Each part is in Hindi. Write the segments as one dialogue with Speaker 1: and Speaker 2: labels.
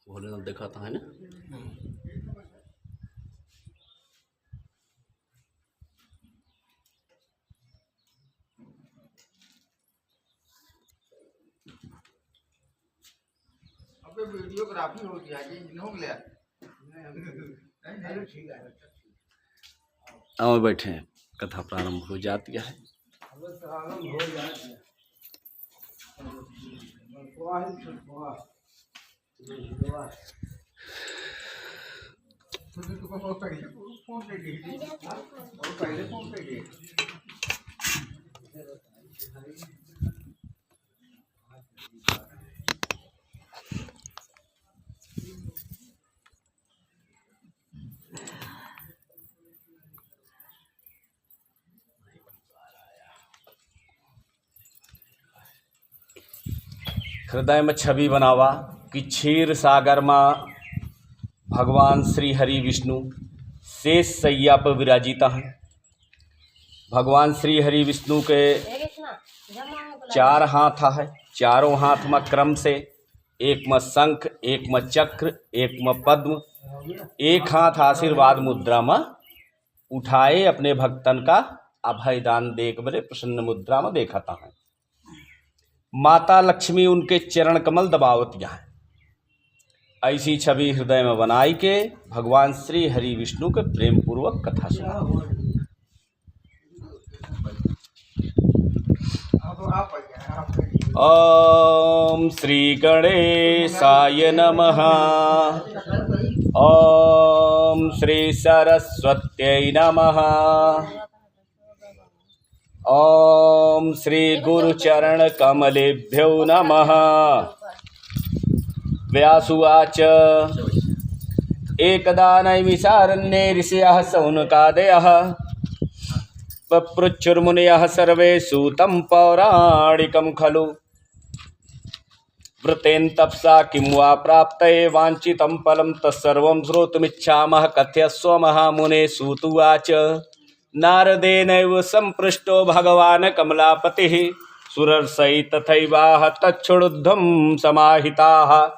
Speaker 1: भोलेनाथ दिखाता है ना।
Speaker 2: अबे वीडियोग्राफी हो गया जी हो गया।
Speaker 1: आओ बैठे हैं, कथा प्रारंभ हो जाती है। हृदय में छवि बनावा कि क्षीर सागर में भगवान श्री हरि विष्णु शेष सैया पर विराजिता हैं। भगवान श्री हरि विष्णु के 4 हाथ है, चारों हाथ में क्रम से एक में शंख, एक में चक्र, एक में पद्म, एक हाथ आशीर्वाद मुद्रा में उठाए अपने भक्तन का अभयदान देख बड़े प्रसन्न मुद्रा में देखता है। माता लक्ष्मी उनके चरण कमल दबावतियाँ हैं। ऐसी छवि हृदय में बनाई के भगवान श्री हरि विष्णु के प्रेम पूर्वक कथा सुना। ओम श्री गणेशाय नमः। ओम श्री सरस्वत्यै नमः। ओम श्री गुरुचरण कमलेभ्यो नमः। व्यासुवाच एकदा नैमिषारण्ये ऋषयः शौनकादयः पपृच्छुर्मुनयः सर्वे सूतं पौराणिकं खलु व्रतेन तपसा किं वा प्राप्तये वाञ्छितं फलं तत्सर्वं श्रोतुमिच्छामः कथयस्व महामुने। सूतुवाच नारदेनैव सम्पृष्टो भगवान् कमलापतिः सुरर्षै तथैवाह तच्छ्रुद्धं समाहिताः।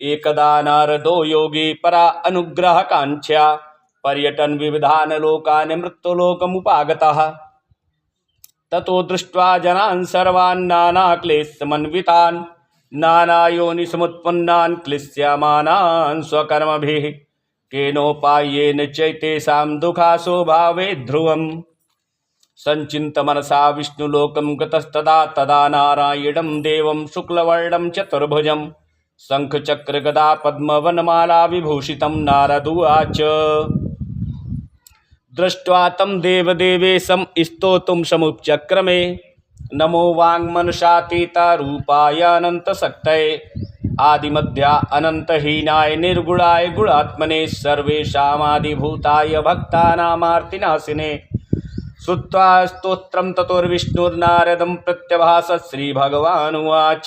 Speaker 1: एकदा नारदो योगी परा अनुग्रह कांक्षा पर्यटन विविधान लोकान् मृत्युलोकमुपागतः। ततो दृष्ट्वा जनान् सर्वान् नानाक्लेशसमन्वितान् नानायोनिसमुत्पन्नान् क्लिश्यमानान् स्वकर्मभिः केनोपायेन चैतेषां दुःखासो भावे ध्रुवम्। संचिन्तमनसा विष्णुलोकं गतस्तदा तदा नारायणं देवं शुक्लवर्णं चतुर्भुजं शंखचक्र गदा पद्म वनमाला विभूषितं। नारदुवाच दृष्ट्वा तं देवदेवेशं स्तोतुं समुपचक्रमे नमो वाङ्मनसातीता रूपाय अनन्तशक्तये आदिमध्या अनन्तहीनाय निर्गुणाय गुणात्मने सर्वेषामादिभूताय भक्तानामार्तिनाशिने। श्रुत्वा स्तोत्रं ततोर्विष्णुर्नारदं प्रत्यभास। श्रीभगवानुवाच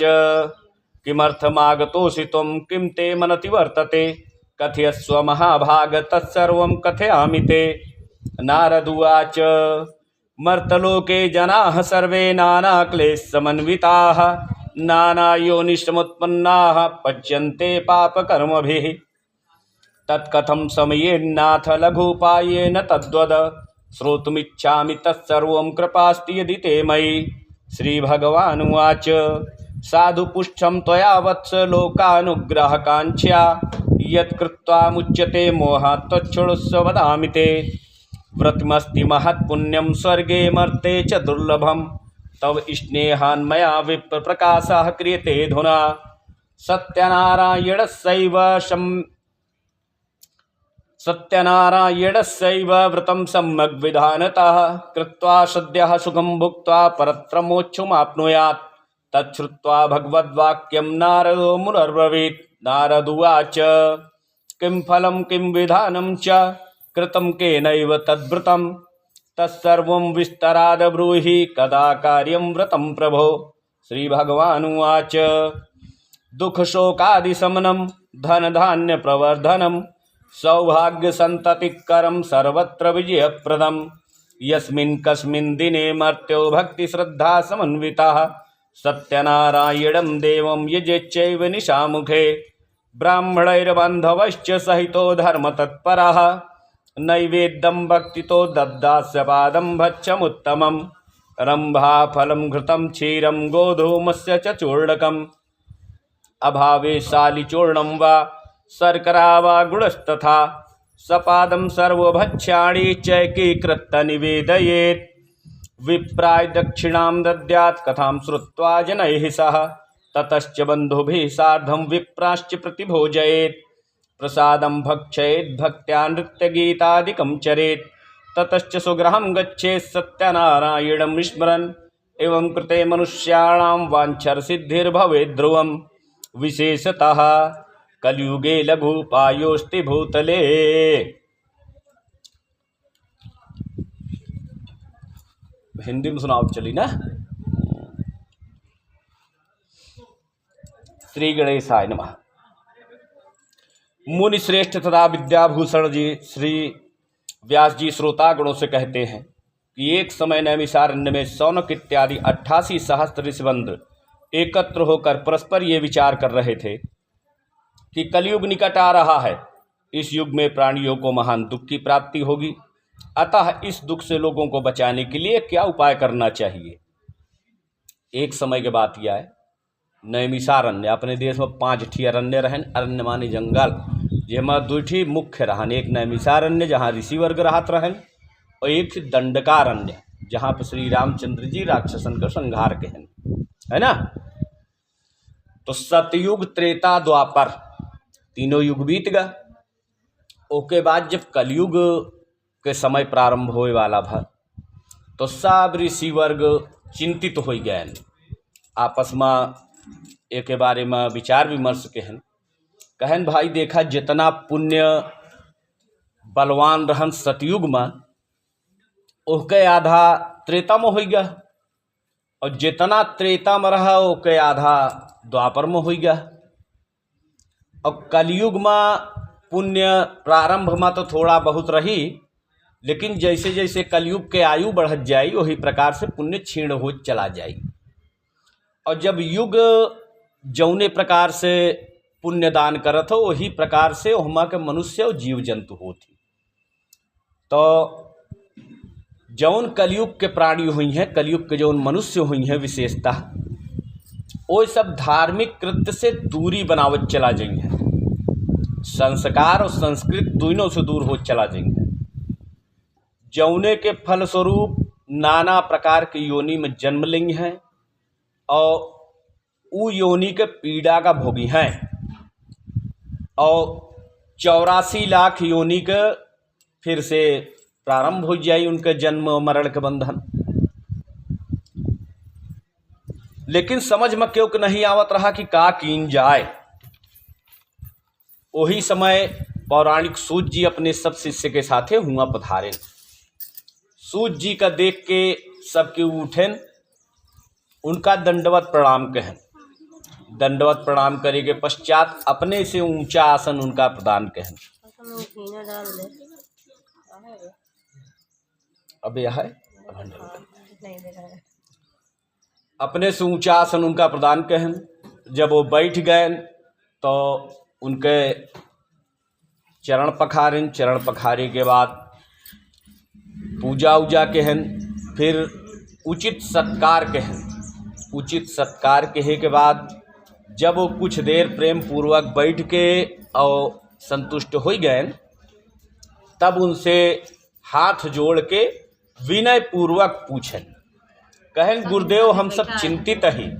Speaker 1: किमर्थमागतोऽसि त्वं किं ते मनति वर्तते कथयस्व महाभाग तत्सर्वं कथयामि ते। नारदुवाच मर्तलोके जनाः सर्वे नानाक्लेशसमन्विताः नानायोनिसमुत्पन्नाः पच्यन्ते पापकर्मभिः। तत्कथं समयेन्नाथ लघुपायेन तद्वद श्रोतुमिच्छामि तत्सर्वं कृपास्ति यदि ते मयि। श्रीभगवानुवाच साधुपुष्टं त्वया वत्स लोकानुग्रहकाङ्क्षा यत्कृत्वा मुच्यते मोहात् तच्छृणुस्व वदामि ते। व्रतमस्ति महत्पुण्यं स्वर्गे मर्ते च दुर्लभं तव स्नेहान्मया विप्रकाशः क्रियते धुना। सत्यनारायणस्यैव व्रतं सम्यग् विधानतः कृत्वा सद्यः सुखं भुक्त्वा परत्र मोक्षमाप्नुयात्। तच्छ्रुत्वा भगवद्वाक्यं नारदो मुनिर्ब्रवीत्। नारदुवाच किं फलं किं विधानं च कृतं केनैव तद्व्रतं तत्सर्वं विस्तराद ब्रूहि कदा कार्यं व्रतं प्रभो। श्रीभगवानुवाच दुःखशोकादिशमनं धनधान्यप्रवर्धनं सौभाग्यसन्ततिकरं सर्वत्र विजयप्रदं। यस्मिन् कस्मिन् दिने मर्त्यो भक्तिश्रद्धा समन्वितः सत्यनारायणं देवं यजेच्चैव निशामुखे। ब्राह्मणैर्बान्धवश्च सहितो धर्मतत्परः नैवेद्यं भक्तितो दद्दास्य पादं भक्ष्यमुत्तमम् रम्भाफलं घृतं क्षीरं गोधूमस्य च चूर्णकम् अभावे शालिचूर्णं वा शर्करा वा गुडस्तथा सपादं सर्वभक्ष्याणि चैकीकृत्य निवेदयेत् विप्राय दक्षिणां दद्यात् कथां श्रुत्वा जनैः सह ततश्च बन्धुभिः सार्धं विप्राश्च प्रतिभोजयेत् प्रसादं भक्षयेत् भक्त्या नृत्यगीतादिकं चरेत् ततश्च सुगृहं गच्छेत् सत्यनारायणं स्मरन् एवं कृते मनुष्याणां वाञ्छासिद्धिर्भवेत् ध्रुवम् विशेषतः कलयुगे लघुपायोस्ति भूतले। हिंदी में सुनाओ चली ना। श्री गणेशाय नमः। मुनि श्रेष्ठ तथा विद्याभूषण जी श्री व्यास जी श्रोतागणों से कहते हैं कि एक समय नैमिषारण्य में शौनक इत्यादि 88 सहस्त्र ऋषिवंद एकत्र होकर परस्पर ये विचार कर रहे थे कि कलयुग निकट आ रहा है। इस युग में प्राणियों को महान दुख की प्राप्ति होगी, अतः इस दुख से लोगों को बचाने के लिए क्या उपाय करना चाहिए। एक समय के बात यह है, नैमिषारण्य अपने देश में 5 अरण्य रहन। अरण्य माने जंगल, जेमा 2 मुख्य रहन। एक नैमिषारण्य जहाँ ऋषि वर्ग रहत रहन, और एक दंडकारण्य जहाँ पर श्री रामचंद्र जी राक्षसन का संहार कहन, है ना। तो सतयुग, त्रेता, द्वापर तीनों युग बीत गए। उसके बाद जब कलयुग के समय प्रारंभ होए वाला भा, तो सब ऋषि वर्ग चिंतित हो गए, आपस में एक बारे में विचार विमर्श कहन भाई देखा जितना पुण्य बलवान रहन सतयुग में, उसके आधा त्रेता में हो गया, और जितना त्रेता में रहा उसके आधा द्वापर में हो गया। और कलयुग में पुण्य प्रारंभ में तो थोड़ा बहुत रही, लेकिन जैसे जैसे कलयुग के आयु बढ़त जाई वही प्रकार से पुण्य क्षीण हो चला जाई। और जब युग जौने प्रकार से पुण्य दान करत हो वही प्रकार से वहाँ के मनुष्य और जीव जंतु होती। तो जौन कलयुग के प्राणी हुई हैं, कलयुग के जौन मनुष्य हुई हैं विशेषतः, वो सब धार्मिक कृत्य से दूरी बनावत चला जाई हैं, संस्कार और संस्कृत दोनों से दूर हो चला जाएंगे, जौने के फलस्वरूप नाना प्रकार की योनि में जन्म लेंगे हैं और उ योनि के पीड़ा का भोगी हैं, और 84 लाख योनि के फिर से प्रारंभ हो जाए उनके जन्म और मरण के बंधन। लेकिन समझ में क्यों नहीं आवत रहा कि का कीन जाए। वही समय पौराणिक सूत जी अपने सब शिष्य के साथे हुआ पधारे। सूत जी का देख के सबके उठेन, उनका दंडवत प्रणाम कहन। दंडवत प्रणाम करे के पश्चात अपने से ऊंचा आसन उनका प्रदान कहन। अब यह है अपने से ऊंचा आसन उनका प्रदान कहन। जब वो बैठ गए तो उनके चरण पखारें। चरण पखारे के बाद पूजा उजा कहन, फिर उचित सत्कार कहन। उचित सत्कार कहे के बाद जब वो कुछ देर प्रेम पूर्वक बैठ के और संतुष्ट हो गए, तब उनसे हाथ जोड़ के विनय पूर्वक पूछें, कहें गुरुदेव हम सब चिंतित ही,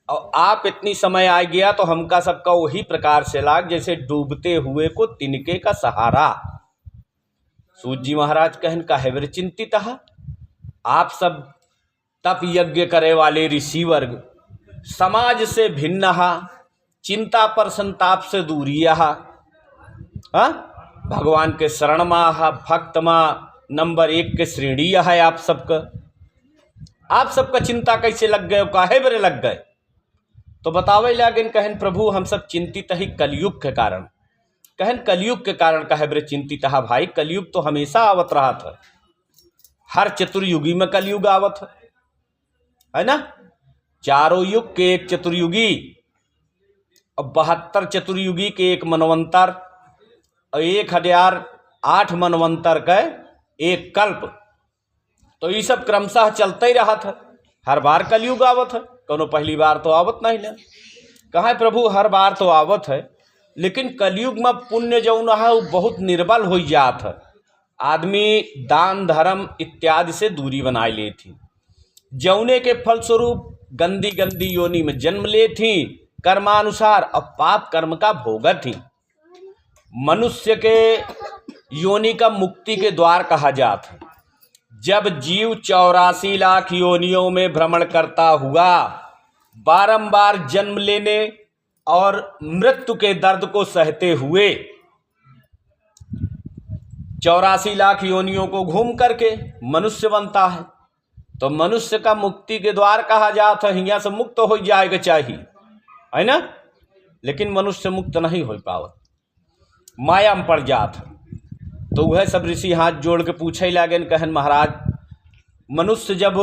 Speaker 1: और आप इतनी समय आ गया तो हमका सबका वही प्रकार से लाग जैसे डूबते हुए को तिनके का सहारा। सूत जी महाराज कहन काहे बर चिंतित है, आप सब तप यज्ञ करे वाले ऋषि वर्ग, समाज से भिन्न हा, चिंता पर संताप से दूरी हा, भगवान के शरण मा हा, भक्त मा नंबर 1 के श्रेणी है। आप सबका चिंता कैसे लग गए, काहे बरे लग गए। तो बतावे लागिन, कहन प्रभु हम सब चिंतित ही कलयुग के कारण। कहन कलयुग के कारण काहे बरे चिंतित है भाई, कलयुग तो हमेशा आवत रहा था, हर चतुर्युगी में कलयुग आवत है ना। चारों युग के एक चतुर्युगी, और 72 चतुर्युगी के एक मनवंतर और 1008 मनवंतर का एक कल्प। तो ये सब क्रमशः चलते ही रहा था। हर बार कलयुग आवत है, कोनो पहली बार तो आवत नहीं है। कहा है प्रभु हर बार तो आवत है, लेकिन कलयुग में पुण्य जौन है वो बहुत निर्बल हो जात है। आदमी दान धर्म इत्यादि से दूरी बनाए ले थी, जौने के फलस्वरूप गंदी गंदी योनि में जन्म ले थी कर्मानुसार, और पाप कर्म का भोगत थी। मनुष्य के योनि का मुक्ति के द्वार कहा जाता है। जब जीव 84 लाख योनियों में भ्रमण करता हुआ बारंबार जन्म लेने और मृत्यु के दर्द को सहते हुए 84 लाख योनियों को घूम करके मनुष्य बनता है, तो मनुष्य का मुक्ति के द्वार कहा जाता है। यहाँ से मुक्त हो जाएगा चाहिए, है ना, लेकिन मनुष्य मुक्त नहीं हो पावत, माया में पड़ जात। तो वह सब ऋषि हाथ जोड़ के पूछे लागन, कहन महाराज मनुष्य जब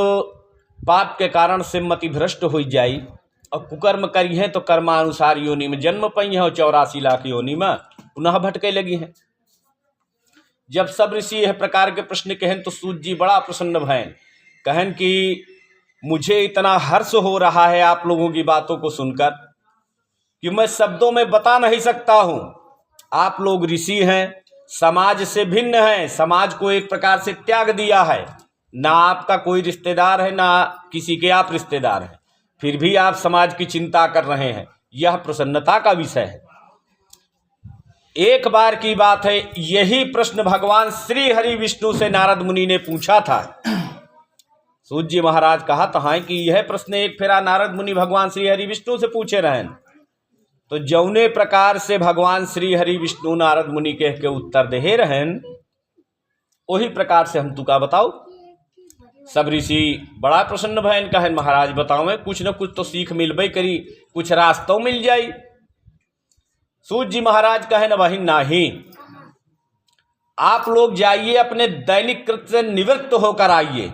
Speaker 1: पाप के कारण से मति भ्रष्ट हो जाई और कुकर्म करी है तो कर्मानुसार योनि में जन्म पाई है और 84 लाख योनि में पुनः भटके लगी हैं। जब सब ऋषि यह प्रकार के प्रश्न कहन तो सूत जी बड़ा प्रसन्न भयन, कहन कि मुझे इतना हर्ष हो रहा है आप लोगों की बातों को सुनकर कि मैं शब्दों में बता नहीं सकता हूँ। आप लोग ऋषि हैं, समाज से भिन्न हैं, समाज को एक प्रकार से त्याग दिया है, ना आपका कोई रिश्तेदार है ना किसी के आप रिश्तेदार हैं, फिर भी आप समाज की चिंता कर रहे हैं, यह प्रसन्नता का विषय है। एक बार की बात है, यही प्रश्न भगवान श्री हरि विष्णु से नारद मुनि ने पूछा था। सूत जी महाराज कहा था कि यह प्रश्न एक फेरा नारद मुनि भगवान श्री हरि विष्णु से पूछे रहन। तो जौने प्रकार से भगवान श्री हरि विष्णु नारद मुनि के उत्तर दे रहन, वही प्रकार से हम तुका बताओ। सब ऋषि बड़ा प्रसन्न भयन, कहन महाराज बताओ, कुछ न कुछ तो सीख मिलबे करी, कुछ रास्तों मिल जाई। सूत जी महाराज कहन वही नहीं, आप लोग जाइए अपने दैनिक कृत्य से निवृत्त होकर आइए,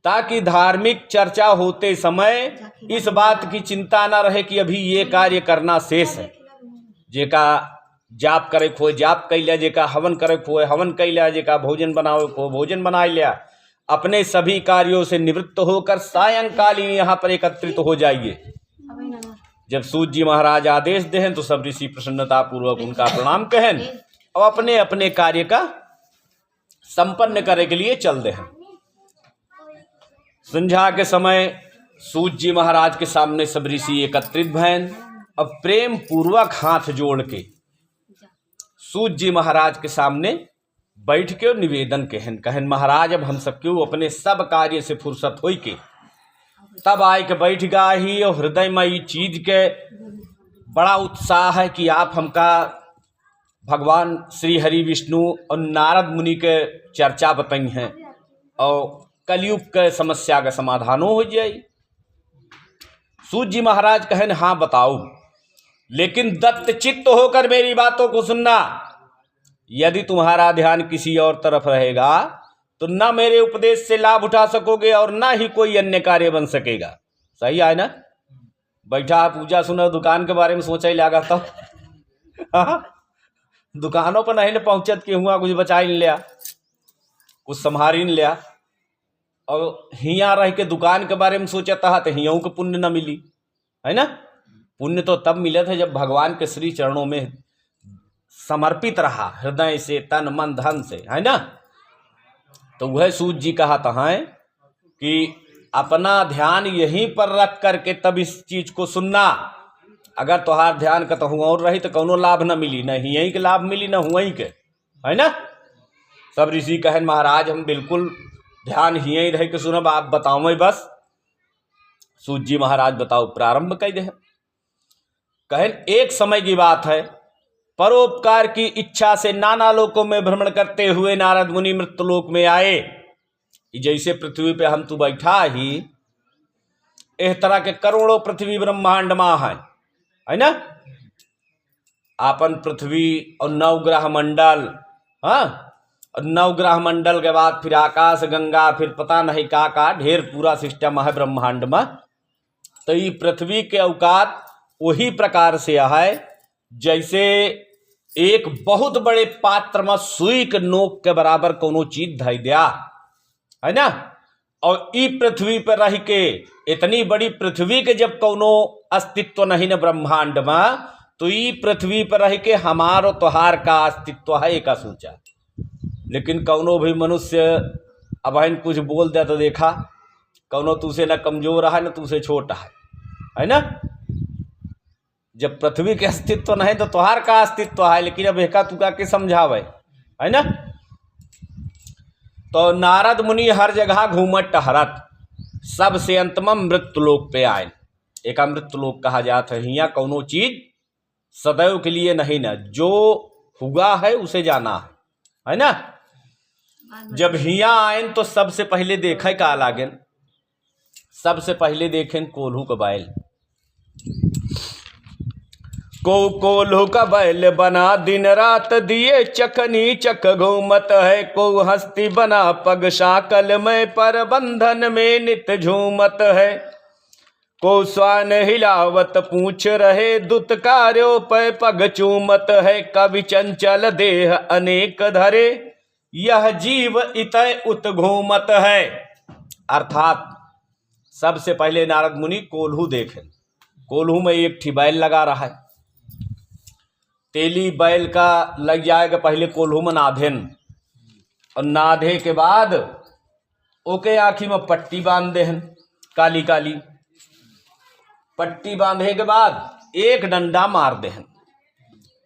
Speaker 1: ताकि धार्मिक चर्चा होते समय इस बात की चिंता ना रहे कि अभी ये कार्य करना शेष है। जेका जाप करे खोए जाप कर लिया, जेका हवन करे खोए हवन कर लिया, जेका भोजन बनाओ खो भोजन बना लिया। अपने सभी कार्यों से निवृत्त होकर सायंकालीन यहाँ पर एकत्रित हो जाइए। जब सूत जी महाराज आदेश दें तो सब ऋषि प्रसन्नता पूर्वक उनका प्रणाम कहन और अपने अपने कार्य का संपन्न करे के लिए चल दे। संध्या के समय सूत जी महाराज के सामने सब ऋषि एकत्रित भयन और प्रेम पूर्वक हाथ जोड़ के सूत जी महाराज के सामने बैठ के निवेदन कहन महाराज अब हम सब क्यों अपने सब कार्य से फुर्सत हो के तब आए के बैठ गा ही, और हृदय में ये चीज के बड़ा उत्साह है कि आप हमका भगवान श्री हरि विष्णु और नारद मुनि के चर्चा बताई हैं और कलयुग के समस्या का समाधान हो जाए। सूत जी महाराज कहन हाँ बताओ, लेकिन दत्त चित्त होकर मेरी बातों को सुनना। यदि तुम्हारा ध्यान किसी और तरफ रहेगा तो ना मेरे उपदेश से लाभ उठा सकोगे और ना ही कोई अन्य कार्य बन सकेगा। सही है ना? बैठा पूजा सुना, दुकान के बारे में सोचा ही लगा था। दुकानों पर नहीं पहुंचत कि हुआ कुछ बचा ही लिया, कुछ संभारी नहीं लिया, और हिया रह के दुकान के बारे में सोचा था तो हियाँ को पुण्य न मिली, है ना। पुण्य तो तब मिले थे जब भगवान के श्री चरणों में समर्पित रहा, हृदय से तन मन धन से, है ना। तो वह सूत जी कहा था कि अपना ध्यान यहीं पर रख करके तब इस चीज को सुनना। अगर तुम्हार ध्यान कतहु और रही तो कोनो लाभ न मिली, न यहीं के लाभ मिली न हुई के, है ना। सब ऋषि कहन महाराज हम बिल्कुल ध्यान यहीं रह के सुनब, आप बताओ बस। सूत जी महाराज बताओ, प्रारंभ कर दे। कहन एक समय की बात है, परोपकार की इच्छा से नाना लोकों में भ्रमण करते हुए नारद मुनि मृत्युलोक में आए। जैसे पृथ्वी पे हम तू बैठा ही इस तरह के करोड़ों पृथ्वी ब्रह्मांड में है ना। आपन पृथ्वी और नवग्रह मंडल, हाँ, और नवग्रह मंडल के बाद फिर आकाश गंगा, फिर पता नहीं का ढेर पूरा सिस्टम है ब्रह्मांड में। तो ये पृथ्वी के औकात वही प्रकार से है जैसे एक बहुत बड़े पात्र में सुई के नोक के बराबर कोनो चीज धई दिया है ना। और ई पृथ्वी पर रह के इतनी बड़ी पृथ्वी के जब कोनो अस्तित्व नहीं न ब्रह्मांड में, तो ई पृथ्वी पर रह के हमारो त्योहार का अस्तित्व है एक सोचा। लेकिन कौनो भी मनुष्य अब कुछ बोल दिया तो देखा कौनो तुझसे न कमजोर है न तुझसे छोटा है ना। जब पृथ्वी के अस्तित्व नहीं तो त्योहार का अस्तित्व है, लेकिन अब एका तुका के समझावे है ना। तो नारद मुनि हर जगह घूमत टहरत, सबसे अंतम मृत्युलोक पे आए। एक मृत्युलोक कहा जाता है। यहाँ कौनो चीज सदैव के लिए नहीं ना, जो हुआ है उसे जाना है ना। जब हिया आए तो सबसे पहले देखे का लागेन, सबसे पहले देखें कोल्हू का बैल। कोल्हू का बैल बना दिन रात दिए चकनी चक घूमत है। को हस्ती बना पग साकल में पर बंधन में नित झूमत है। को स्वान हिलावत पूछ रहे दुत्कार्यों पे पग चूमत है। कवि चंचल देह अनेक धरे यह जीव इतय उत घूमत है। अर्थात सबसे पहले नारद मुनि कोल्हू देखें। कोल्हू में एक ठी बैल लगा रहा है। तेली बैल का लग जाएगा पहले कोल्हू में नाधेन, और नाधे के बाद ओके आँखी में पट्टी बांध देहन, काली काली पट्टी बांधे के बाद एक डंडा मार देहन।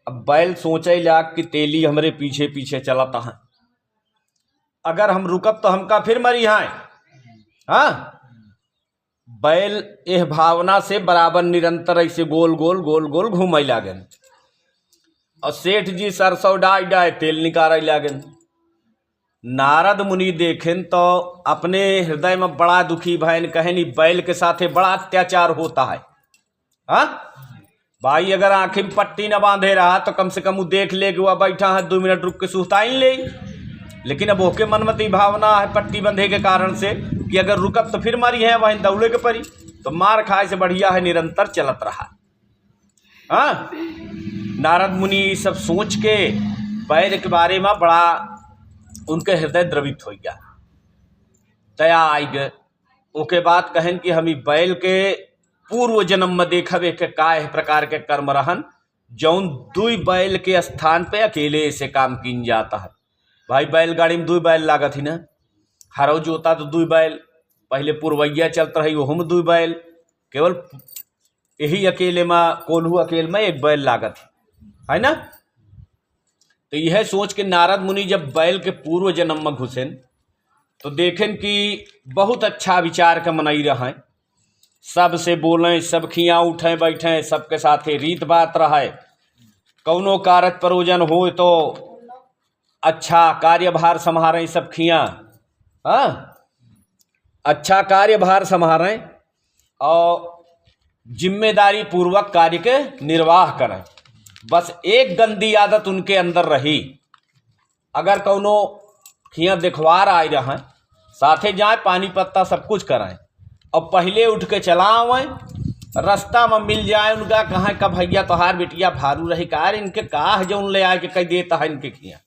Speaker 1: अब बैल सोचे लाग कि तेली हमरे पीछे पीछे चलाता है, अगर हम रुकब तो हमका फिर मरी हैं। हाँ, बैल यह भावना से बराबर निरंतर ऐसे गोल गोल गोल गोल घूम लागन। और सेठ जी सरसों डाय डाय तेल निकाल लागन। नारद मुनि देखें तो अपने हृदय में बड़ा दुखी भयन, कहनी बैल के साथे बड़ा अत्याचार होता है। हाँ भाई, अगर आंखें में पट्टी न बांधे रहा तो कम से कम वो देख ले कि वह बैठा है, 2 मिनट रुक के सुस्ताइन ले। लेकिन अब ओके मन में भावना है पट्टी बंधे के कारण से कि अगर रुकब तो फिर मारी है, वहीं दौड़े के परी, तो मार खाए से बढ़िया है निरंतर चलत रहा। हाँ, नारद मुनि सब सोच के बैल के बारे में बड़ा उनके हृदय द्रवित हो गया, दया आई गए। ओके बाद कहन कि हम बैल के पूर्व जन्म में देखब एक काय प्रकार के कर्म रहन, जौन 2 बैल के स्थान पे अकेले ऐसे काम किन जाता है। भाई बैलगाड़ी में 2 बैल लागत ही ना, हरो जोता तो 2 बैल, पहले पुरवैया चलता रही वह में 2 बैल, केवल यही अकेले में कोल्हू अकेले में 1 बैल लागत है ना। तो यह सोच के नारद मुनि जब बैल के पूर्व जन्म में घुसेन तो देखें कि बहुत अच्छा विचार का मनाई रहा है। सब से बोलें, सब खियाँ उठें बैठें, सबके साथे रीत बात रहा है। कौनो कारक परोजन हो तो अच्छा कार्यभार संभालें, सब खियाँ हाँ अच्छा कार्यभार संभालें और जिम्मेदारी पूर्वक कार्य के निर्वाह करें। बस एक गंदी आदत उनके अंदर रही, अगर कौनो खियाँ दिखवार आए रहें साथे जाए पानी पत्ता सब कुछ कराएं और पहले उठ के चलावें, रास्ता में मिल जाए उनका कहाँ का भैया तोहार बिटिया भारू रही कार इनके काह जो ले आए के कह देता है इनके खियाँ।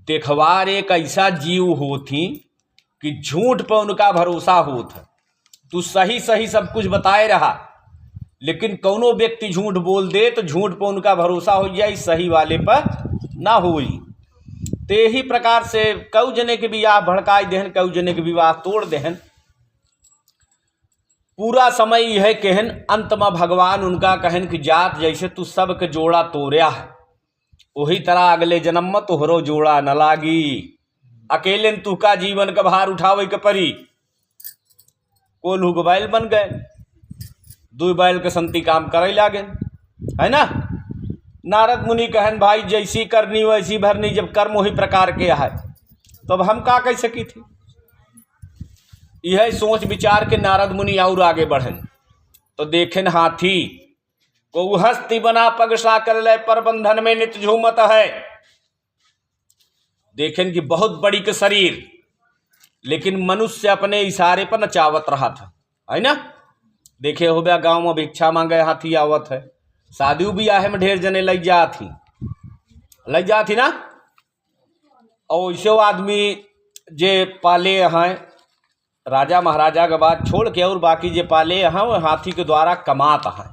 Speaker 1: देखवार एक ऐसा जीव होती कि झूठ पर उनका भरोसा होता। तू सही सही सब कुछ बताए रहा, लेकिन कौनो व्यक्ति झूठ बोल दे तो झूठ पर उनका भरोसा हो जाए, सही वाले पर ना होई। ते ही प्रकार से कऊ जने के विवाह भड़काई देहन, कऊ जने के विवाह तोड़ देहन। पूरा समय यह कहन, अंत में भगवान उनका कहन कि जात जैसे तू सबके जोड़ा तोड़या है, वही तरह अगले जन्म में तोहरो जोड़ा न लागी। अकेले तू का जीवन का भार उठावे के परी। कोल्हू के बैल बन गए, 2 बैल के संति काम करे लागे है ना। नारद मुनि कहन भाई जैसी करनी वैसी भरनी, जब कर्म वही प्रकार के है तो अब हम का कह सकी थी। यह सोच विचार के नारद मुनि और आगे बढ़न तो देखें हाथी को हस्ती बना पग साकर ले पर बंधन में नित झूमत है। देखें कि बहुत बड़ी के शरीर, लेकिन मनुष्य अपने इशारे पर नचावत रहा था है ना। देखे हो गया गाँव में भिक्षा मांगे हाथी आवत है। शादी ब्याह में ढेर जने लग जाती ना। और ऐसे आदमी जे पाले हैं राजा महाराजा के बाद छोड़ के, और बाकी जे पाले हैं वो हाथी के द्वारा कमाता है।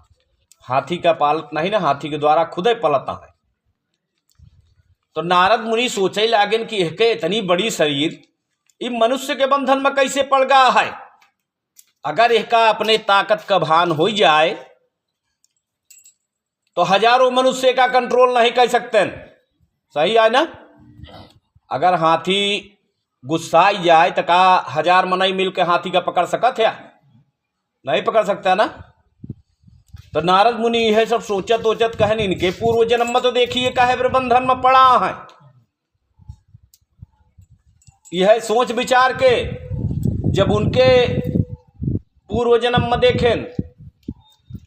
Speaker 1: हाथी का पालत नहीं ना, हाथी के द्वारा खुद ही पलता है। तो नारद मुनि सोचे लागेन कि इसके इतनी बड़ी शरीर ये मनुष्य के बंधन में कैसे पड़ गया है। अगर इसका अपने ताकत का भान हो जाए तो हजारों मनुष्य का कंट्रोल नहीं कर सकते। सही है ना। अगर हाथी गुस्सा जाए तो का 1000 मनई मिल के हाथी का पकड़ सकत है? नहीं पकड़ सकता ना। तो नारद मुनि यह सब सोचत कहन इनके पूर्व जन्म में तो देखिए काहे बंधन में पड़ा है। यह सोच विचार के जब उनके पूर्व जन्म में देखें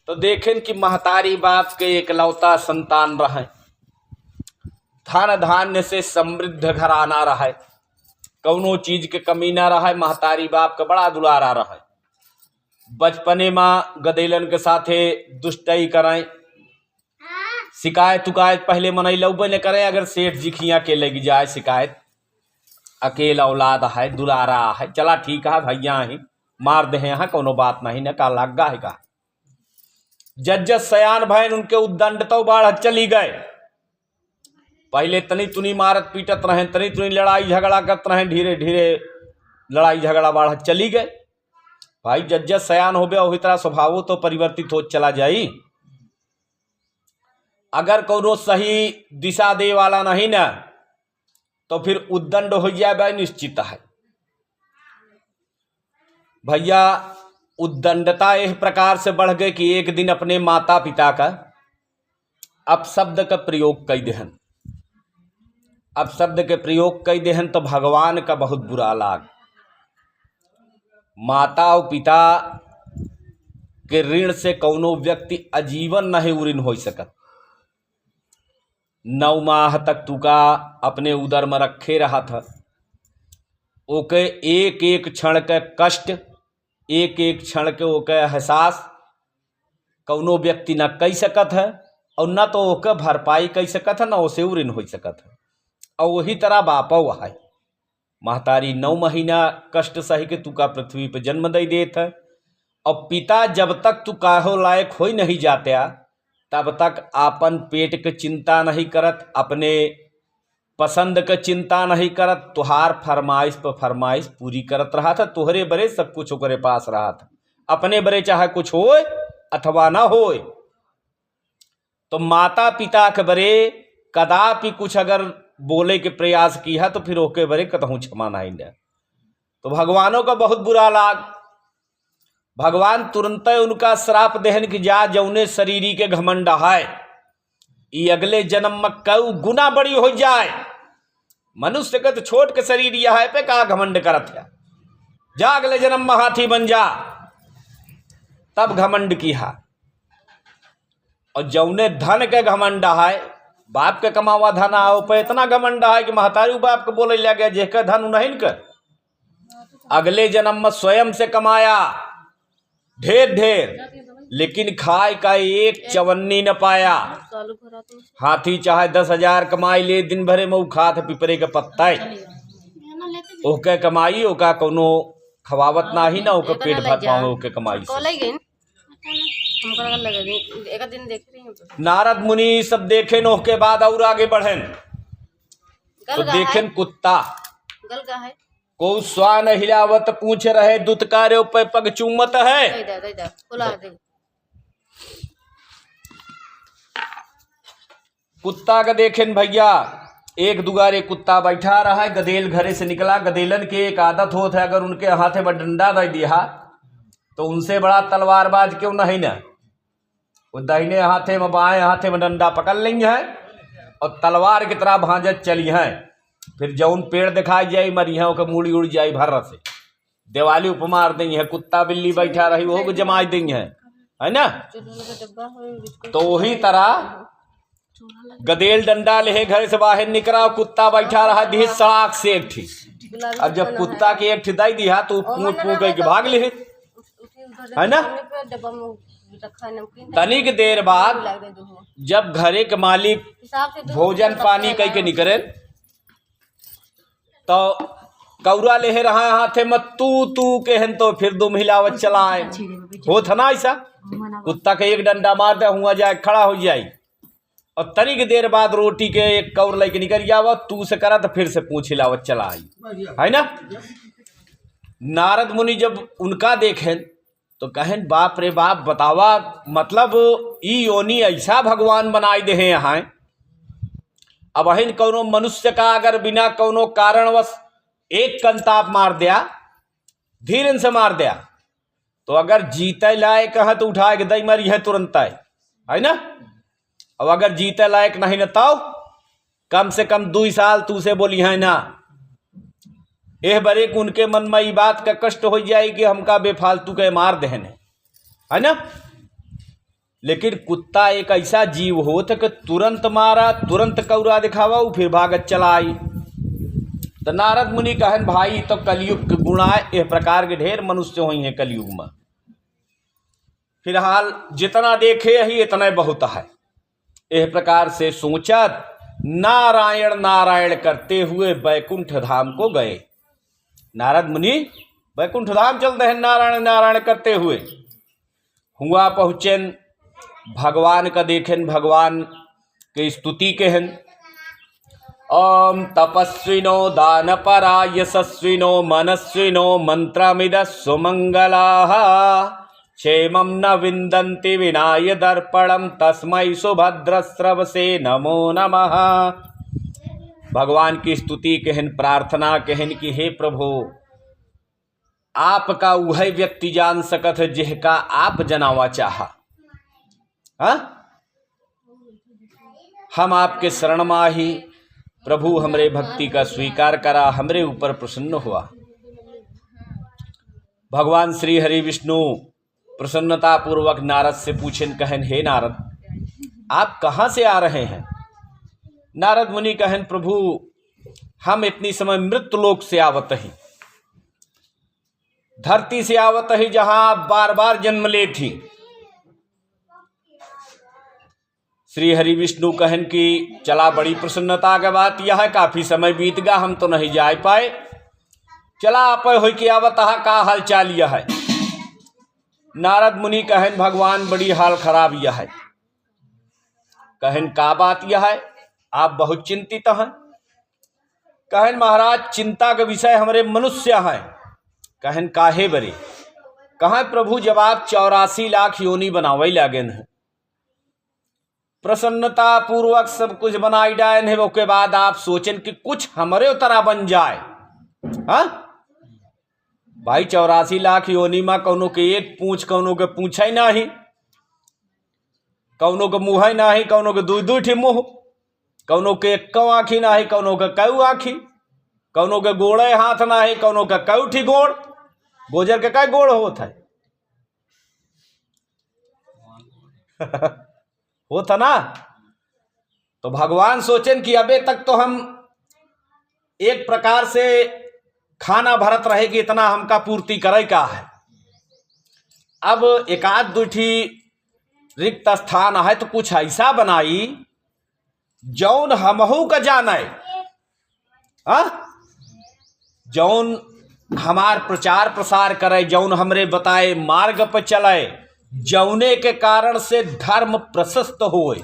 Speaker 1: तो देखें कि महतारी बाप के एकलौता संतान रहे, धन धान्य से समृद्ध घराना रहे, कौनो चीज के कमी ना रहे, महतारी बाप का बड़ा दुलारा रहे। बचपने में गदेलन के साथे दुष्टई करें, शिकायत उकायत पहले मनई लौबे न करें। अगर सेठ जी खिया के लग जाए शिकायत, अकेला औलाद है, दुलारा है, चला ठीक है भैया ही मार दे यहाँ, कोनो बात नहीं न का लगा है का। जज सयान भैन उनके उद्दंड तो बाढ़ चली गए। पहले तनी तुनी मारत पीटत रहें, तनी तुनी लड़ाई झगड़ा करते रहें, धीरे धीरे लड़ाई झगड़ा बाढ़ चली गए। भाई जज सयान हो गया, वही तरह स्वभाव तो परिवर्तित हो चला जाई। अगर कोनो सही दिशा दे वाला नहीं ना तो फिर उद्दंड हो जाए भाई निश्चित है। भैया उद्दंडता इस प्रकार से बढ़ गई कि एक दिन अपने माता पिता का अपशब्द का प्रयोग कई देहन। अपशब्द के प्रयोग कई देहन तो भगवान का बहुत बुरा लाग। माता और पिता के ऋण से कौनो व्यक्ति आजीवन नहीं ऋण हो सकत। 9 माह तक तुका अपने उदर में रखे रहा था, ओके एक एक क्षण के कष्ट, एक एक क्षण के ओके एहसास कौनो व्यक्ति न कह सकत है, और न तो ओके भरपाई कह सकत है, न उसे ऋण हो सकत है। और वही तरह बापो है, महतारी 9 महीना कष्ट सही के तुका पृथ्वी पर जन्म दे देत है। और पिता जब तक तू काहो लायक हो नहीं जाते तब तक आपन पेट के चिंता नहीं करत, अपने पसंद के चिंता नहीं करत, तुहार फरमाइश पर फरमाइश पूरी करत रहा था। तुहरे बरे सब कुछ ओकरे पास रहा था, अपने बरे चाहे कुछ होए अथवा ना होए। तो माता पिता के बरे कदापि कुछ अगर बोले के प्रयास किया तो फिर ओके बरे कतहूँ क्षमा नहीं दे। तो भगवानों का बहुत बुरा लाग। भगवान तुरंत उनका श्राप देहन कि जा जौने शरीरी के घमंड है ये अगले जन्म में कऊ गुना बड़ी हो जाए। मनुष्य के तो छोट के शरीर यह है पे का घमंड करत है, जा अगले जन्म में हाथी बन जा, तब घमंड की है। और जौने धन के घमंड है, बाप के कमावा धन आओ पे इतना घमंड है कि महतारी बाप के बोले लगे जेकर धन नहीं कर अगले जन्म में स्वयं से कमाया ढेर ढेर, लेकिन खाए का एक चवन्नी न पाया। हाथी चाहे 10,000 कमाई ले, दिन भरे में खात पिपरे के पत्ता ओके कमाई, ओका कोनो खवावत ना ही ना, ओके पेट भर पाओ ओके कमाई से। नारद मुनि सब देखे न के बाद और आगे बढ़े तो देखें कुत्ता को स्वान हिलावत पूछ रहे, दुत्कारे पे पग चूमत है। कुत्ता का देखें भैया, एक दुगारे कुत्ता बैठा रहा है, गदेल घरे से निकला। गदेलन के एक आदत होता है, अगर उनके हाथे में डंडा दे दिया तो उनसे बड़ा तलवारबाज क्यों नहीं ना, वो दाहिने हाथे में बाएं हाथे में डंडा पकड़ लेंगे हैं और तलवार की तरह भांजत चली हैं। फिर जौन पेड़ दिखाई जाए मरिया के मूड़ी उड़ जाए भर से, दिवाली उपमार देंगे है। कुत्ता बिल्ली बैठा रही वो को जमाई देंगे है ना। तो वही तरह गदेल डंडा ले घर से बाहर निकला, कुत्ता बैठा रहा दी सड़ाक से एक थी। अब जब कुत्ता की एक थी दाई दिया तो पूछ के भाग ले है ना।
Speaker 3: डब्बा में रखा नमकीन
Speaker 1: तनिक देर बाद
Speaker 3: लग दे दो
Speaker 1: जब घरे के मालिक
Speaker 3: हिसाब से
Speaker 1: भोजन पानी कह के निकले तो कौरा ले रहा हाथे में तू केहन तो फिर दो मिलावत चलाए हो था ना ऐसा कुत्ता के एक डंडा मार दे हुआ जाए खड़ा हो जाए और तनिक देर बाद रोटी के एक कौर लेके निकल जावा तू से करा तो फिर से पूछ हिलावत चला आई है ना। नारद मुनि जब उनका देखें तो कहें बाप रे बाप बतावा मतलब ई योनि ऐसा भगवान बनाई दे हैं यहाँ। अब अहिन कौनो मनुष्य का अगर बिना कौनो कारणवश एक कंताप मार दिया धीरे से मार दिया तो अगर जीते लायक है तो उठा के दई मरी है तुरंत है ना। अब अगर जीते लायक नहीं न तो कम से कम 2 साल तू से बोली है ना एह बरे उनके मन में ये बात का कष्ट हो जाए कि हमका बेफालतू के मार देने है ना। लेकिन कुत्ता एक ऐसा जीव होता कि तुरंत मारा तुरंत कौरा दिखावा फिर भागत चला आई। तो नारद मुनि कहन भाई तो कलयुग के गुण आए इस प्रकार के ढेर मनुष्य हुई हैं कलयुग में। फिलहाल जितना देखे ही इतना बहुत है। इस प्रकार से सोचत नारायण नारायण करते हुए बैकुंठ धाम को गए। नारद मुनि बैकुंठ धाम चलते हैं नारायण नारायण करते हुए। हुआ पहुँचन भगवान का देखें भगवान के स्तुति कहन ओम तपस्विनो दानपरा यशस्विनो मनस्विनो मंत्रमिद सुमंगलाः क्षेमं न विन्दन्ति विनाय दर्पणम तस्मै सुभद्रस्रवसे नमो नमः। भगवान की स्तुति कहन प्रार्थना कहन कि हे प्रभु आपका वह व्यक्ति जान सकत जिहका आप जनावा चाहा। हाँ हम आपके शरण माही प्रभु हमरे भक्ति का स्वीकार करा हमरे ऊपर प्रसन्न हुआ। भगवान श्री हरि विष्णु प्रसन्नता पूर्वक नारद से पूछन कहन हे नारद आप कहाँ से आ रहे हैं। नारद मुनि कहन प्रभु हम इतनी समय मृत्यु लोक से आवत ही धरती से आवत ही जहां आप बार बार जन्म ले थी। श्री हरि विष्णु कहन की चला बड़ी प्रसन्नता का बात यह है काफी समय बीत गया हम तो नहीं जा पाए चला आप हो कि आवत का हाल चाल यह है। नारद मुनि कहन भगवान बड़ी हाल खराब यह है। कहन का बात यह है आप बहुत चिंतित हैं। कहन महाराज चिंता का विषय हमारे मनुष्य है। कहन काहे बरे कहा प्रभु जब आप 84 लाख योनि बनावे लागेन है प्रसन्नता पूर्वक सब कुछ बनाई डायन है उसके बाद आप सोचें कि कुछ हमारे उतरा बन जाए। हाँ भाई 84 लाख योनि में कौनों के एक पूछ कौनों के पूछा ही नहीं कौनों के मुँह ही नहीं कौनों के 2 ठी मुँह कौनों के एक आँखी नहीं कौनों के कऊ आँखी कौनों के गोड़े हाथ नहीं कौनों के कऊ ठी गोड़ गोजर के काय गोड़ होता है होता ना। तो भगवान सोचें कि अबे तक तो हम एक प्रकार से खाना भरत रहे कि इतना हमका पूर्ति करे का है। अब एकाध 2 ठी रिक्त स्थान है तो कुछ ऐसा बनाई जौन हमहू का जाने जौन हमार प्रचार प्रसार करे जौन हमरे बताए मार्ग पर चले जौने के कारण से धर्म प्रशस्त होए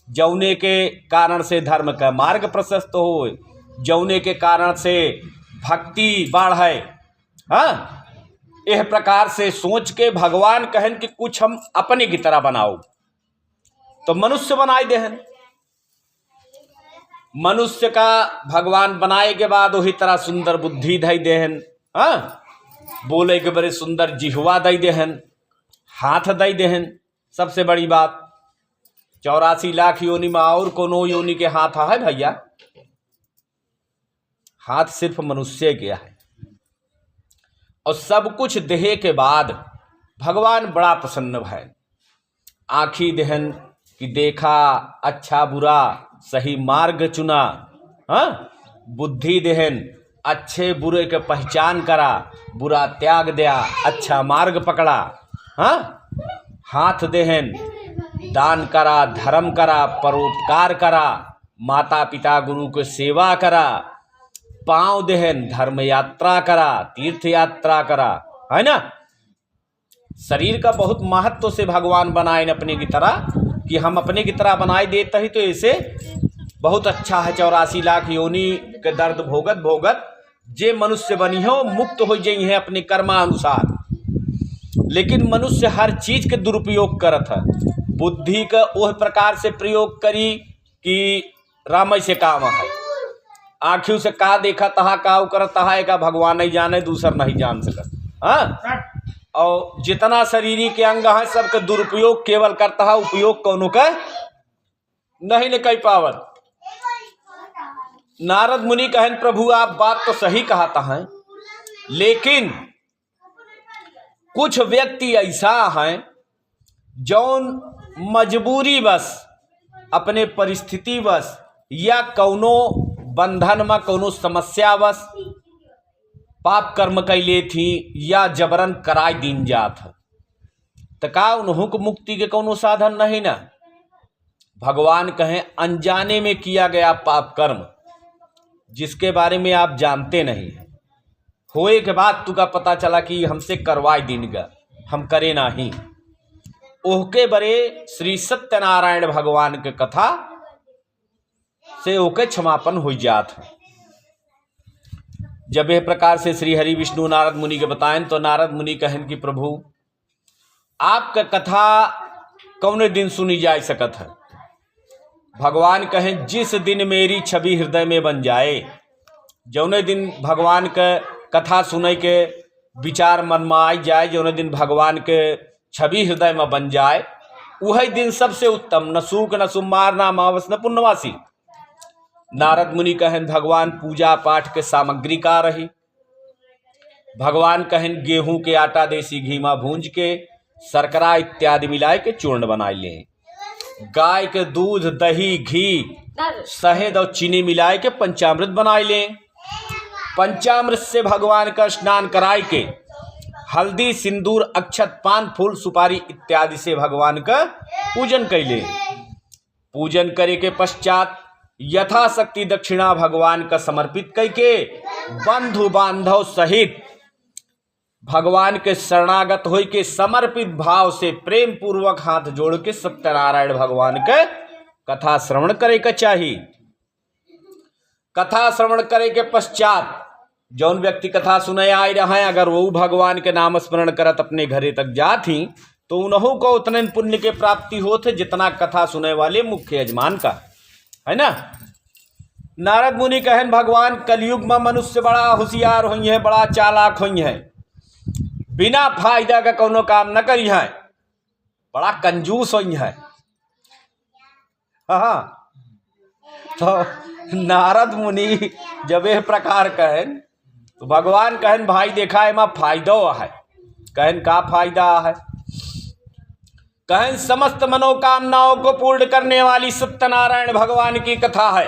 Speaker 1: जौने के कारण से धर्म का मार्ग प्रशस्त होए जौने के कारण से भक्ति बढ़े। हाँ यह प्रकार से सोच के भगवान कहन कि कुछ हम अपने की तरह बनाओ तो मनुष्य बनाए देहन। मनुष्य का भगवान बनाए के बाद वही तरह सुंदर बुद्धि दई देहन। हाँ बोले के बड़े सुंदर जिहवा दई देहन हाथ दई देहन। सबसे बड़ी बात 84 लाख योनि में और कोनो योनि के हाथ है भैया हाथ सिर्फ मनुष्य के है। और सब कुछ देहे के बाद भगवान बड़ा प्रसन्न भय आँखी देहन कि देखा अच्छा बुरा सही मार्ग चुना। हाँ बुद्धि देहन अच्छे बुरे के पहचान करा बुरा त्याग दिया अच्छा मार्ग पकड़ा। हाँ हाथ देहन दान करा, धर्म करा, परोपकार करा, माता पिता गुरु को सेवा करा, पांव देहन धर्म यात्रा करा, तीर्थ यात्रा करा, है ना। शरीर का बहुत महत्व से भगवान बनाए न अपने की तरह, कि हम अपने की तरह बनाए देते ही तो ऐसे बहुत अच्छा है। 84 लाख योनि के दर्द भोगत भोगत जे मनुष्य बनी हो मुक्त हो जाई है अपने कर्मानुसार। लेकिन मनुष्य हर चीज के दुरुपयोग करत है। बुद्धि का वह प्रकार से प्रयोग करी कि रामय से काम है। आँखियों से का देखा तहा का करता है का भगवान नहीं जाने, दूसर नहीं जान सकत। हाँ, और जितना शरीरी के अंग है सबका दुरुपयोग केवल करता है, उपयोग कौनों का नहीं न कह पावत। नारद मुनि कहन प्रभु आप बात तो सही कहता है, लेकिन कुछ व्यक्ति ऐसा हैं जौन मजबूरी बस, अपने परिस्थिति बस, या कौनो बंधन में कौनो समस्या बस पाप कर्म कैले थी या जबरन कराय दीन जात है, तो का उन्हों को मुक्ति के कौनो साधन नहीं ना। भगवान कहें अनजाने में किया गया पाप कर्म जिसके बारे में आप जानते नहीं हैं, होए के बाद तुका पता चला कि हमसे करवाई दीनगा, हम करे नहीं, ओहके बरे श्री सत्यनारायण भगवान के कथा से ओके क्षमापन हो जात है। जब यह प्रकार से श्री हरि विष्णु नारद मुनि के बताएं तो नारद मुनि कहन कि प्रभु आपका कथा कौने दिन सुनी जा सकत है। भगवान कहें जिस दिन मेरी छवि हृदय में बन जाए, जौने दिन भगवान के कथा सुने के विचार मन में आ जाए, जौने दिन भगवान के छवि हृदय में बन जाए, वही दिन सबसे उत्तम, न सूख न सुमार न अमावस न पुण्यवासी। नारद मुनि कहन भगवान पूजा पाठ के सामग्री का रही। भगवान कहन गेहूं के आटा देसी घी में भूंज के शर्करा इत्यादि मिलाए के चूर्ण बनाए लें, गाय के दूध दही घी शहद और चीनी मिलाए के पंचामृत बनाए लें। पंचामृत से भगवान का स्नान कराए के हल्दी सिंदूर अक्षत पान फूल सुपारी इत्यादि से भगवान का पूजन कैले। पूजन करे के पश्चात यथाशक्ति दक्षिणा भगवान का समर्पित करके बंधु बांधव सहित भगवान के शरणागत हो के समर्पित भाव से प्रेम पूर्वक हाथ जोड़ के सत्यनारायण भगवान के कथा श्रवण करे का चाहिए। कथा श्रवण करे के पश्चात जौन व्यक्ति कथा सुने आए रहे, अगर वो भगवान के नाम स्मरण करत अपने घरे तक जाती तो उन्हों को उतने पुण्य के प्राप्ति होते जितना कथा सुने वाले मुख्य यजमान का, है ना। नारद मुनि कहन भगवान कलयुग में मनुष्य बड़ा होशियार हुई है, बड़ा चालाक हुई है, बिना फायदा का कोनो काम न करी है, बड़ा कंजूस हुई है। हाँ, तो नारद मुनि जब यह प्रकार कहन तो भगवान कहन भाई देखा है फायदा है। कहन का फायदा है? कहन समस्त मनोकामनाओं को पूर्ण करने वाली सत्यनारायण भगवान की कथा है।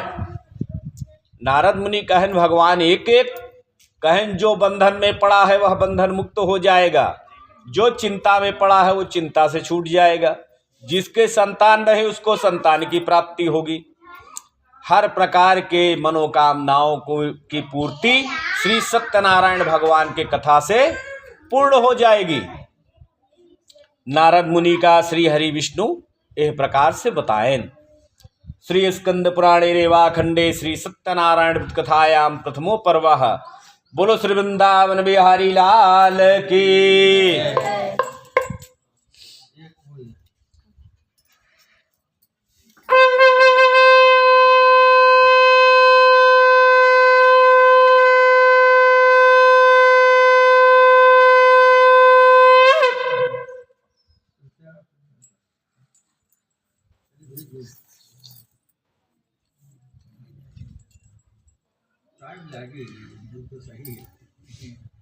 Speaker 1: नारद मुनि कहन भगवान एक एक, कहन जो बंधन में पड़ा है वह बंधन मुक्त हो जाएगा, जो चिंता में पड़ा है वो चिंता से छूट जाएगा, जिसके संतान रहे उसको संतान की प्राप्ति होगी, हर प्रकार के मनोकामनाओं को की पूर्ति श्री सत्यनारायण भगवान के कथा से पूर्ण हो जाएगी। नारद मुनि का श्री हरि विष्णु यह प्रकार से बताएं। श्री स्कंद पुराणे रेवाखंडे श्री सत्यनारायण कथायाम प्रथमो पर्व। बोलो श्री वृंदावन बिहारी लाल की।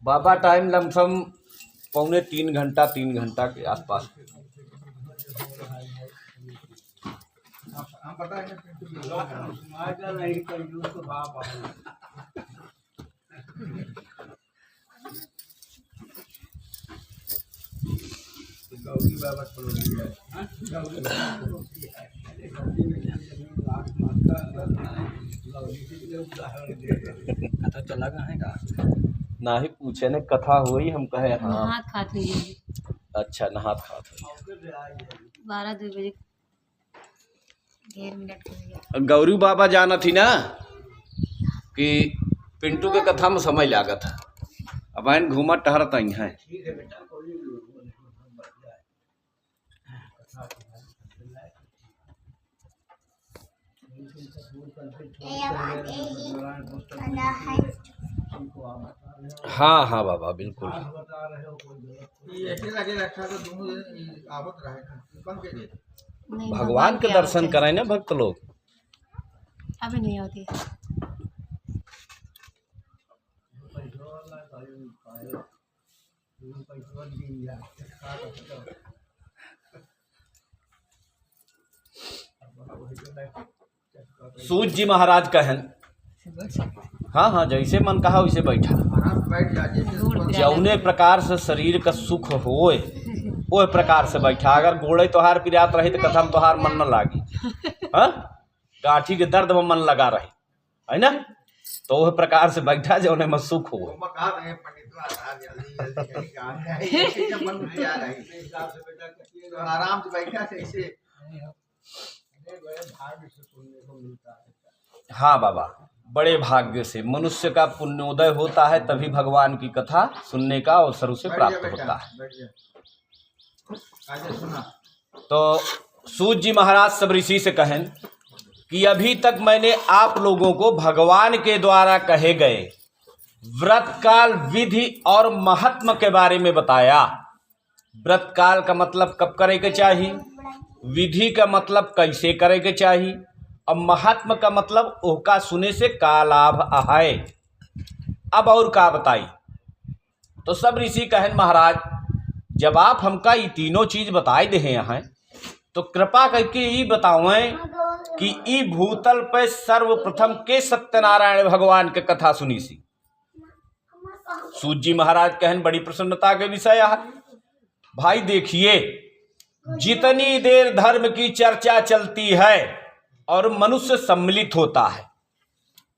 Speaker 1: बाबा टाइम लमसम 2.25 घंटा 3 घंटा के आसपास।
Speaker 4: कथा चला कहाँ है का?
Speaker 1: ना ही पूछे ने कथा हुई हम कहे हाँ।
Speaker 3: हाथ खाते हुए
Speaker 1: अच्छा नहात खात
Speaker 3: 12-2 बजे 1.5 मिनट हो गया।
Speaker 1: गौरी बाबा जाना थी ना कि पिंटू के कथा में समय लागत है। अब आइन घूमा टहरत आई हैं। हाँ हाँ बाबा बिल्कुल।
Speaker 2: ये ऐसे लगे रखा तो दोनों दिन आवत रहे ना कम के लिए
Speaker 3: नहीं,
Speaker 1: भगवान के दर्शन करें ना भक्त लोग।
Speaker 3: अभी नहीं होती।
Speaker 1: सूत जी महाराज कहन हाँ हाँ जैसे मन कहा वैसे बैठा।
Speaker 2: आराम से बैठ जाइए।
Speaker 1: जौने प्रकार से शरीर का सुख होए ओए प्रकार से बैठा। अगर गोड़े तोहार पिरात रही तो कथा में तोहार मन न लागी। हाँ गांठी के दर्द में मन लगा रही है ना। तो वह प्रकार से बैठा जौने में सुख हो।
Speaker 2: हम कहा रहे पंडित जल्दी जल्दी कहीं काम है ऐसे जब मन में आ रही हिसाब से बेटा तो आराम से बैठा से ऐसे भाग्य से सुनने को मिलता है।
Speaker 1: हाँ बाबा बड़े भाग्य से मनुष्य का पुण्योदय होता है तभी भगवान की कथा सुनने का अवसर उसे प्राप्त होता है।
Speaker 2: सुना
Speaker 1: तो सूत जी महाराज सब ऋषि से कहें कि अभी तक मैंने आप लोगों को भगवान के द्वारा कहे गए व्रत काल विधि और महात्म के बारे में बताया। व्रत काल का मतलब कब करे के चाहिए, विधि का मतलब कैसे करे के चाहिए और महात्म का मतलब ओका सुने से का लाभ आए। अब और का बताई। तो सब ऋषि कहें महाराज जब आप हमका ये तीनों चीज बताए दे हैं तो कृपा करके ये बतावें कि ई भूतल पे सर्वप्रथम के सत्यनारायण भगवान के कथा सुनी सी। सूत जी महाराज कहन बड़ी प्रसन्नता के विषय है। भाई देखिए जितनी देर धर्म की चर्चा चलती है और मनुष्य सम्मिलित होता है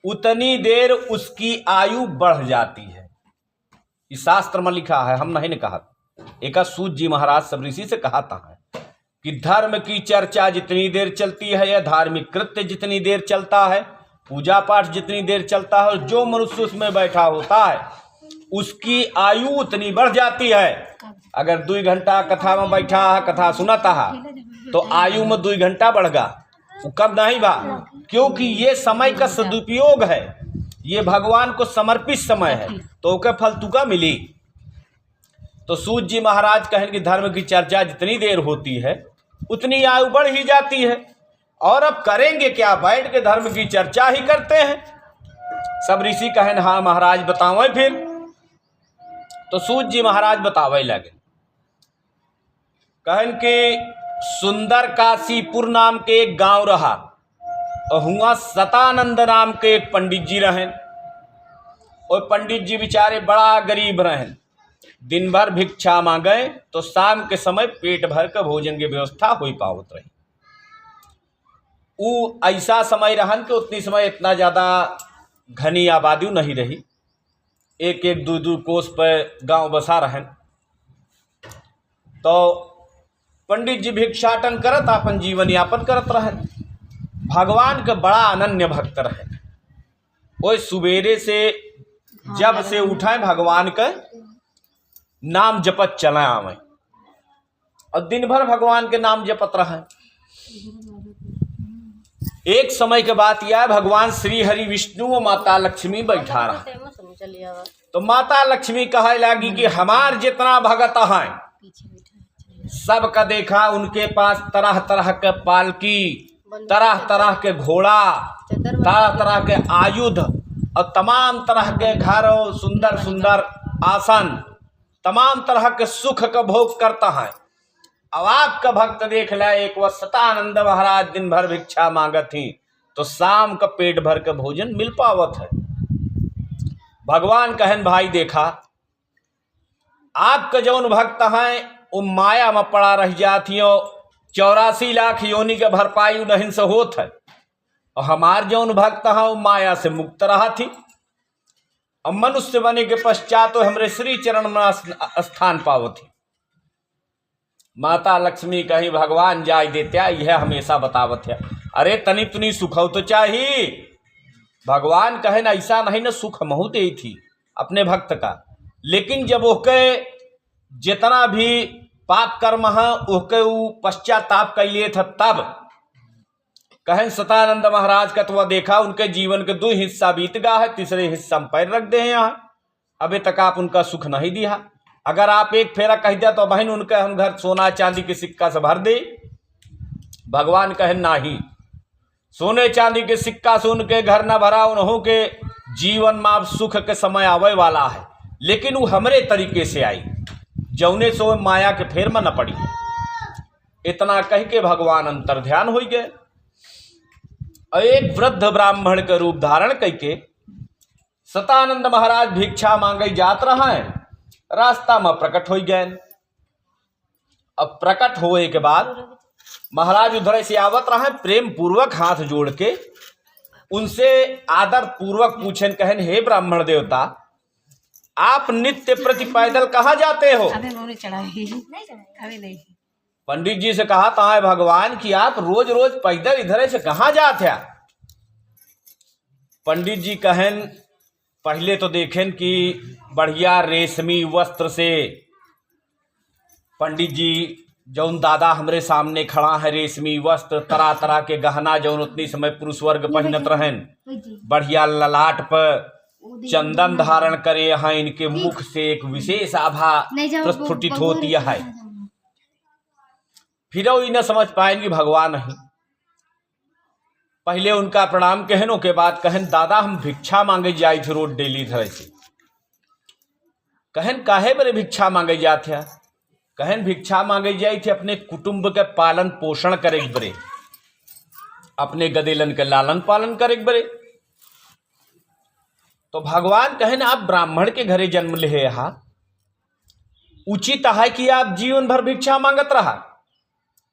Speaker 1: उतनी देर उसकी आयु बढ़ जाती है। इस शास्त्र में लिखा है, हम नहीं ने कहा। एक सूत जी महाराज सब ऋषि से कहा था कि धर्म की चर्चा जितनी देर चलती है या धार्मिक कृत्य जितनी देर चलता है, पूजा पाठ जितनी देर चलता है और जो मनुष्य उसमें बैठा होता है उसकी आयु उतनी बढ़ जाती है। अगर 2 घंटा कथा में बैठा है कथा सुनाता है तो आयु में 2 घंटा बढ़गा। वो कब नहीं बा क्योंकि ये समय का सदुपयोग है, ये भगवान को समर्पित समय है तो ओके फल तुका मिली। तो सूत जी महाराज कहें कि धर्म की चर्चा जितनी देर होती है उतनी आयु बढ़ ही जाती है और अब करेंगे क्या, बैठ के धर्म की चर्चा ही करते हैं। सब ऋषि कहें हाँ महाराज बताओ फिर। तो सूत जी महाराज बतावे लगे। कहें कि सुंदर काशीपुर नाम के एक गांव रहा और हुआ सतानंद नाम के एक पंडित जी रहें। और पंडित जी बेचारे बड़ा गरीब रहें, दिन भर भिक्षा मांगे तो शाम के समय पेट भर के भोजन की व्यवस्था हो पावत रही। वो ऐसा समय रहन कि उतनी समय इतना ज़्यादा घनी आबादी नहीं रही, 1-1, 2-2 कोस पर गांव बसा रहन। तो पंडित जी भिक्षाटन करत अपन जीवन यापन करत रहन। भगवान के बड़ा अनन्य भक्त रहे। वो सुबेरे से जब से उठाए भगवान के नाम जपत चला आवे और दिन भर भगवान के नाम जपत रहे। एक समय के बात यह भगवान श्री हरि विष्णु और माता लक्ष्मी बैठा रहा। तो माता लक्ष्मी कहे लगी कि हमार जितना भगत है सबका देखा उनके पास तरह तरह के पालकी, तरह तरह के घोड़ा, तरह तरह के आयुध और तमाम तरह के घर और सुंदर सुंदर आसन, तमाम तरह के सुख का भोग करता है। अब आपका भक्त देख ला एक वह सतानंद महाराज दिन भर भिक्षा मांगत थी तो शाम का पेट भर का भोजन मिल पावत है। भगवान कहन भाई देखा आपका जौन भक्त हैं वो माया में पड़ा रह जाती और 84 लाख योनि के भरपाई उन्हीं से होत है। और हमार जौन भक्त है वो माया से मुक्त रहा थी। अब मनुष्य बने के पश्चात तो हमरे श्री चरण में स्थान पावत थी। माता लक्ष्मी कहीं भगवान जाय देत्या, यह हमेशा बतावत है। अरे तनी तुनी सुख हो तो चाहिए। भगवान कहे ना ऐसा नहीं ना सुख महू दे थी अपने भक्त का, लेकिन जब ओके जितना भी पाप कर्म है ओके पश्चाताप कर लिए था, तब कहें सतानंद महाराज का तो वह देखा उनके जीवन के 2 हिस्सा बीत गया है, तीसरे हिस्सा में पैर रख दे हैं यहाँ। अभी तक आप उनका सुख नहीं दिया। अगर आप एक फेरा कह दिया तो बहन उनके हम घर सोना चांदी के सिक्का से भर दे। भगवान कहे नहीं, सोने चांदी के सिक्का से उनके घर न भरा, उन्हों के जीवन में अब सुख के समय आवे वाला है, लेकिन वो हमरे तरीके से आई जौने सो माया के फेर में न पड़ी। इतना कह के भगवान अंतर ध्यान हो गए। एक वृद्ध ब्राह्मण के रूप धारण करके सतानंद महाराज भिक्षा मांगे जात रहा है, रास्ता में प्रकट हो गए। अब प्रकट होए के बाद महाराज उधर से आवत रहे, प्रेम पूर्वक हाथ जोड़ के उनसे आदर पूर्वक पूछन, कहन हे ब्राह्मण देवता, आप नित्य प्रति पैदल कहाँ जाते हो?
Speaker 3: अबे उन्होंने चढ़ाई अभी नहीं।
Speaker 1: पंडित जी से कहा था है भगवान कि आप रोज रोज पैदल इधर से कहाँ जाते हैं? पंडित जी कहन पहले तो देखें कि बढ़िया रेशमी वस्त्र से पंडित जी जौन दादा हमरे सामने खड़ा है, रेशमी वस्त्र तरह तरह के गहना जौन उतनी समय पुरुष वर्ग पहनत रहन, बढ़िया ललाट पर चंदन धारण करे हैं, इनके मुख से एक विशेष आभा प्रस्फुटित होती है। फिर वो न समझ पाएंगे भगवान नहीं। पहले उनका प्रणाम कहनों के बाद कहन दादा हम भिक्षा मांगे जाए थे रोज डेली तरह से। कहन काहे बरे भिक्षा मांगे जाते हैं? कहन भिक्षा मांगे जाए थे अपने कुटुंब के पालन पोषण करे बरे, अपने गदेलन के लालन पालन करे बरे। तो भगवान कहन आप ब्राह्मण के घरे जन्म ले हा, उचित है कि आप जीवन भर भिक्षा मांगत रहा।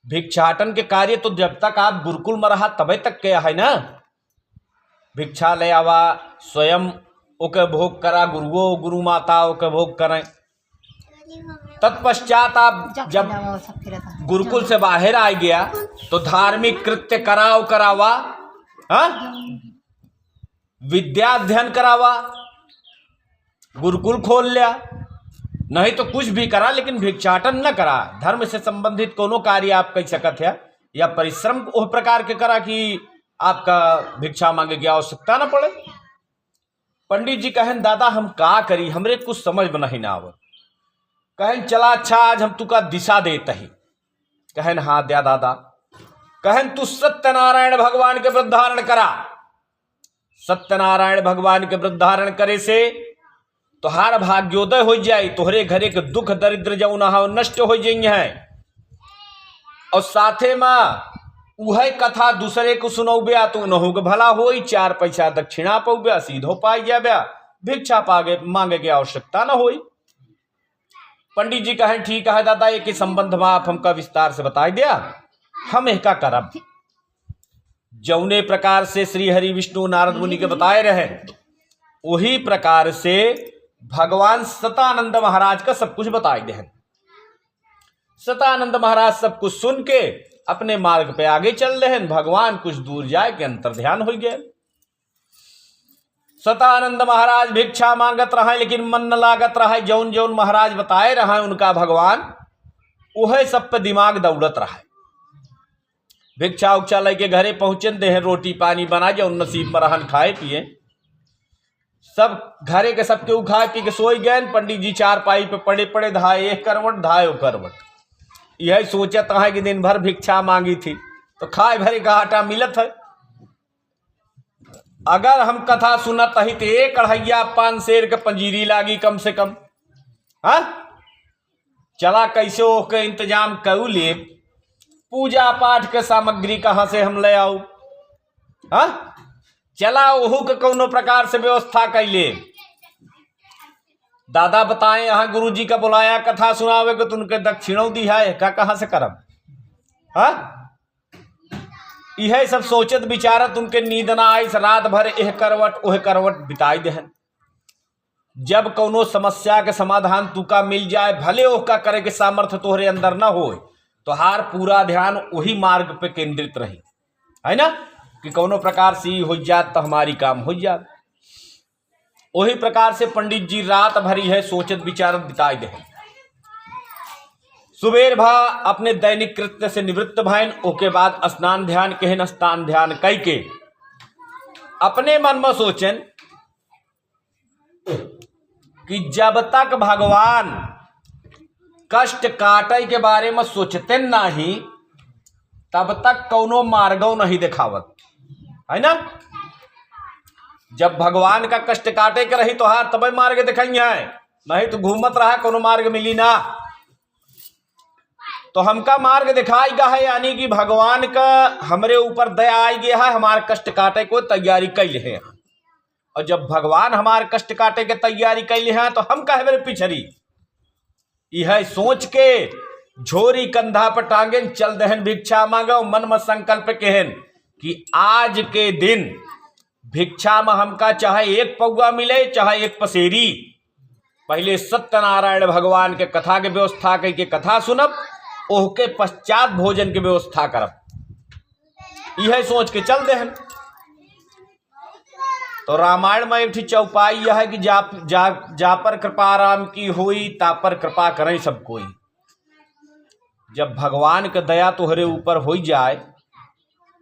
Speaker 1: भिक्षाटन के कार्य तो जब तक आप गुरुकुल में रहा तबे तक क्या है ना। भिक्षा ले आवा, स्वयं ओके भोग करा, गुरुओ गुरु माता ओके भोग करें। तत्पश्चात आप जब गुरुकुल से बाहर आ गया तो धार्मिक कृत्य करावा, विद्या अध्ययन करावा, गुरुकुल खोल लिया, नहीं तो कुछ भी करा लेकिन भिक्षाटन न करा। धर्म से संबंधित कोनो कार्य आप कह सकत है या परिश्रम उस प्रकार के करा कि आपका भिक्षा मांगे की आवश्यकता न पड़े। पंडित जी कहन दादा हम का करी, हमरे कुछ समझ में नहीं ना आवत। कहन चला अच्छा आज हम तुका दिशा देते ही। कहन हाँ द्या दादा। कहन तू सत्यनारायण भगवान के व्रत धारण करा। सत्यनारायण भगवान के व्रत धारण करे से तोहार भाग्योदय हो जाए, तोहरे घरे के दुख दरिद्र जौन नष्ट हो जाइए। और साथे में वह कथा दूसरे को सुनौबे तो उन्हों के भला हो, 4 पैसा दक्षिणा पौबे, सीधो पाई जाबे, भिक्षा पागे मांगे की आवश्यकता न हो। पंडित जी कहें ठीक है दादा, एक संबंध में आप हमका विस्तार से बताई दिया, हम एका करब। जौने प्रकार से श्री हरि विष्णु नारद मुनि के बताए रहे वही प्रकार से भगवान सतानंद महाराज का सब कुछ बताए दे। सतानंद महाराज सब कुछ सुन के अपने मार्ग पे आगे चल रहे हैं। भगवान कुछ दूर जाए के अंतर ध्यान हो गए। सतानंद महाराज भिक्षा मांगत रहे लेकिन मन न लागत रहा। जौन जौन महाराज बताए रहे उनका भगवान वह सब पे दिमाग दौड़त रहा। भिक्षा उक्षा लेके घरे पहुंचन दे हैं, रोटी पानी बना जौन नसीब में रहन खाए पिए। सब घरे के सबके खाए पी के सोई गए। पंडित जी 4 पाई पे पड़े पड़े, धाए 1 करवट धाए 1 करवट। यही सोचत है कि दिन भर भिक्षा मांगी थी तो खाए भरे का आटा मिलत है। अगर हम कथा सुनत ही तो 1 कढ़ैया 5 शेर के पंजीरी लागी कम से कम। हाँ चला कैसे ओके इंतजाम करू ले, पूजा पाठ के सामग्री कहाँ से हम ले आऊ। हाँ चला ओहू के कोनो प्रकार से व्यवस्था कैले। दादा बताएं यहाँ गुरु जी का बुलाया कथा सुनावे को तुमके दक्षिणों दी है का कहाँ से करब। हाँ यह सब सोचत विचारत उनके नींद ना आई, रात भर एह करवट ओह करवट बिताई देहन। जब कौनो समस्या के समाधान तुका मिल जाए, भले ओका करे के सामर्थ्य तोहरे अंदर न हो, तो हार पूरा ध्यान वही मार्ग पे केंद्रित रही, है ना, कि कौनो प्रकार से हो जात तो हमारी काम हो जात। वही प्रकार से पंडित जी रात भरी है सोचत विचारत बिताई दे। सुबेर भा अपने दैनिक कृत्य से निवृत्त भैन, ओके बाद स्नान ध्यान कहन स्नान ध्यान कई के अपने मन में सोचन कि जब तक भगवान कष्ट काटे के बारे में सोचते नहीं तब तक कौनो मार्गो नहीं दिखावत, है ना। जब भगवान का कष्ट काटे के रही तो हार तब मार्ग दिखाई है, नहीं तो घूमत रहा कोनो मार्ग मिली ना। तो हमका मार्ग दिखाएगा है, यानी कि भगवान का हमरे ऊपर दया आई गया है, हमारे कष्ट काटे को तैयारी कैले हैं। और जब भगवान हमारे कष्ट काटे के तैयारी कैले हैं तो हम कहे मेरे पिछड़ी। यह सोच के झोरी कंधा पर टांगेन चल दहन भिक्षा मांगो, मन में संकल्प कहन कि आज के दिन भिक्षा में हमका चाहे एक पौआ मिले चाहे एक पसेरी, पहले सत्यनारायण भगवान के कथा के व्यवस्था करके कथा सुनब, ओहके पश्चात भोजन की व्यवस्था करब। यह सोच के चल देहन। तो रामायण में एक चौपाई यह है कि जा पर कृपा राम की हुई ता पर कृपा करें सब कोई। जब भगवान का दया तुहरे ऊपर हो जाए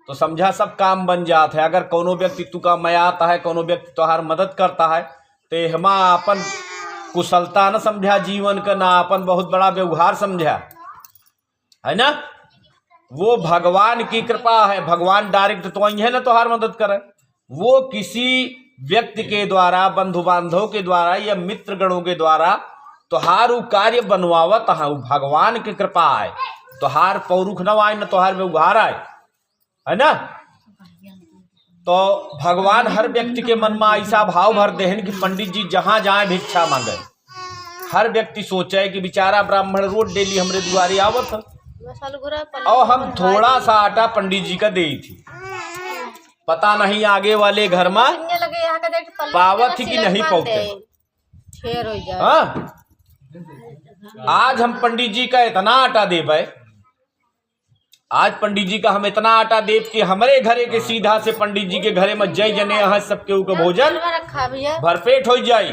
Speaker 1: तो समझा सब काम बन जाता है। अगर कोनो व्यक्ति तुका मया आता है, कोनो व्यक्ति तुहार मदद करता है, तो हमा अपन कुशलता न समझा जीवन का, ना अपन बहुत बड़ा व्यवहार समझा, है ना। वो भगवान की कृपा है, भगवान डायरेक्ट तो वही है ना तुहार मदद करे। वो किसी व्यक्ति के द्वारा, बंधु बांधव के द्वारा या मित्र गणों के द्वारा तुहार कार्य बनवावत है, भगवान की कृपा है। तुहार पौरुख न आए न तुहार व्यवहार आए, है ना। तो भगवान हर व्यक्ति के मन में ऐसा भाव भर देहन कि पंडित जी जहां जाए भिक्षा मांगे। हर व्यक्ति सोचे कि बेचारा ब्राह्मण रोज डेली हमरे दुआरे आवत है, और हम थोड़ा सा आटा पंडित जी का दे थी, पता नहीं आगे वाले घर में पावत थी कि नहीं पाते। हाँ, आज हम पंडित जी का इतना आटा देवे, आज पंडित जी का हम इतना आटा देव कि हमारे घरे के सीधा से पंडित जी के घरे में जय जने यहाँ सबके ऊपर भोजन भरपेट हो जाये।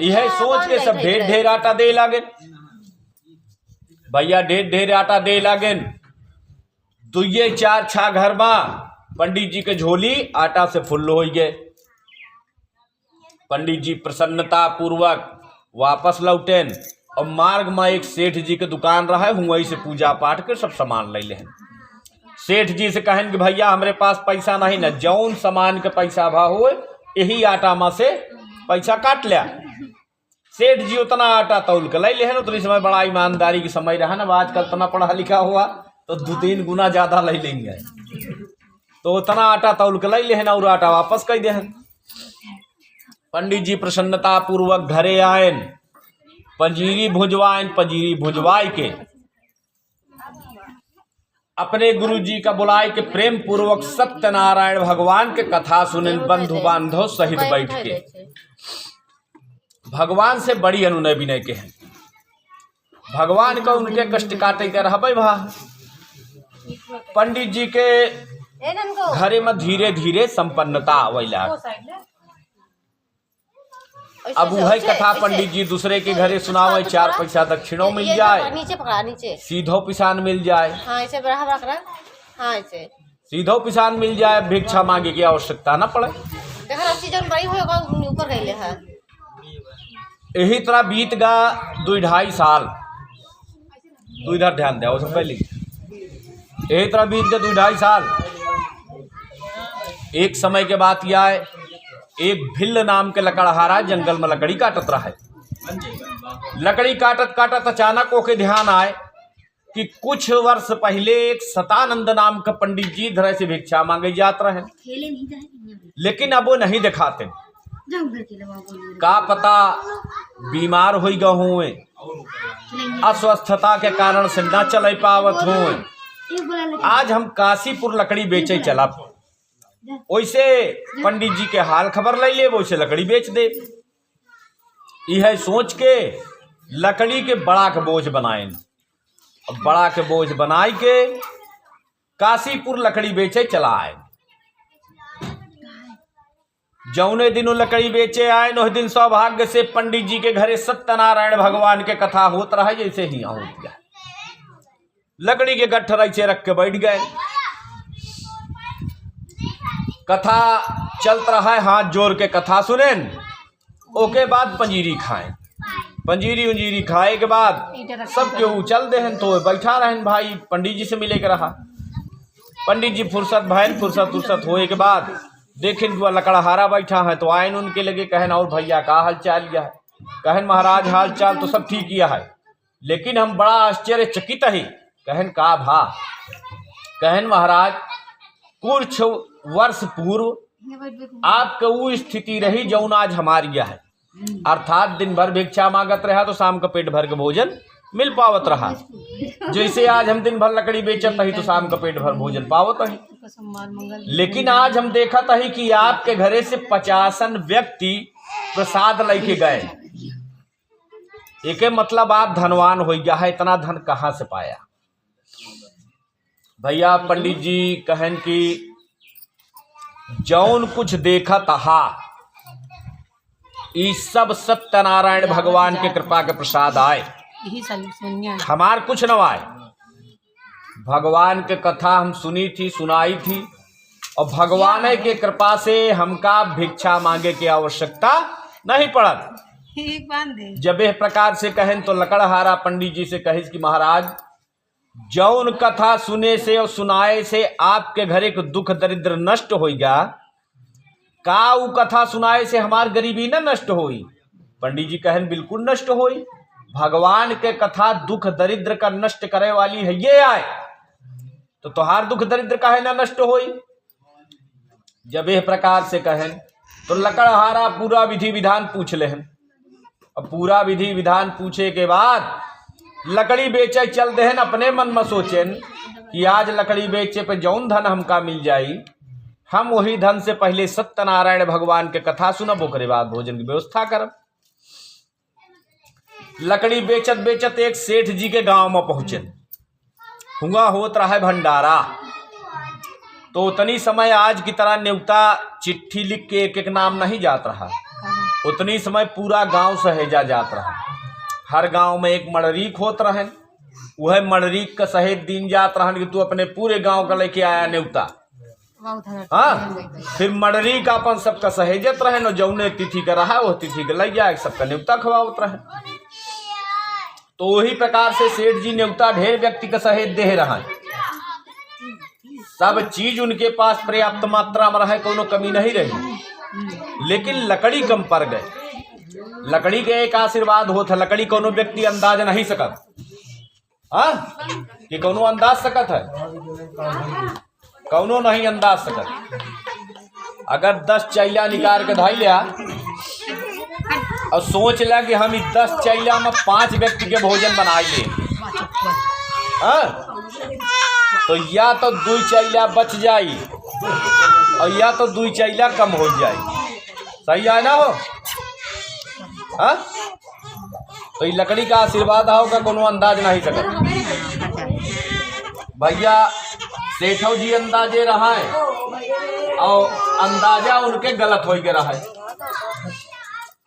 Speaker 1: यह सोच के सब ढेर ढेर आटा दे लागे भैया, ढेर ढेर आटा दे लागे। दुइये चार छा घर में पंडित जी के झोली आटा से फुल हो गए। पंडित जी प्रसन्नता पूर्वक वापस लौटेन, और मार्ग में एक सेठ जी के दुकान रहा है, वहीं से पूजा पाठ के सब सामान ले लें। सेठ जी से कहन कि भैया हमरे पास पैसा नहीं न, जौन सामान के पैसा भाव हो यही आटा में से पैसा काट लिया। सेठ जी उतना आटा तौल के ले लें। तो इस समय बड़ा ईमानदारी की समय रहा ना, आजकल इतना पढ़ा लिखा हुआ तो 2-3 गुना ज्यादा ले लेंगे। तो उतना आटा तौल के ले लें और आटा वापस कर दे। पंडित जी प्रसन्नता पूर्वक घरे आयन, पंजीरी भुजवाइन, पंजीरी भुजवाई के अपने गुरु जी का बुलाए के प्रेम पूर्वक सत्यनारायण भगवान के कथा सुने बंधु बांधव सहित बैठ के। भगवान से बड़ी अनुनय विनय के हैं। भगवान का उनके कष्ट काटे के रह भा। पंडित जी के घरे में धीरे धीरे संपन्नता आवेला। अब वही कथा पंडित जी दूसरे के घरे सुनावे, 4 पैसा दक्षिणों मिल जाए,
Speaker 3: नीचे
Speaker 1: सीधो पिसान मिल जाए।
Speaker 3: हाँ, ऐसे हाँ, ऐसे
Speaker 1: सीधो पिसान मिल जाए, भिक्षा मांगे की आवश्यकता न पड़े।
Speaker 3: ऊपर गए है।
Speaker 1: यही तरह बीत गा 2-2.5 साल। तू इधर ध्यान दे, सब पहले यही तरह बीत गए 2-2.5 साल। एक समय के बाद यह है, एक भिल्ल नाम के लकड़हारा जंगल में लकड़ी काटत रहा है। लकड़ी काटत काटत अचानक ओके ध्यान आए कि कुछ वर्ष पहले एक सतानंद नाम का पंडित जी धरे से भिक्षा मांगे जात रहे, लेकिन अब वो नहीं दिखाते। का पता बीमार हो गए हुए, अस्वस्थता के कारण से न चल पावत हुए। आज हम काशीपुर लकड़ी बेचे चला, वैसे पंडित जी के हाल खबर ले ले, वैसे लकड़ी बेच दे। यह सोच के लकड़ी के बड़ा के बोझ बनाए, बड़ा के बोझ बनाए के काशीपुर लकड़ी बेचे चला आए। जौने दिन लकड़ी बेचे आए उस दिन सौभाग्य से पंडित जी के घरे सत्यनारायण भगवान के कथा होत रहा, जैसे ही यहाँ होत गया। लकड़ी के गट्ठ रैसे रख के बैठ गए, कथा चलत रहा है, हाथ जोड़ के कथा सुने। ओके बाद पंजीरी खाएं, पंजीरी उंजीरी खाए के बाद सब केहू चल दे हैं, तो बैठा रहें भाई पंडित जी से मिले के रहा। पंडित जी फुर्सत भैन, फुर्सत होए के बाद देखें कि लकड़हारा बैठा है, तो आयन उनके लगे कहन और भैया का हाल चाल यह है। कहन महाराज हाल चाल तो सब ठीक किया है, लेकिन हम बड़ा आश्चर्यचकित है। कहन का भा? कहन महाराज कुछ वर्ष पूर्व आपका वो स्थिति रही जौन आज हमारी है, अर्थात दिन भर भिक्षा मांगत रहा तो शाम का पेट भर के भोजन मिल पावत रहा। जैसे आज हम दिन भर लकड़ी बेचत रही तो शाम का पेट भर भोजन पावत रही। लेकिन आज हम देखत रही कि आपके घरे से 50 व्यक्ति प्रसाद लेके गए। एक मतलब आप धनवान हो गया है, इतना धन कहाँ से पाया? भैया पंडित जी कहन कि जौन कुछ देखा तहा ई सब सत्यनारायण भगवान के कृपा के प्रसाद आए, हमार कुछ न आए। भगवान के कथा हम सुनी थी, सुनाई थी, और भगवान के कृपा से हमका भिक्षा मांगे की आवश्यकता नहीं पड़त। जब इस प्रकार से कहें तो लकड़हारा पंडित जी से कहिस कि महाराज जौन कथा सुने से और सुनाए से आपके घरे को दुख दरिद्र नष्ट हो गया, का वो कथा सुनाए से हमार गरीबी न नष्ट होई? पंडित जी कहन बिल्कुल नष्ट होई। भगवान के कथा दुख दरिद्र का नष्ट करे वाली है, ये आए तो तुहार दुख दरिद्र का है ना नष्ट होई। जब यह प्रकार से कहें तो लकड़हारा पूरा विधि विधान पूछ ले। अब पूरा विधि विधान पूछे के बाद लकड़ी बेचे चल दे, अपने मन में सोचेन कि आज लकड़ी बेचे पे जौन धन हमका मिल जाई, हम वही धन से पहले सत्यनारायण भगवान के कथा सुनब, ओकरे बाद भोजन की व्यवस्था करब। लकड़ी बेचत बेचत एक सेठ जी के गांव में पहुंचे। हुआ होत रहा है भंडारा, तो उतनी समय आज की तरह न्योता चिट्ठी लिख के एक एक नाम नहीं जात रहा, उतनी समय पूरा गांव सहेजा जात रहा। हर गांव में एक मड़रीक होत रहन, वह मड़रीक का सहेज दिन जात रहन कि तू अपने पूरे गांव का लेके आया न्योता। हाँ, फिर मड़रीक अपन सबका सहेजत रहन, और जौने तिथि का रहा वो तिथि के लग जाए, सबका न्योता खवावत रहे। तो वही प्रकार से सेठ जी न्योता ढेर व्यक्ति का सहेज दे रहा है। सब चीज उनके पास पर्याप्त मात्रा में रहे, कोनो कमी नहीं रही। लेकिन लकड़ी कम पड़ गए। लकड़ी के एक आशीर्वाद होता, लकड़ी कोनो व्यक्ति अंदाज नहीं सकत। हाँ, कि कोनो अंदाज सकत है? कौनो नहीं अंदाज सकत। अगर 10 चैया निकाल के धाई लिया और सोच लिया कि हम 10 चैया में 5 व्यक्ति के भोजन बनाए ले, तो या तो 2 चैया बच जाई और या तो 2 चैया कम हो जाए। सही है ना हो? हाँ, तो ये लकड़ी का आशीर्वाद होगा, कोनो अंदाज नहीं सकत। भैया सेठो जी अंदाजे रहा है और अंदाजा उनके गलत हो गया है,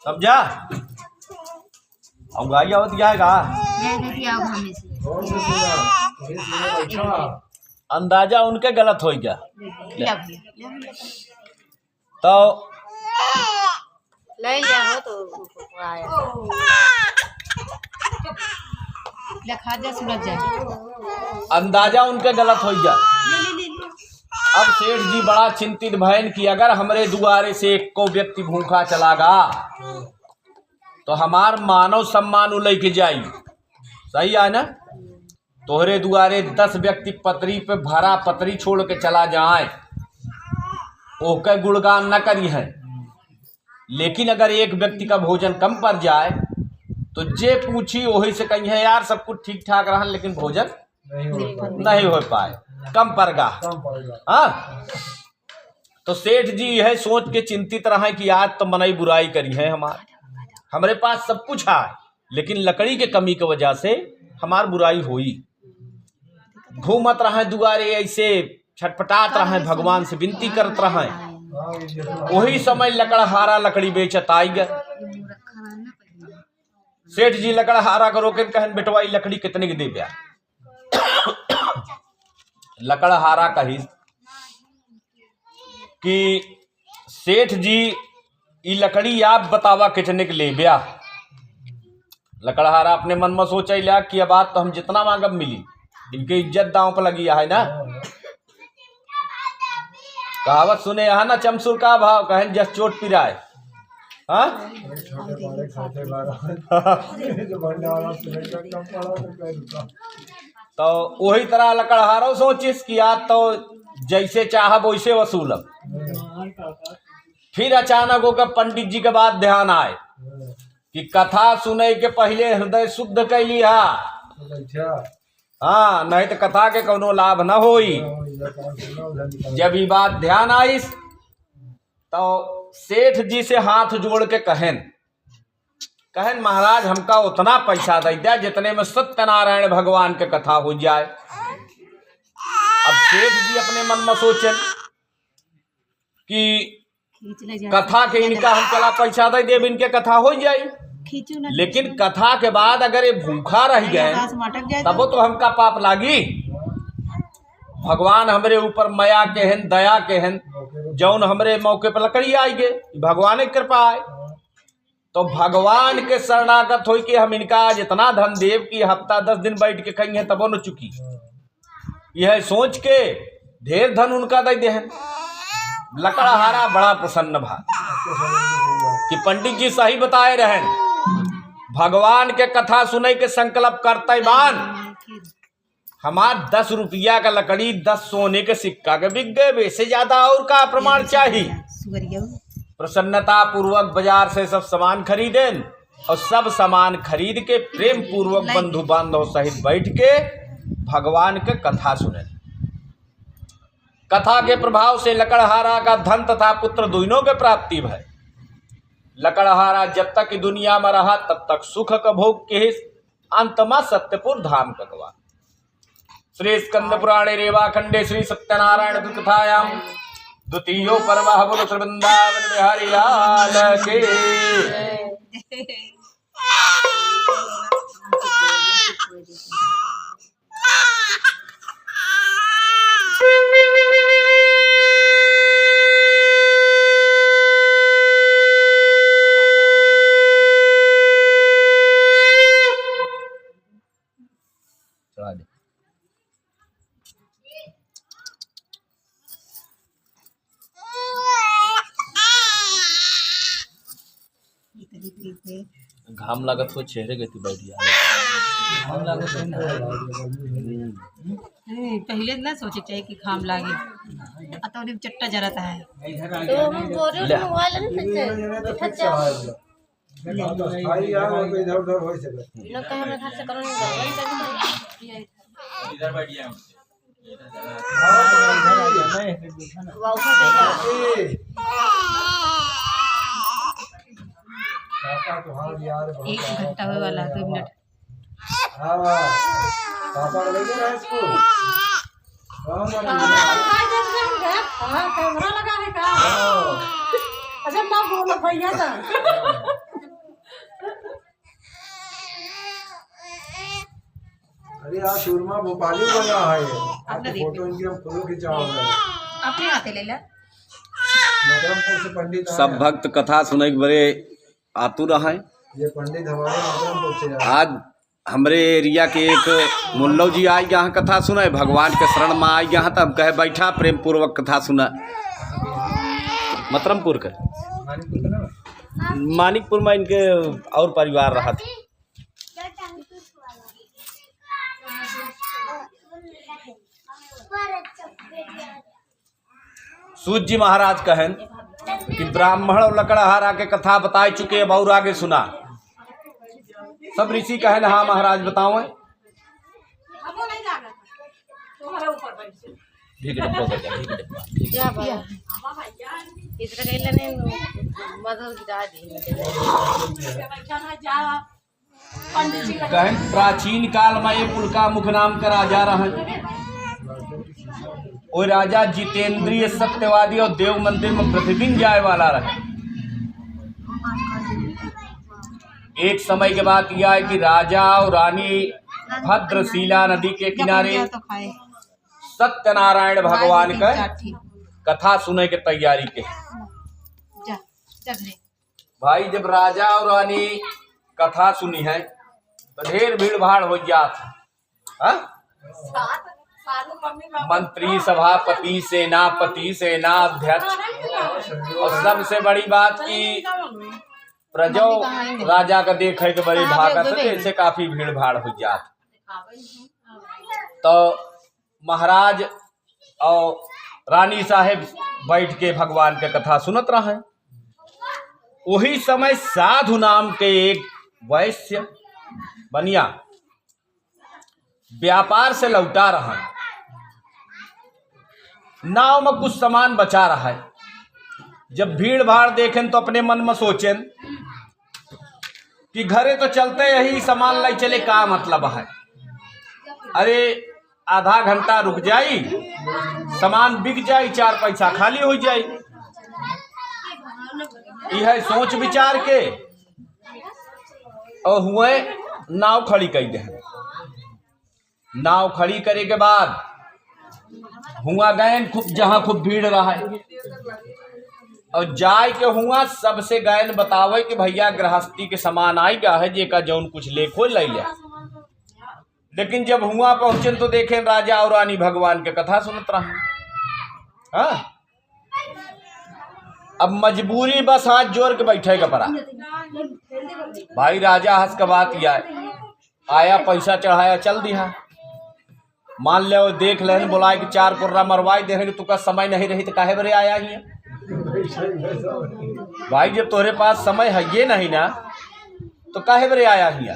Speaker 1: समझा? अब गाय आवत जाएगा, अंदाजा उनके गलत हो गया। तो
Speaker 3: ले लिया हो तो आया
Speaker 1: अंदाजा उनके गलत हो गया। अब सेठ जी बड़ा चिंतित भयन कि अगर हमरे दुआरे से एक को व्यक्ति भूखा चलागा तो हमार मानव सम्मान लेके जाई। सही है ना? तोहरे दुआरे 10 व्यक्ति पतरी पे भरा पतरी छोड़ के चला जाए, ओके गुणगान न करी है, लेकिन अगर एक व्यक्ति का भोजन कम पड़ जाए तो जे पूछी वही से कही है यार सब कुछ ठीक ठाक रहा लेकिन भोजन नहीं हो पाए, कम पड़ गा। हाँ, तो सेठ जी यह सोच के चिंतित रहे कि आज तो मनई बुराई करी है, हमारे पास सब कुछ है लेकिन लकड़ी के कमी की वजह से हमार बुराई हुई। घूमत रहे दुआरे ऐसे छटपटात रहे, भगवान से विनती करत रहे। वही समय लकड़हारा लकड़ी बेचत आई गए। सेठ जी लकड़हारा को रोके कहन बेटवा ई लकड़ी कितने की दे ब्या। लकड़हारा कही कि सेठ जी ई लकड़ी आप बतावा कितने के ले ब्या। लकड़हारा अपने मन में सोचा लिया कि अब बात तो हम जितना मांगब मिली, इनकी इज्जत दांव पर लगी है ना। कहावत सुने यहाँ ना, चमसुर का भाव कहन जस चोट पिराए। हाँ तो वही तरह लकड़हारा सोचिस कि आज तो जैसे चाह वैसे वसूलब। फिर अचानक होकर पंडित जी के बाद ध्यान आए कि कथा सुने के पहले हृदय शुद्ध कैली हा। हाँ, नहीं तो कथा के कोनो लाभ न होई। जब ये बात ध्यान आई तो सेठ जी से हाथ जोड़ के कहन महाराज हमका उतना पैसा दे दिया जितने में सत्यनारायण भगवान के कथा हो जाए। अब सेठ जी अपने मन में सोचन कि कथा के इनका हम चला पैसा दे देव, इनके कथा हो जाए। लेकिन कथा के बाद अगर ये भूखा रह गए तब तो हमका पाप लागी। भगवान हमरे ऊपर मया के हन, दया के हन, जौन हमरे मौके पर लकड़ी आई गए, भगवान की कृपा है। तो भगवान के शरणागत हो कि हम इनका आज इतना धन देव कि हफ्ता 10 दिन बैठ के कहीं है तबो न चुकी। यह सोच के ढेर धन उनका दे देहन। लकड़हारा बड़ा प्रसन्न भा कि पंडित जी सही बताए रहन। भगवान के कथा सुने के संकल्प करते बान हमार 10 रुपया का लकड़ी 10 सोने के सिक्का के बिक गए। वैसे ज्यादा और का प्रमाण चाहिए। प्रसन्नता पूर्वक बाजार से सब सामान खरीदें और सब सामान खरीद के प्रेम पूर्वक बंधु बांधव सहित बैठ के भगवान के कथा सुने। कथा के प्रभाव से लकड़हारा का धन तथा पुत्र दोनों के प्राप्ति भय। लकड़हारा जब तक दुनिया में रहा तब तक सुख का भोग के अंतमा सत्यपुर धाम कगवा। श्री स्कंद पुराणे रेवा खंडे श्री सत्यनारायण कथायाम द्वितीयो पर्व बोलो श्री वृंदावन बिहारी लाल के। घाम लागत हो चेहरे गति बैठ गया।
Speaker 4: घाम लागत है ना।
Speaker 5: पहले ना सोचे चाहिए कि घाम लागे अतौनी चट्टा जरता है।
Speaker 3: तो हम बोल रहे हो मोबाइल नहीं थक जाओ न कहे हम घर से करो नहीं
Speaker 1: इधर बैठ गया
Speaker 5: एक घंटा हुए वाला 2 मिनट।
Speaker 6: कैमरा लगाने का अच्छा ना बोलो भैया था।
Speaker 2: अरे यार सुरमा भोपाली बना है। फोटो इनकी हम फोटो खिंचाओगे
Speaker 5: अपने हाथे ले ला।
Speaker 2: मकरमपुर से पंडित
Speaker 1: सब भक्त कथा सुने के बड़े आतुर हैं।
Speaker 2: ये पंडित हमारे मकरमपुर से
Speaker 1: आज हमरे एरिया के एक मुल्लो जी आई यहाँ कथा सुना, भगवान के शरण में आई यहाँ तब कहे बैठा प्रेम पूर्वक कथा सुना। मतरमपुर के मानिकपुर में इनके और परिवार रहा था। सूत जी महाराज कहन कि ब्राह्मण और लकड़हारा के कथा बता चुके, अब और आगे सुना। सब ऋषि कहे हाँ महाराज बताओ।
Speaker 6: हमको नहीं जाना था, तुम्हारे ऊपर बैठ से।
Speaker 3: क्या भैया इधर कहीं लेने मदद गिरा दी
Speaker 6: बैठा ना जा पंडित जी का
Speaker 1: कहें प्राचीन काल में ये कुल का मुख नाम का राजा रहा। वो राजा जितेंद्रिय सत्यवादी और देव मंदिर में प्रतिदिन जाए वाला रहे। एक समय के बाद यह है कि राजा और रानी भद्रशिला नदी के किनारे
Speaker 5: तो खाए
Speaker 1: सत्यनारायण भगवान का
Speaker 5: चाठी।
Speaker 1: कथा सुने के तैयारी के।
Speaker 5: जा जा घरे।
Speaker 1: भाई जब राजा और रानी कथा सुनी है तो ढेर भीड़ भाड़ हो जात। हाँ?
Speaker 6: सालू मम्मी
Speaker 1: मंत्री, सभापति, सेनापति, सेनाध्यक्ष और सबसे बड़ी बात की प्रजो राजा का देखे के बड़ी भागत है, ऐसे काफी भीड़ भाड़ हो जात। तो महाराज और रानी साहेब बैठ के भगवान के कथा सुनत रहे। वही समय साधु नाम के एक वैश्य बनिया व्यापार से लौटा रहा, नाव में कुछ सामान बचा रहा है। जब भीड़ भाड़ देखें तो अपने मन में सोचें कि घरे तो चलते यही सामान लाई चले, का मतलब है। अरे आधा घंटा रुक जाई, सामान बिक जाई, 4 पैसा खाली हो जाई। यह सोच विचार के और हुए नाव खड़ी कर दे। नाव खड़ी करे के बाद हुआ गए खूब जहाँ खूब भीड़ रहा है और जाय के हुआ सबसे गैन बतावे कि भैया गृहस्थी के सामान आई गया है, जेका जौन कुछ ले खोल ले लिया। लेकिन जब हुआ पहुंचे तो देखे राजा और रानी भगवान के कथा सुनत रहा। हाँ? अब मजबूरी बस हाथ जोड़ के बैठे का पड़ा। भाई राजा हंस का बात किया, आया पैसा चढ़ाया चल दिया। मान ले वो देख ले बोला कि 4 कुर्रा मरवाई दे कि तुका समय नहीं रही तो काहे बरे आया ही। भाई जब तोरे पास समय है ये नहीं ना तो काहे बरे आया ही।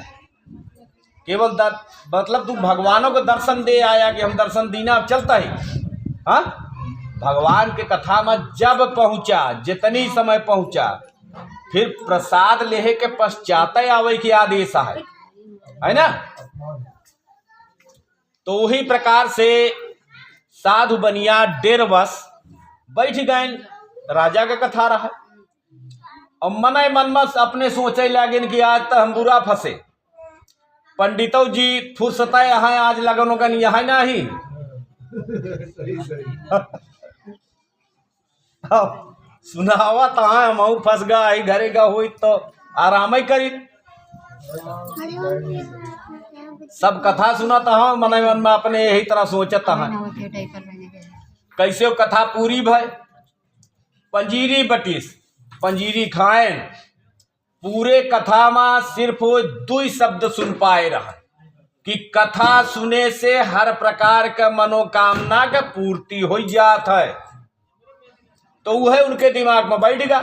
Speaker 1: केवल मतलब तू भगवानों को दर्शन दे आया कि हम दर्शन दीना अब चलता ही। हाँ? भगवान के कथा में जब पहुंचा, जितनी समय पहुंचा, फिर प्रसाद लेहे के पश्चात आवे के आदेश है ना। तो वही प्रकार से साधु बनिया डेरवश बैठ गए, राजा का कथा रहा और मन मन में अपने सोचे लगे कि आज तो हम बुरा फंसे। पंडितों जी फुर्सत यहाँ आज लगन उगन यहाँ नहीं। सुनावा तो हम फंस गया घरे का हुई तो आराम ही करी। सब कथा सुनाता हूँ मन मन में अपने यही तरह सोचता है। कैसे वो कथा पूरी भाई पंजीरी बटिस पंजीरी खाएं। पूरे कथा में सिर्फ 2 शब्द सुन पाए रहा कि कथा सुने से हर प्रकार का मनोकामना का पूर्ति हो जाता है। तो वह उनके दिमाग में बैठ गया।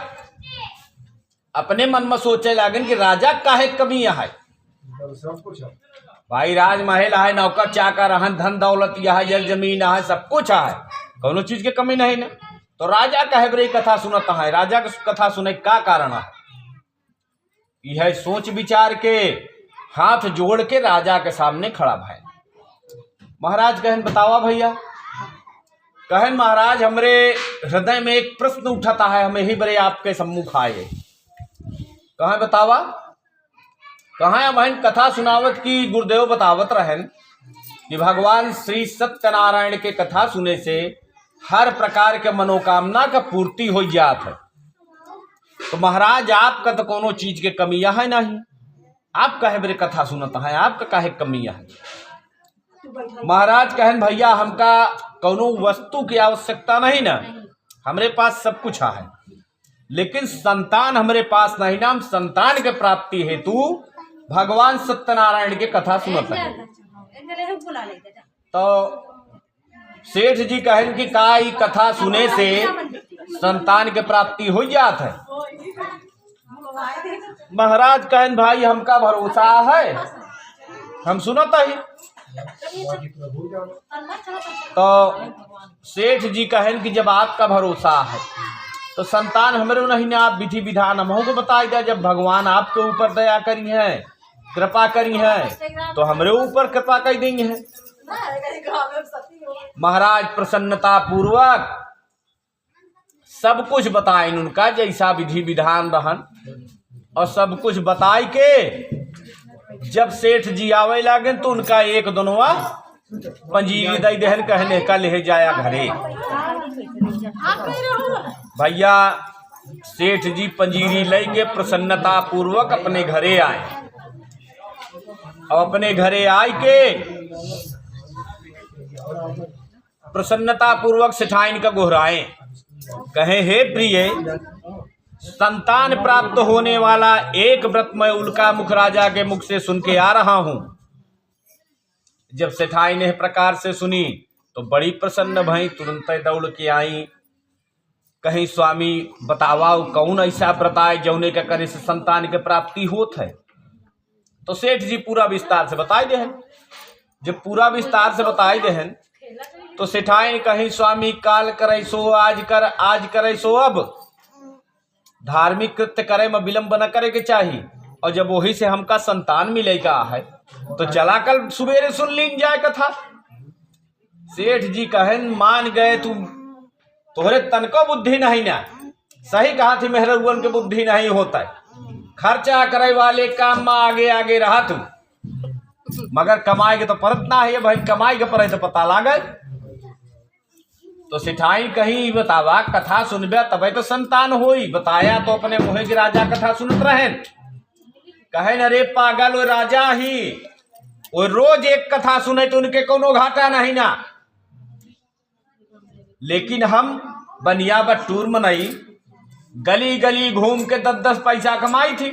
Speaker 1: अपने मन में सोचे लागन कि राजा काहे कमी है। भाई राजमहल है, नौकर चाकर रहन, धन दौलत यह जल जमीन है, सब कुछ है, कोनो चीज के कमी नहीं ना। तो राजा काहे बरे कथा सुनता है। राजा के कथा सुने का कारण है। यह सोच विचार के हाथ जोड़ के राजा के सामने खड़ा भाई। महाराज कहन बतावा भैया। कहन महाराज हमरे हृदय में एक प्रश्न उठाता है, हमें ही बड़े आपके सम्मुख आए। कहाँ बतावा। कहाँ बहन कथा सुनावत की गुरुदेव बतावत रहन कि भगवान श्री सत्यनारायण के कथा सुने से हर प्रकार के मनोकामना का पूर्ति हो जात है। तो महाराज आपका तो कोनो चीज के कमी है नहीं, आप काहे बरे कथा सुनता है, आपका काहे कमी है। महाराज कहन भैया हमका कोनो वस्तु की आवश्यकता नहीं ना, हमरे पास सब कुछ है, लेकिन संतान हमरे पास नहीं ना। हम संतान के प्राप्ति हेतु भगवान सत्यनारायण के कथा सुनता है। तो सेठ जी कहन कि का ई कथा सुने से संतान के प्राप्ति हो जात है। महाराज कहन भाई हमका भरोसा है, हम सुनत ही। तो सेठ जी कहन कि जब आपका भरोसा है तो संतान हमरे नहीं ना, आप विधि विधान हमको को बताई दे। जब भगवान आपके ऊपर दया करी है, कृपा करी है, तो हमरे ऊपर कृपा कर देंगे है। महाराज प्रसन्नता पूर्वक सब कुछ बताए उनका, जैसा विधि विधान रहन, और सब कुछ बताई के जब सेठ जी आवे लागे तो उनका एक दोनों पंजीरी दई देहन, कहने का ले जाया घरे। भैया सेठ जी पंजीरी लेके प्रसन्नता पूर्वक अपने घरे आए, और अपने घरे आए के प्रसन्नता पूर्वक सेठाइन का गोहराए, कहे हे प्रिय, संतान प्राप्त होने वाला एक व्रत मैं उल्का मुख राजा के मुख से सुन के आ रहा हूं। जब सेठाई ने प्रकार से सुनी तो बड़ी प्रसन्न भई, तुरंत दौड़ के आई। कहीं स्वामी बतावा कौन ऐसा व्रत आए जौने का करे से संतान के प्राप्ति होत है। तो सेठ जी पूरा विस्तार से बताई देहन। जब पूरा विस्तार से बताई देहन तो सेठाई कहीं स्वामी काल करे सो आज कर, आज करे सो अब, धार्मिक कृत्य करे में विलंब न करे के चाहिए। और जब वही से हमका संतान मिलेगा है तो चला कल सुबेरे सुन लीन जाए कथा। सेठ जी कहन मान गए, तुम तोहरे तनको बुद्धि नहीं ना, सही कहा थी मेहरगुन के बुद्धि नहीं होता है, खर्चा करे वाले काम में आगे आगे रहा तू, मगर कमाएगे तो परत ना है भाई, कमाएगे पर तो पता लागे। तो सिठाई कहीं बतावा कथा सुनबे तबे तो संतान होई। बताया तो अपने मुहे के राजा कथा सुनत रहें, कहे अरे पागल वो राजा ही वो रोज एक कथा सुने तो उनके कोनो घाटा नहीं ना। लेकिन हम बनिया बटूर मनई गली गली घूम के 10-10 पैसा कमाई थी।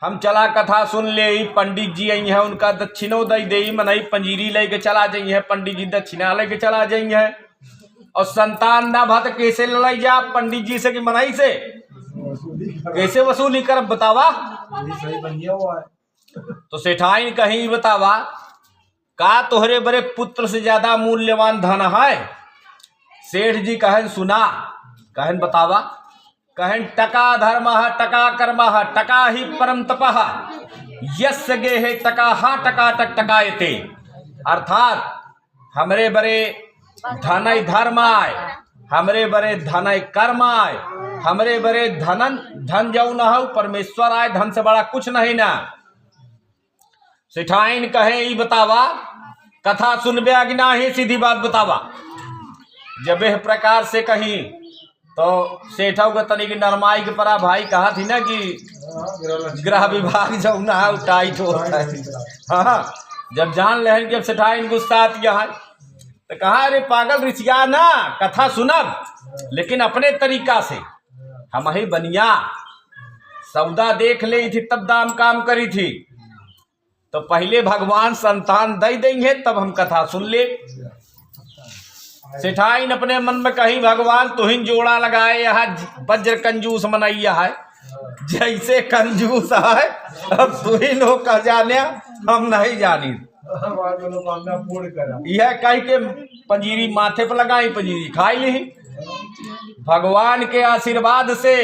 Speaker 1: हम चला कथा सुन ले, पंडित जी आई है उनका दक्षिणों दई दे, मनई पंजीरी लेके चला जाइए, पंडित जी दक्षिणा लेके चला जाइए। और संतान ना भत कैसे लड़ाई जा पंडित जी से कि मनाई से कैसे वसूली कर बतावा। तो सेठाइन कहीं बतावा का तोहरे बड़े पुत्र से ज्यादा मूल्यवान धन है। सेठ जी कहन सुना, कहन बतावा, कहन टका धर्म टका कर्म टका ही परम तप यस्य गे है टका हा टका टक टकायते। अर्थात हमरे बड़े धन धर्म आय, हमरे बड़े धन कर्म आय, हमरे बड़े धन जाऊ न हो परमेश्वर आय, धन से बड़ा कुछ नहीं ना। सेठाइन कहे ई बतावा कथा सुनबे अगिना ही सीधी बात बतावा। जब यह प्रकार से कही तो सेठों को तनिक नरमाई के परा भाई कहा थी ना कि गृह विभाग जाऊ ना टाइट होता है। हाँ, जब जान लें जब सेठाइन गुस्सा दिया है तो कहा अरे पागल ऋषिया ना कथा सुनब, लेकिन अपने तरीका से। हम ही बनिया सौदा देख ले थी तब दाम काम करी थी, तो पहले भगवान संतान दे देंगे तब हम कथा सुन ले। सेठाइन अपने मन में कही भगवान तुहिन जोड़ा लगाए, यहाँ वज्र कंजूस मनैया है, जैसे कंजूस है अब तुहिन हो कह जाने हम नहीं जानी। यह कह के पंजीरी माथे पर लगाई, पंजीरी खाई ली। भगवान के आशीर्वाद से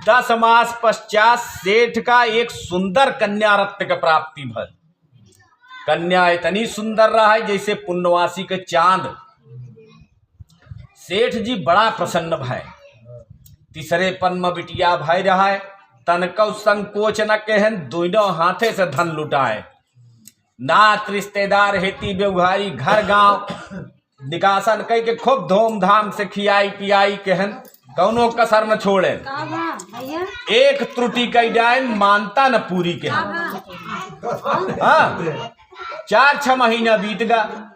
Speaker 1: 10 मास पश्चात सेठ का एक सुंदर कन्या रत्न का प्राप्ति भल। कन्या इतनी सुंदर रहा है जैसे पुण्यवासी के चांद। सेठ जी बड़ा प्रसन्न भय, तीसरे पन में बिटिया भय रहा है, तनको संकोच न कहन, दोनों हाथे से धन लुटाए। नात रिश्तेदार हेती व्यवहारी घर गांव निकासन कह के खूब धूमधाम से खियाई पियाई कहन, कौनो कसर न छोड़े। एक त्रुटि कह जाए मानता न पूरी के। हाँ, 4-6 महीना बीत गया।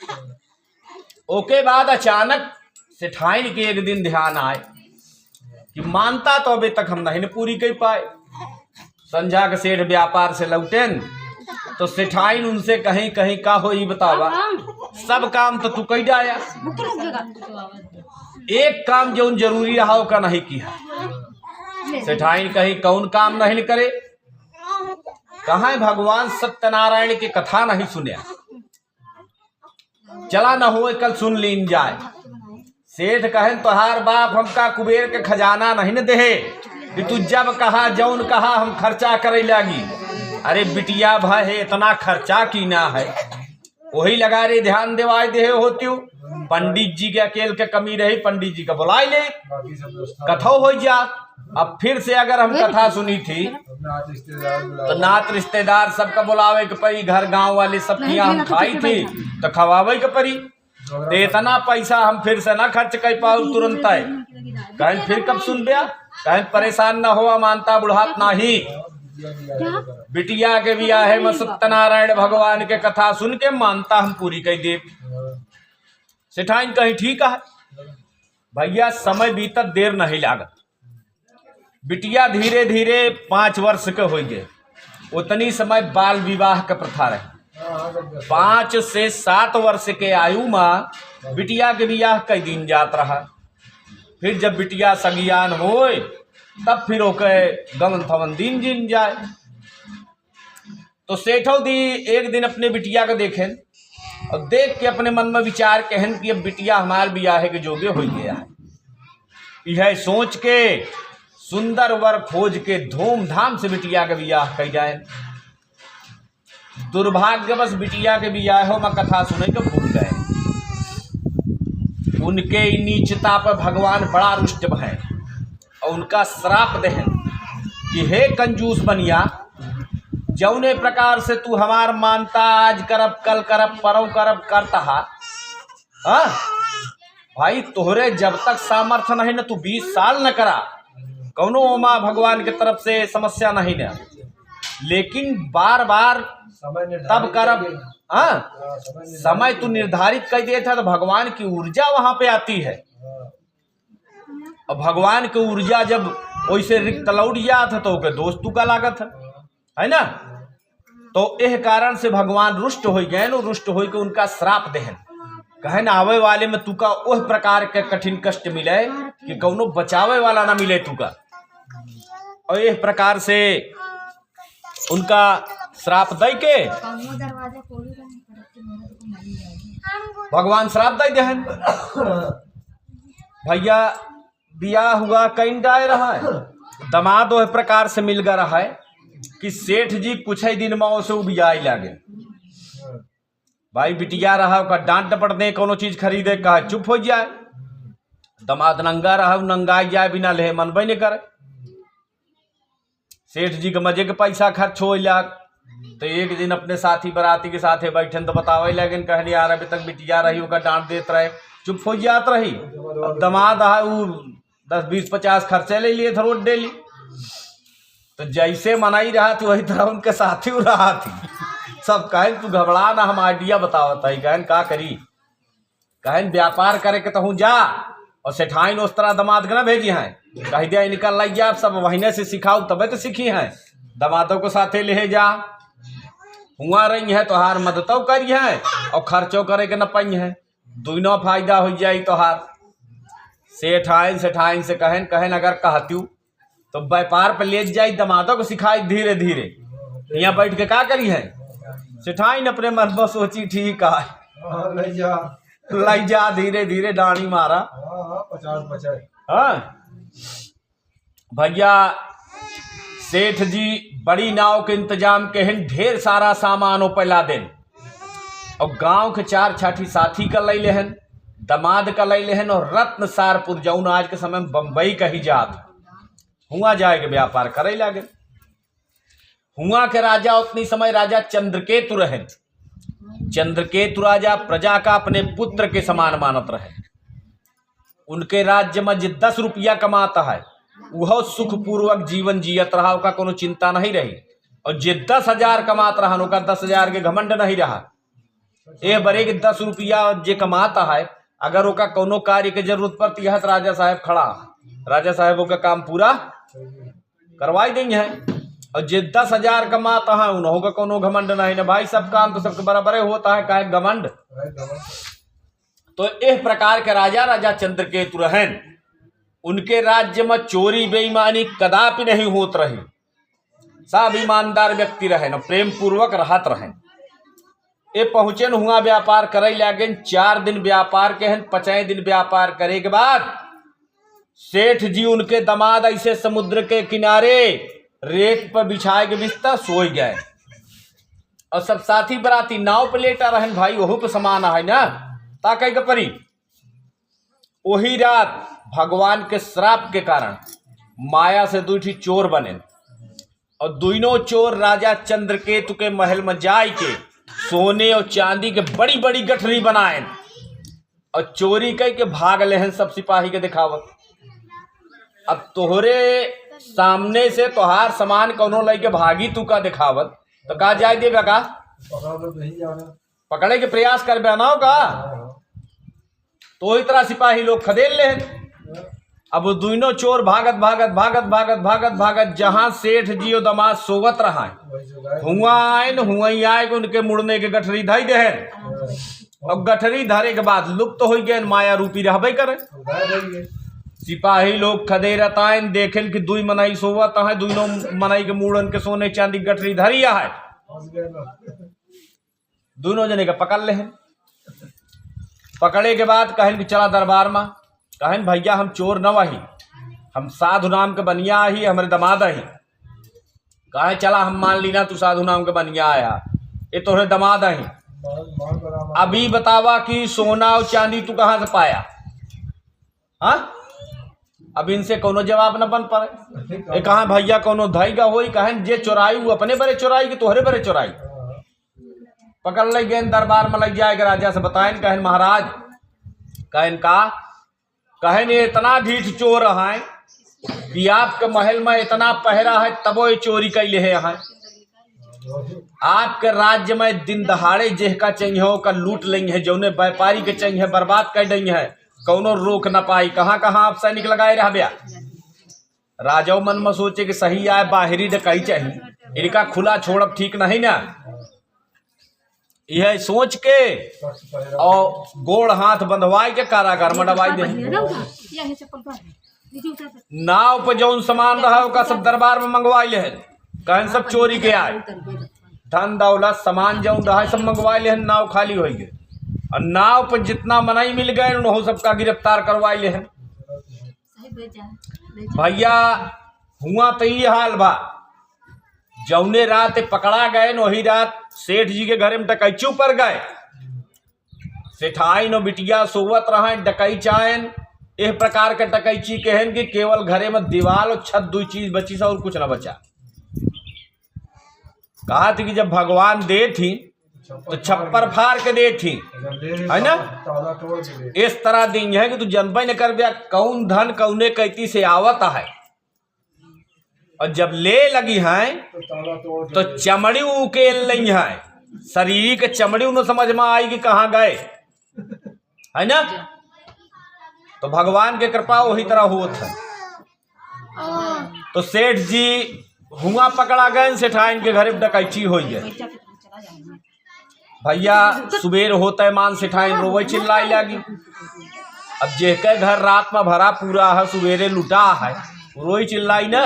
Speaker 1: ओके बाद अचानक सेठाइन के एक दिन ध्यान आए कि मानता तो अभी तक हम नहीं पूरी कर पाए। संझा के सेठ व्यापार से लौटेन तो सेठाइन उनसे कहीं कहीं का हो ही बतावा, सब काम तो तू कही जाया, एक काम जो जरूरी रहा का नहीं किया। सेठाइन कहीं कौन काम नहीं करे, कहाँ भगवान सत्यनारायण की कथा नहीं सुनिया, चला न हो कल सुन लीन जाए। सेठ कहें तोहार बाप हमका कुबेर के खजाना नहीं न देहे कि तू जब कहा जौन कहा हम खर्चा करे लगी। अरे बिटिया भाई इतना खर्चा की ना है, वही लगा रे ध्यान देवाय दे होती हूँ। पंडित जी के अकेले के कमी रही, पंडित जी का बुला ले, कथा हो जा। अब फिर से अगर हम कथा सुनी थी तो नात रिश्तेदार सबका बुलावे के परी, घर गांव वाले सब किया हम खाई थी तो खवावे के परी। तो इतना पैसा हम फिर से ना खर्च कर पाओ तुरंत है, कहीं फिर कब सुन बिया, कहीं परेशान ना हो, मानता बुढ़ात नाही। बिटिया के बिया है मैं सत्यनारायण भगवान के कथा सुन के मानता हम पूरी कही दे। सेठाइन कहीं ठीक है भैया, समय बीतत देर नहीं लागत। बिटिया धीरे धीरे 5 वर्ष के हो गए, उतनी समय बाल विवाह का प्रथा रहे। 5 से 7 वर्ष के आयु में बिटिया के बियाह कई दिन जात रहा। फिर जब बिटिया सगियान होए तब फिर ओके गमन थवन दिन जिन जाए। तो सेठो दी एक दिन अपने बिटिया को देखें और देख के अपने मन में विचार कहन कि अब बिटिया हमारे बियाह के जोगे हो गया है। यह सोच के सुंदर वर खोज के धूमधाम से बिटिया के बियाह कही जाए। दुर्भाग्यवश बिटिया के बियाह में कथा सुने के भूल गए। उनके नीचता पर भगवान बड़ा रुष्ट है और उनका श्राप देहन कि हे कंजूस बनिया, जौने प्रकार से तू हमार मानता आज करब कल करब परव करब करता हाँ भाई, तोहरे जब तक सामर्थ्य नहीं न तू 20 साल न करा, कौनो ओमा भगवान की तरफ से समस्या नहीं न, लेकिन बार बार तब करब। हाँ समय तू निर्धारित कर दिया था तो भगवान की ऊर्जा वहां पे आती है, और भगवान की ऊर्जा जब वैसे रिक्त लौट जात है तो ओके दोस्तों का लागत है ना। तो एह कारण से भगवान रुष्ट हो गए, रुष्ट हो के उनका श्राप देहन कहे ना आवे वाले में तुका वह प्रकार के कठिन कष्ट मिले कि कौनो बचावे वाला ना मिले तुका। और इस प्रकार से उनका श्राप दे के भगवान श्राप दे देहन। भैया बियाह हुआ कहीं डाय रहा है, दमाद वह प्रकार से मिल गया रहा है कि सेठ जी कुछ ही दिन में से उबियाई लागे। भाई बिटिया रहा का डांट डपट दे, कोनो चीज खरीदे कहा चुप हो जाए, दमाद नंगा रहा नंगा जाए बिना ले मनबे नहीं करे। सेठ जी के मजे के पैसा खर्च हो लाग। तो एक दिन अपने साथी बराती के साथ बैठे तो बतावे लगे, कहने यार अभी तक बिटिया रही होगा डांट देते रहे, चुप हो जात रही। अब दमाद है वो 10 20 50 खर्चे ले लिए थे रोज डेली। तो जैसे मनाई रहा थी वही तरह उनके साथी रहा थी। सब कहें तू घबरा ना, हम आइडिया बतावत है। कहन का करी, कहन व्यापार करे के तो जा, और सेठाइन उस तरह दमाद के ना भेजी हैं, कह दिया निकल लाई जा, सब वहीने से सिखाऊ तबे तो सीखी हैं। दमादों को साथे ले जा, हुआ रही है तोहार मददों करी है और खर्चों करे के न पई है, दोनों फायदा हो जाई तोहार। सेठाइन से कहन अगर कहती तो व्यापार पर ले जाई, दमादों को सिखाई धीरे धीरे। यहाँ बैठ के का करी है, सेठाइन अपने मन में सोची ठीक है लाई जा, धीरे धीरे डाणी मारा। हाँ भैया सेठ जी बड़ी नाव के इंतजाम के हैं, ढेर सारा सामानों पर ला देन, और गांव के 4 छाठी साथी का ले लेहन, दमाद का ले लेहन, और रत्न सारपुर जौन आज के समय में बम्बई का ही जात हुआ जाएगा व्यापार करे लागे। हुआ के राजा उतनी समय राजा चंद्रकेतु रहे। चंद्रकेतु राजा प्रजा का अपने पुत्र के समान मानत रहे। उनके राज्य में जो 10 रुपया कमाता है वह सुखपूर्वक जीवन जियत रहा, का कोनो चिंता नहीं रही। और जे 10,000 कमात रहा उनका 10,000 के घमंड नहीं रहा। ए बरे के 10 रुपया जे कमाता है, अगर ओका कोनो कार्य के जरूरत पड़ती है तो राजा साहब खड़ा, राजा साहब का काम पूरा करवाई देंगे है। और जे 10,000 कमाता है उन्हों का कोनो घमंड नहीं ना भाई, सब काम तो सबके बराबर होता है, काहे घमंड। तो इस प्रकार के राजा राजा चंद्रकेतु रहन, उनके राज्य में चोरी बेईमानी कदापि नहीं होत रही, सब ईमानदार व्यक्ति रहे, प्रेम पूर्वक रहत रहे। ये पहुंचे हुआ व्यापार करे लगे, 4 दिन व्यापार के हैं, 5 दिन व्यापार करे के बाद सेठ जी उनके दामाद ऐसे समुद्र के किनारे रेत पर बिछाए के बिस्तर सोए गए, और सब साथी बराती नाव पे लेटा रहन भाई, वहू पे समान है ना ताकि के परी। वही रात भगवान के श्राप के कारण माया से 2 चोर बने, और दोनों चोर राजा चंद्रकेतु के महल में जाए के सोने और चांदी के बड़ी बड़ी गठरी बनाए, और चोरी कह के भाग ले हैं सब सिपाही के दिखावत। अब तोहरे सामने से तोहार सामान कोनो लेके भागी तू का दिखावत, तो कहा जाए देगा का पकड़े के प्रयास कर बनाओ का, तो ही तरह सिपाही लोग खदेड़ ले। अब वो दोनों चोर भागत भागत भागत भागत भागत भागत जहां सेठ जी और दामाद सोवत रहा हुआ आए न हुआ आए उनके मुड़ने के गठरी धाई दे, और गठरी धारे के बाद लुप्त तो हो गए, माया रूपी रहबे करे। सिपाही लोग खदेरत आए, देखें कि 2 मनाई सोवत है, दोनों मनाई के मुड़न के सोने चांदी गठरी धरिया है, दोनों जने का पकड़ ले। पकड़े के बाद कहन कि चला दरबार में, कहन भैया हम चोर न वही, हम साधु नाम के बनिया ही, हमारे दमाद ही। कहे चला हम मान लीना तू साधु नाम के बनिया आया, ये तोहरे दमाद ही। अभी बतावा कि सोना और चांदी तू कहाँ से पाया? हाँ, अब इनसे कोनो जवाब न बन पाए। ये कहा भैया कोनो धैगा होई, कहन जे चोराई वो अपने बड़े चोराई कि तोहरे बड़े चोराई। पकड़ ले गए दरबार में लग जाएगा, राजा से बताएं, कहन महाराज, कहन का कहन ये इतना ढीठ चोर है कि आपके महल में इतना पहरा है तबो ये चोरी कैले है। यहाँ आपके राज्य में दिन दहाड़े जेह का चाहिए का लूट लेंगे है, जौने व्यापारी के चाहिए बर्बाद कर देंगे है, कौनो रोक न पाई। कहाँ कहाँ आप सैनिक लगाए रह गया। राजा मन में सोचे कि सही आए बाहरी डकई चाहिए, इनका खुला छोड़ब ठीक नहीं ना। यह सोच के और गोड़ हाथ बंधवाई के कारागार में डबाई दे। नाव पर जौन सामान रहा का सब दरबार में मंगवाई ले, कहन सब चोरी के आए, धन दौलत सामान जौन रहा सब मंगवाई ले, नाव खाली हो गए, और नाव पर जितना मनाई मिल गए उन्होंने सबका गिरफ्तार करवाई ले। भैया हुआ तो ये हाल बा, जौने रात पकड़ा गए वही रात सेठ जी के घर में डकैचू पर गए। सेठाइन और बिटिया सोवत रहे, डकई चायन इस प्रकार के डकैची कहन कि केवल घरे में दीवार और छत 2 चीज बची सा और कुछ न बचा। कहा थी कि जब भगवान दे थी तो छप्पर फाड़ के दे थी, है ना। इस तरह दिन है कि तू जनबे न कर बिया कौन धन कौने कैती से आवत है, और जब ले लगी है तो चमड़ी उकेल नहीं है, शरीर के चमड़ी उन्हें समझ में आई कि कहाँ गए, है ना। तो भगवान के कृपा वही तरह होत है। तो सेठ जी हुआ पकड़ा गए, सेठाइन के घर डकैची हो गए। भैया सुबेर होता है मान सेठाइन रोवे चिल्लाई लगी। अब जेके घर रात में भरा पूरा है, सुबेरे लुटा है, रोई चिल्लाई ना,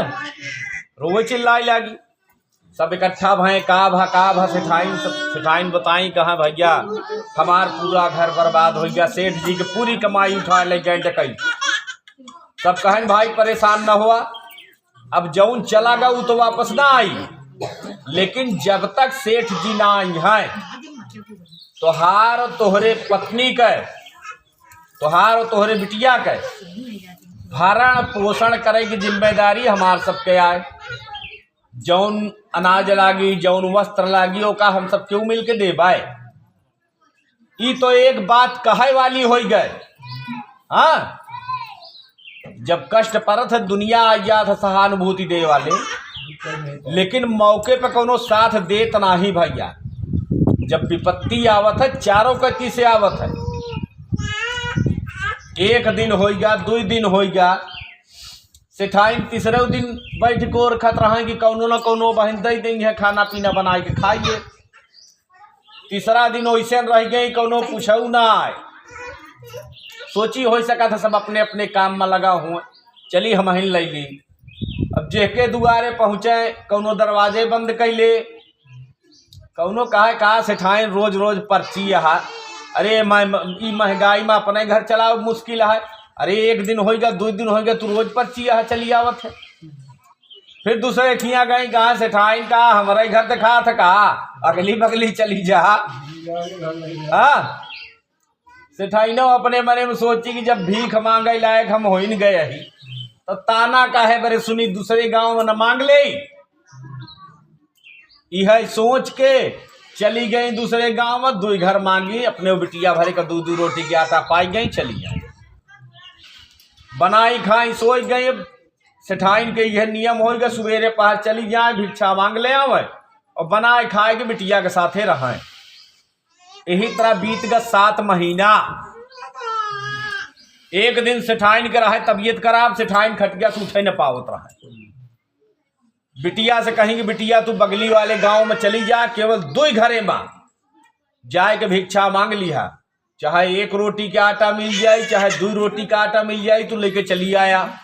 Speaker 1: रोवे चिल्लाई लगी। सब इकट्ठा भय का भा सेठाइन, सब सेठाइन बताई कहा भैया हमार पूरा घर बर्बाद हो गया, सेठ जी की पूरी कमाई उठा ले गए डकई। सब कहन भाई परेशान न हुआ, अब जौन चला गया वो तो वापस ना आई, लेकिन जब तक सेठ जी ना आई है तोहार और तोहरे पत्नी के, तोहार और तोहरे बिटिया के भरण पोषण करे की जिम्मेदारी हमार सबके आए। जौन अनाज लागी, जौन वस्त्र लागी, ओका हम सब क्यों मिल के देबाए। ई तो एक बात कहे वाली हो गए। हाँ, जब कष्ट परत है दुनिया आ जात है सहानुभूति दे वाले, लेकिन मौके पे कोनो साथ देत नाही भैया। जब विपत्ति आवत है चारों कती से आवत है। एक दिन हो गया, 2 दिन हो गया, सेठाइन तीसरे दिन बैठ को रखत रहे कि कौनो न कौनो बहन दे देंगे खाना पीना बना के खाइए। तीसरा दिन वैसे रह गई, कौनो पूछऊ ना आए। सोची हो सका था सब अपने अपने काम में लगा हुआ, चली हम ही ले ली। अब जेके दुआरे पहुँचे, कौनो दरवाजे बंद कैले, कौनो कहा सेठाइन रोज रोज पर्ची है। अरे महंगाई में अपने घर चलाओ मुश्किल है। अरे एक दिन होएगा, 2 दिन होएगा, तू रोज पर्ची है चली आवत है। फिर दूसरे खिया गई, कहाँ सेठाइन का हमारे घर दिखा था, कहा अगली बगली चली जा। हाँ, सेठाइनो अपने मने में सोची कि जब भीख मांगे लायक हम हो ही नहीं गए ही, तो ताना काहे बरे सुनी दूसरे गांव में न मांग ले। यह सोच के चली गई दूसरे गांव में, 2 घर मांगी, अपने बिटिया भरे का 2 रोटी के आटा पाई गई, चली आई, बनाई खाई सोच गई। सेठाइन के यह नियम हो गया, सवेरे पहर चली जाए, भिक्षा मांग ले आवे और बनाए खाए के बिटिया के साथे रहें। यही तरह बीत गया 7 महीना। एक दिन सेठाइन के रहे तबीयत खराब, सेठाइन खट गया, उठे न पावत रहा। बिटिया से कहेंगे बिटिया तू बगली वाले गांव में चली जा, केवल 2 घरे में जाए के भिक्षा मांग लिया, चाहे 1 रोटी का आटा मिल जाए, चाहे 2 रोटी का आटा मिल जाए, तू लेके चली आया,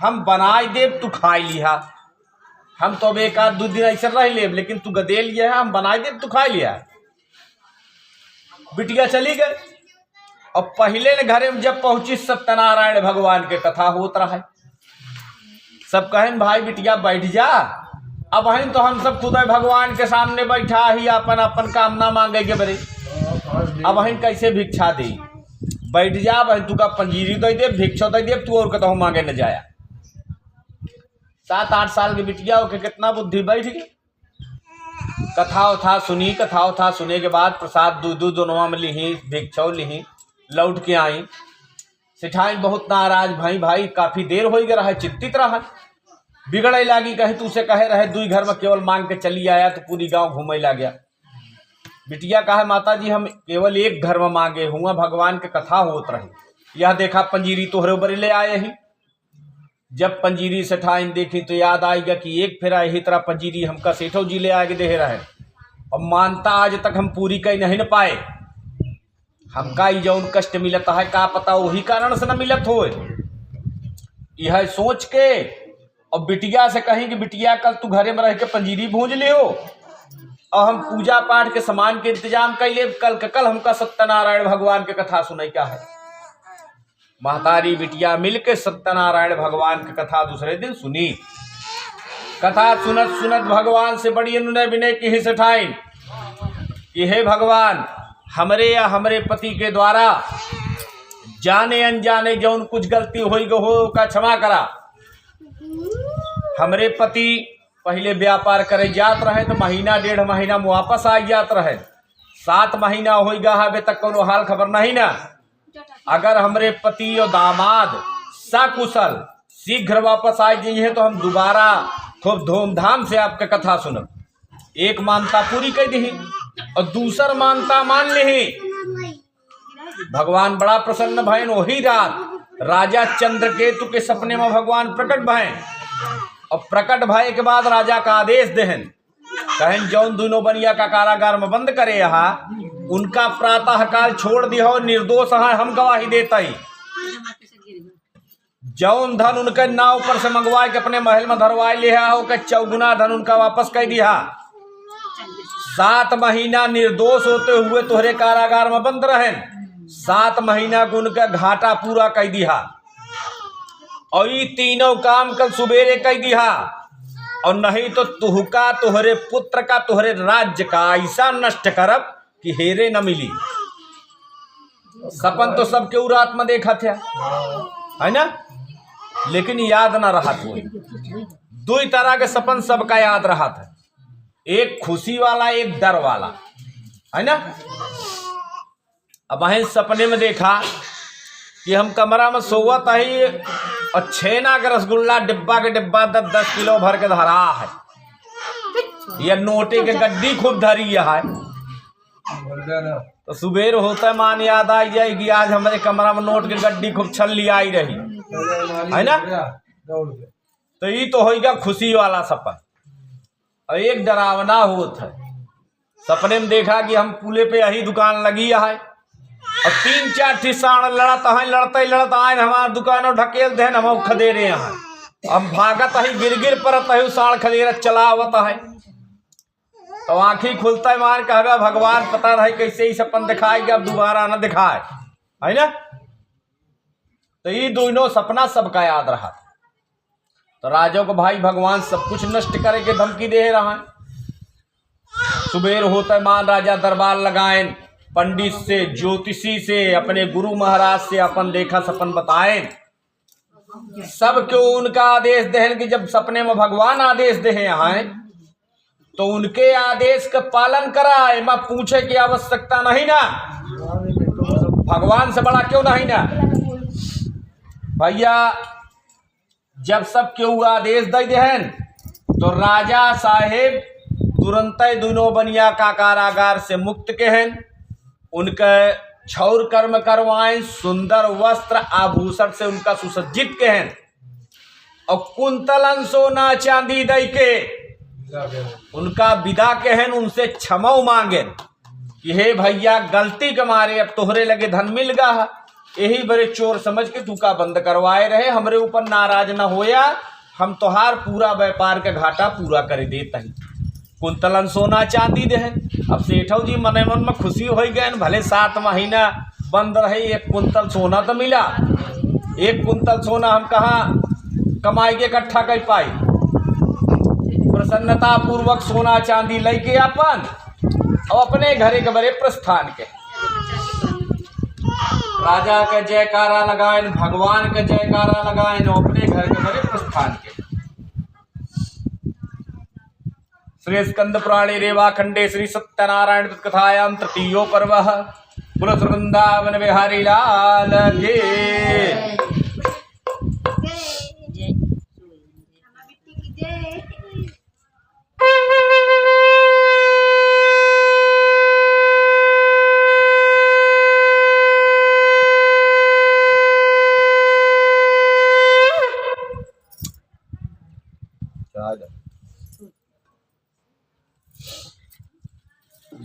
Speaker 1: हम बनाए देव, तू खाई लिया। हम तो अब 1-2 दिन ऐसे रह ले, लेकिन तू गदे लिया है, हम बनाए देव, तू खाई लिया। बिटिया चली गई। और पहले ने घरे में जब पहुंची, सत्यनारायण भगवान के कथा होत रहा है। सब कहें भाई बिटिया बैठ जा। अब हम तो हम सब खुद भगवान के सामने बैठा ही, अपन अपन कामना मांगे के बरे, अब हम कैसे भिक्षा दे। बैठ जा बहन, तू का पंजीरी दे दे, भिक्षा दे दे, तू और कहता हूँ मांगे न जाया। 7-8 साल की बिटिया हो के कितना बुद्धि बैठ गई। कथा उथा सुनी, कथा उथा सुने के बाद प्रसाद 2 दोनों में ली, भिक्षा ली, लौट के आई। सेठाइन बहुत नाराज, भाई काफी देर हो गया है, चिंतित रहा, बिगड़े लागी। कहे तू से कहे रहे 2 घर में केवल मांग के चली आया, तो पूरी गांव घूमे ला गया। बिटिया कहा माता जी हम केवल 1 घर में मांगे हुआ, भगवान के कथा होत रही, यह देखा पंजीरी तोहरे ऊपर ले आए ही। जब पंजीरी सेठाइन देखी तो याद आएगा कि एक फेरा यही तरह पंजीरी हमका सेठो जी ले आगे दे रहे, और मानता आज तक हम पूरी कहीं नहीं न पाए। हमका ही जौन कष्ट मिलता है, का पता वही कारण से न मिलत हो। यह सोच के और बिटिया से कहीं कि बिटिया कल तू घरे में रह के पंजीरी भूंज ले हो, और हम पूजा पाठ के सामान के इंतजाम कर ले, कल हमका सत्यनारायण भगवान के कथा सुनाई क्या है। महतारी बिटिया मिलके सत्यनारायण भगवान की कथा दूसरे दिन सुनी। कथा सुनत सुनत भगवान से बड़ी अनुनय विनय की ही सेठाइन कि हे भगवान, हमरे या हमरे पति के द्वारा जाने अनजाने जौन कुछ गलती हो का क्षमा करा। हमरे पति पहले व्यापार करे जात रहे, तो 1.5 महीना में वापस आ जात रहे। 7 महीना हो गया है तक कोनो हाल खबर नहीं ना। अगर हमरे पति और दामाद सकुशल शीघ्र वापस आ जाइए, तो हम दोबारा खूब धूमधाम से आपके कथा सुनब। एक मानता पूरी कर दी और दूसर मानता मान ली। भगवान बड़ा प्रसन्न भयन। वही रात राजा चंद्रकेतु के सपने में भगवान प्रकट भय, और प्रकट भय के बाद राजा का आदेश देहन, कहन जौन दोनों बनिया का कारागार में बंद करे, यहाँ उनका प्रातः काल छोड़ दिया, निर्दोष है, हम गवाही देता ही। जौन धन उनके नाव पर से मंगवाए के अपने महल में धरवाए लिया हो, के 4 धन उनका वापस कर दिया। 7 महीना निर्दोष होते हुए तोहरे कारागार में बंद रहे, 7 महीना को उनका घाटा पूरा कर दिया। और ये तीनों काम कल सुबेरे कर दिया, और नहीं तो तुहका तोहरे पुत्र का तोहरे राज्य का ऐसा नष्ट करब कि हेरे न मिली। सपन तो सबके उ रात में देखा था, है ना, लेकिन याद ना रहा था। 2 तरह के सपन सबका याद रहा था, एक खुशी वाला, एक डर वाला, है ना। अब वहीं सपने में देखा कि हम कमरा में सोवत ही, और छेना के रसगुल्ला डिब्बा के डिब्बा 10 किलो भर के धरा है, यह नोटे के गड्डी खूब धरी है। तो सुबेर होता मान याद आई जाएगी आज हमारे कमरा में नोट के गड्डी खूब छल्ली आई रही, है ना। तो ये तो होगा खुशी वाला सपन। और एक डरावना होत है, सपने में देखा कि हम पुले पे यही दुकान लगी है और 3-4 ठी साण लड़त हैं, लड़ते आए हमारा दुकान ढकेल दे हम खदे रहे हैं, हम भागत है गिर परत है साण खदेर चलावत है। तो आँखी खुलता है मान कह भगवान पता रहे कैसे ही सपन दिखाए कि अब दोबारा न दिखाए, है ना। तो ये दोनों सपना सबका याद रहा। तो राजा को भाई भगवान सब कुछ नष्ट करे के धमकी दे रहा है। सुबेर होता मान राजा दरबार लगाए, पंडित से, ज्योतिषी से, अपने गुरु महाराज से अपन देखा सपन बताए। सब क्यों उनका आदेश देहन कि जब सपने में भगवान आदेश दे यहाँ तो उनके आदेश का पालन कराए, मैं पूछे की आवश्यकता नहीं ना, भगवान से बड़ा क्यों नहीं ना भैया। जब सब क्यों आदेश दे देहन तो राजा साहेब तुरंत दोनों बनिया का कारागार से मुक्त कहन, उनके क्षौर कर्म करवाएं, सुंदर वस्त्र आभूषण से उनका सुसज्जित कहन और कुंतलन सोना चांदी दई के उनका विदा कहन, उनसे क्षमा मांगेन कि हे भैया गलती के मारे अब तोहरे लगे धन मिल गा, यही बड़े चोर समझ के तू का बंद करवाए रहे, हमरे ऊपर नाराज न होया, हम तोहार पूरा व्यापार का घाटा पूरा कर देता ही। कुंतलन सोना चांदी दे। अब सेठौ जी मने मन में खुशी हो गए, भले 7 महीना बंद रहे, 1 कुंतल सोना तो मिला। 1 कुंतल सोना हम कहाँ कमाई के इकट्ठा कर पाई। प्रसन्नता पूर्वक सोना चांदी लेके अपन और अपने घरे के बड़े प्रस्थान के राजा के जयकारा लगाए, भगवान के जयकारा लगाए, अपने घर के बड़े प्रस्थान के। श्री स्कंद पुराणे रेवा खंडे श्री सत्यनारायण कथायाम तृतीयो पर्व। पुरुष वृंदावन बिहारी लाल के।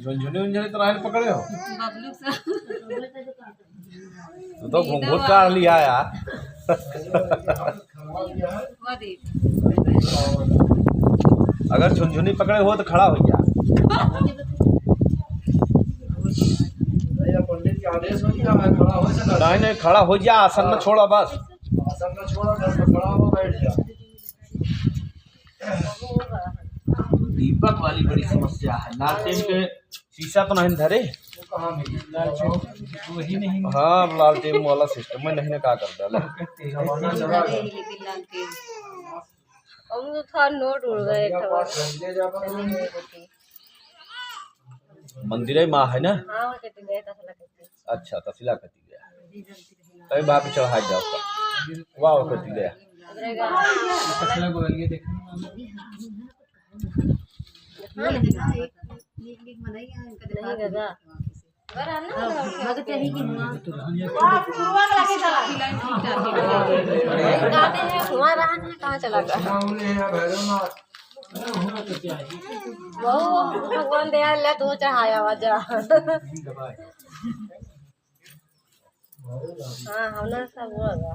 Speaker 1: झुंझुने तो राहल पकड़े हो
Speaker 5: बबलू सा
Speaker 1: तो घूंघट काट लिया यार।
Speaker 5: वो देख
Speaker 1: अगर झुंझुनी पकड़े हो तो खड़ा हो गया।
Speaker 4: पंडित के आदेश में क्या मैं खड़ा हो सकता?
Speaker 1: नहीं खड़ा हो जा, आसन में छोड़ा बस,
Speaker 4: आसन में छोड़ा बस, खड़ा हो बैठ जा।
Speaker 1: दीपक वाली बड़ी समस्या है, लालटेन के शीशा तो नहीं धरे।
Speaker 4: कहाँ मिली लालटेन? वही नहीं।
Speaker 1: हाँ लालटेन वाला सिस्टम में नहीं क्या कर डाला।
Speaker 4: जमाना चला गया।
Speaker 3: हम तो था नोट उड़ गए
Speaker 4: ले जा पर
Speaker 1: मंदिर माँ है ना।
Speaker 3: हाँ वो कहते गए तसला कहते।
Speaker 1: अच्छा तसिला कती गया तभी बाप चढ़ा जाओ वाह कती गया।
Speaker 4: तसला को ये देखो
Speaker 3: नहीं दादा अगर आना लगते ही कि गाते हैं हुआ रहा है कहाँ चला गया वो भगवान दया ले तो चढ़ाया वजह। हाँ हमने सब हो गया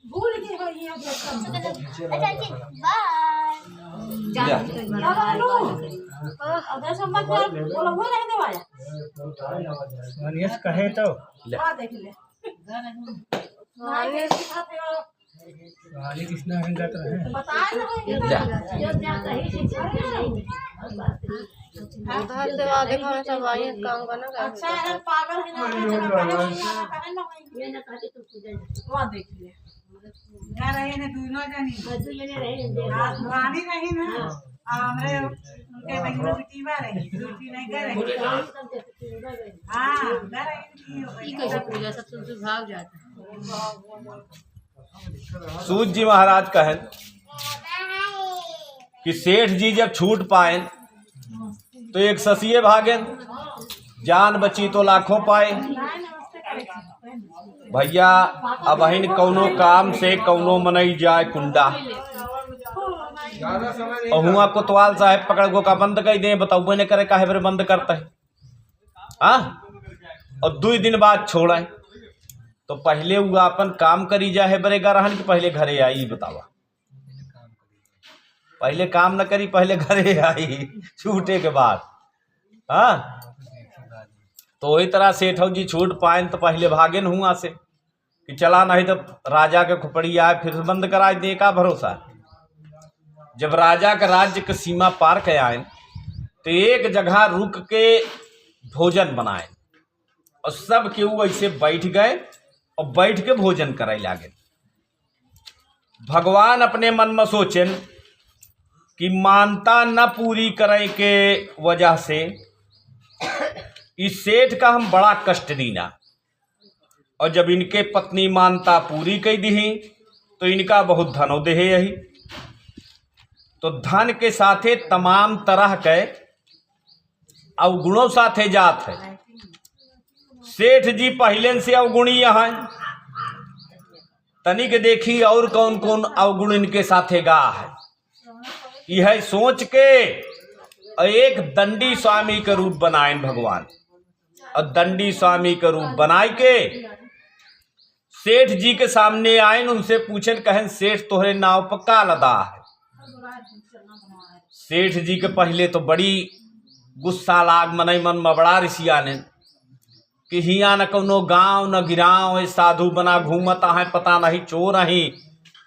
Speaker 6: भूल गई
Speaker 4: मनीष कहे तो
Speaker 6: देख ले
Speaker 4: कहानी कृष्णा हंगत रहे
Speaker 3: उधर से आगे खाना सब आइए काम करना का
Speaker 6: अच्छा है पागल है ना वहाँ देख ले ना रहे ना दोनों जानी रानी रही ना हमरे
Speaker 3: ये कैसे पूजा सब तुमसे भाग जाता है।
Speaker 1: सूत जी महाराज कहें कि सेठ जी जब छूट पाए तो एक ससिए भागे, जान बची तो लाखों पाए। भैया अब अहिन कौनो काम से कौनो मनई जाए कुंडा, अहुआ कोतवाल साहब पकड़ गो का बंद कर दे, बताओ ने करे काहे बरे बंद करता है। हाँ, और 2 दिन बाद छोड़ा तो पहले वो अपन काम करी जाए बरे गरहन कि पहले घरे आई, बतावा। पहले काम न करी, पहले घरे आई छूटे के बाद। हाँ, तो वही तरह सेठौ जी छूट पाए तो पहले भागे न हुआ से कि चला, नहीं तो राजा के खुपड़ी आए फिर बंद करा दे, का भरोसा। जब राजा का राज्य की सीमा पार कर आए तो एक जगह रुक के भोजन बनाए और सब केहू ऐसे बैठ गए और बैठ के भोजन करे लागे। भगवान अपने मन में सोचें कि मानता न पूरी करे के वजह से इस सेठ का हम बड़ा कष्ट दीना, और जब इनके पत्नी मानता पूरी कई दी तो इनका बहुत धनो देहे यही। तो धन के साथे तमाम तरह के अवगुणों साथे जात है। सेठ जी पहले से अवगुणी यहाँ तनिक देखी और कौन कौन अवगुण इनके साथे गा है। यह सोच के एक दंडी स्वामी का रूप बनाए भगवान, और दंडी स्वामी का रूप बनाए के सेठ जी के सामने आए, उनसे पूछन कहें सेठ तोहरे नाव पर का लदा है। सेठ जी के पहले तो बड़ी गुस्सा लाग मनई मन में बड़ा ऋषिया ने कि हिया न कोनो गांव न गिराव साधु बना घूमत है, पता नहीं चोर अही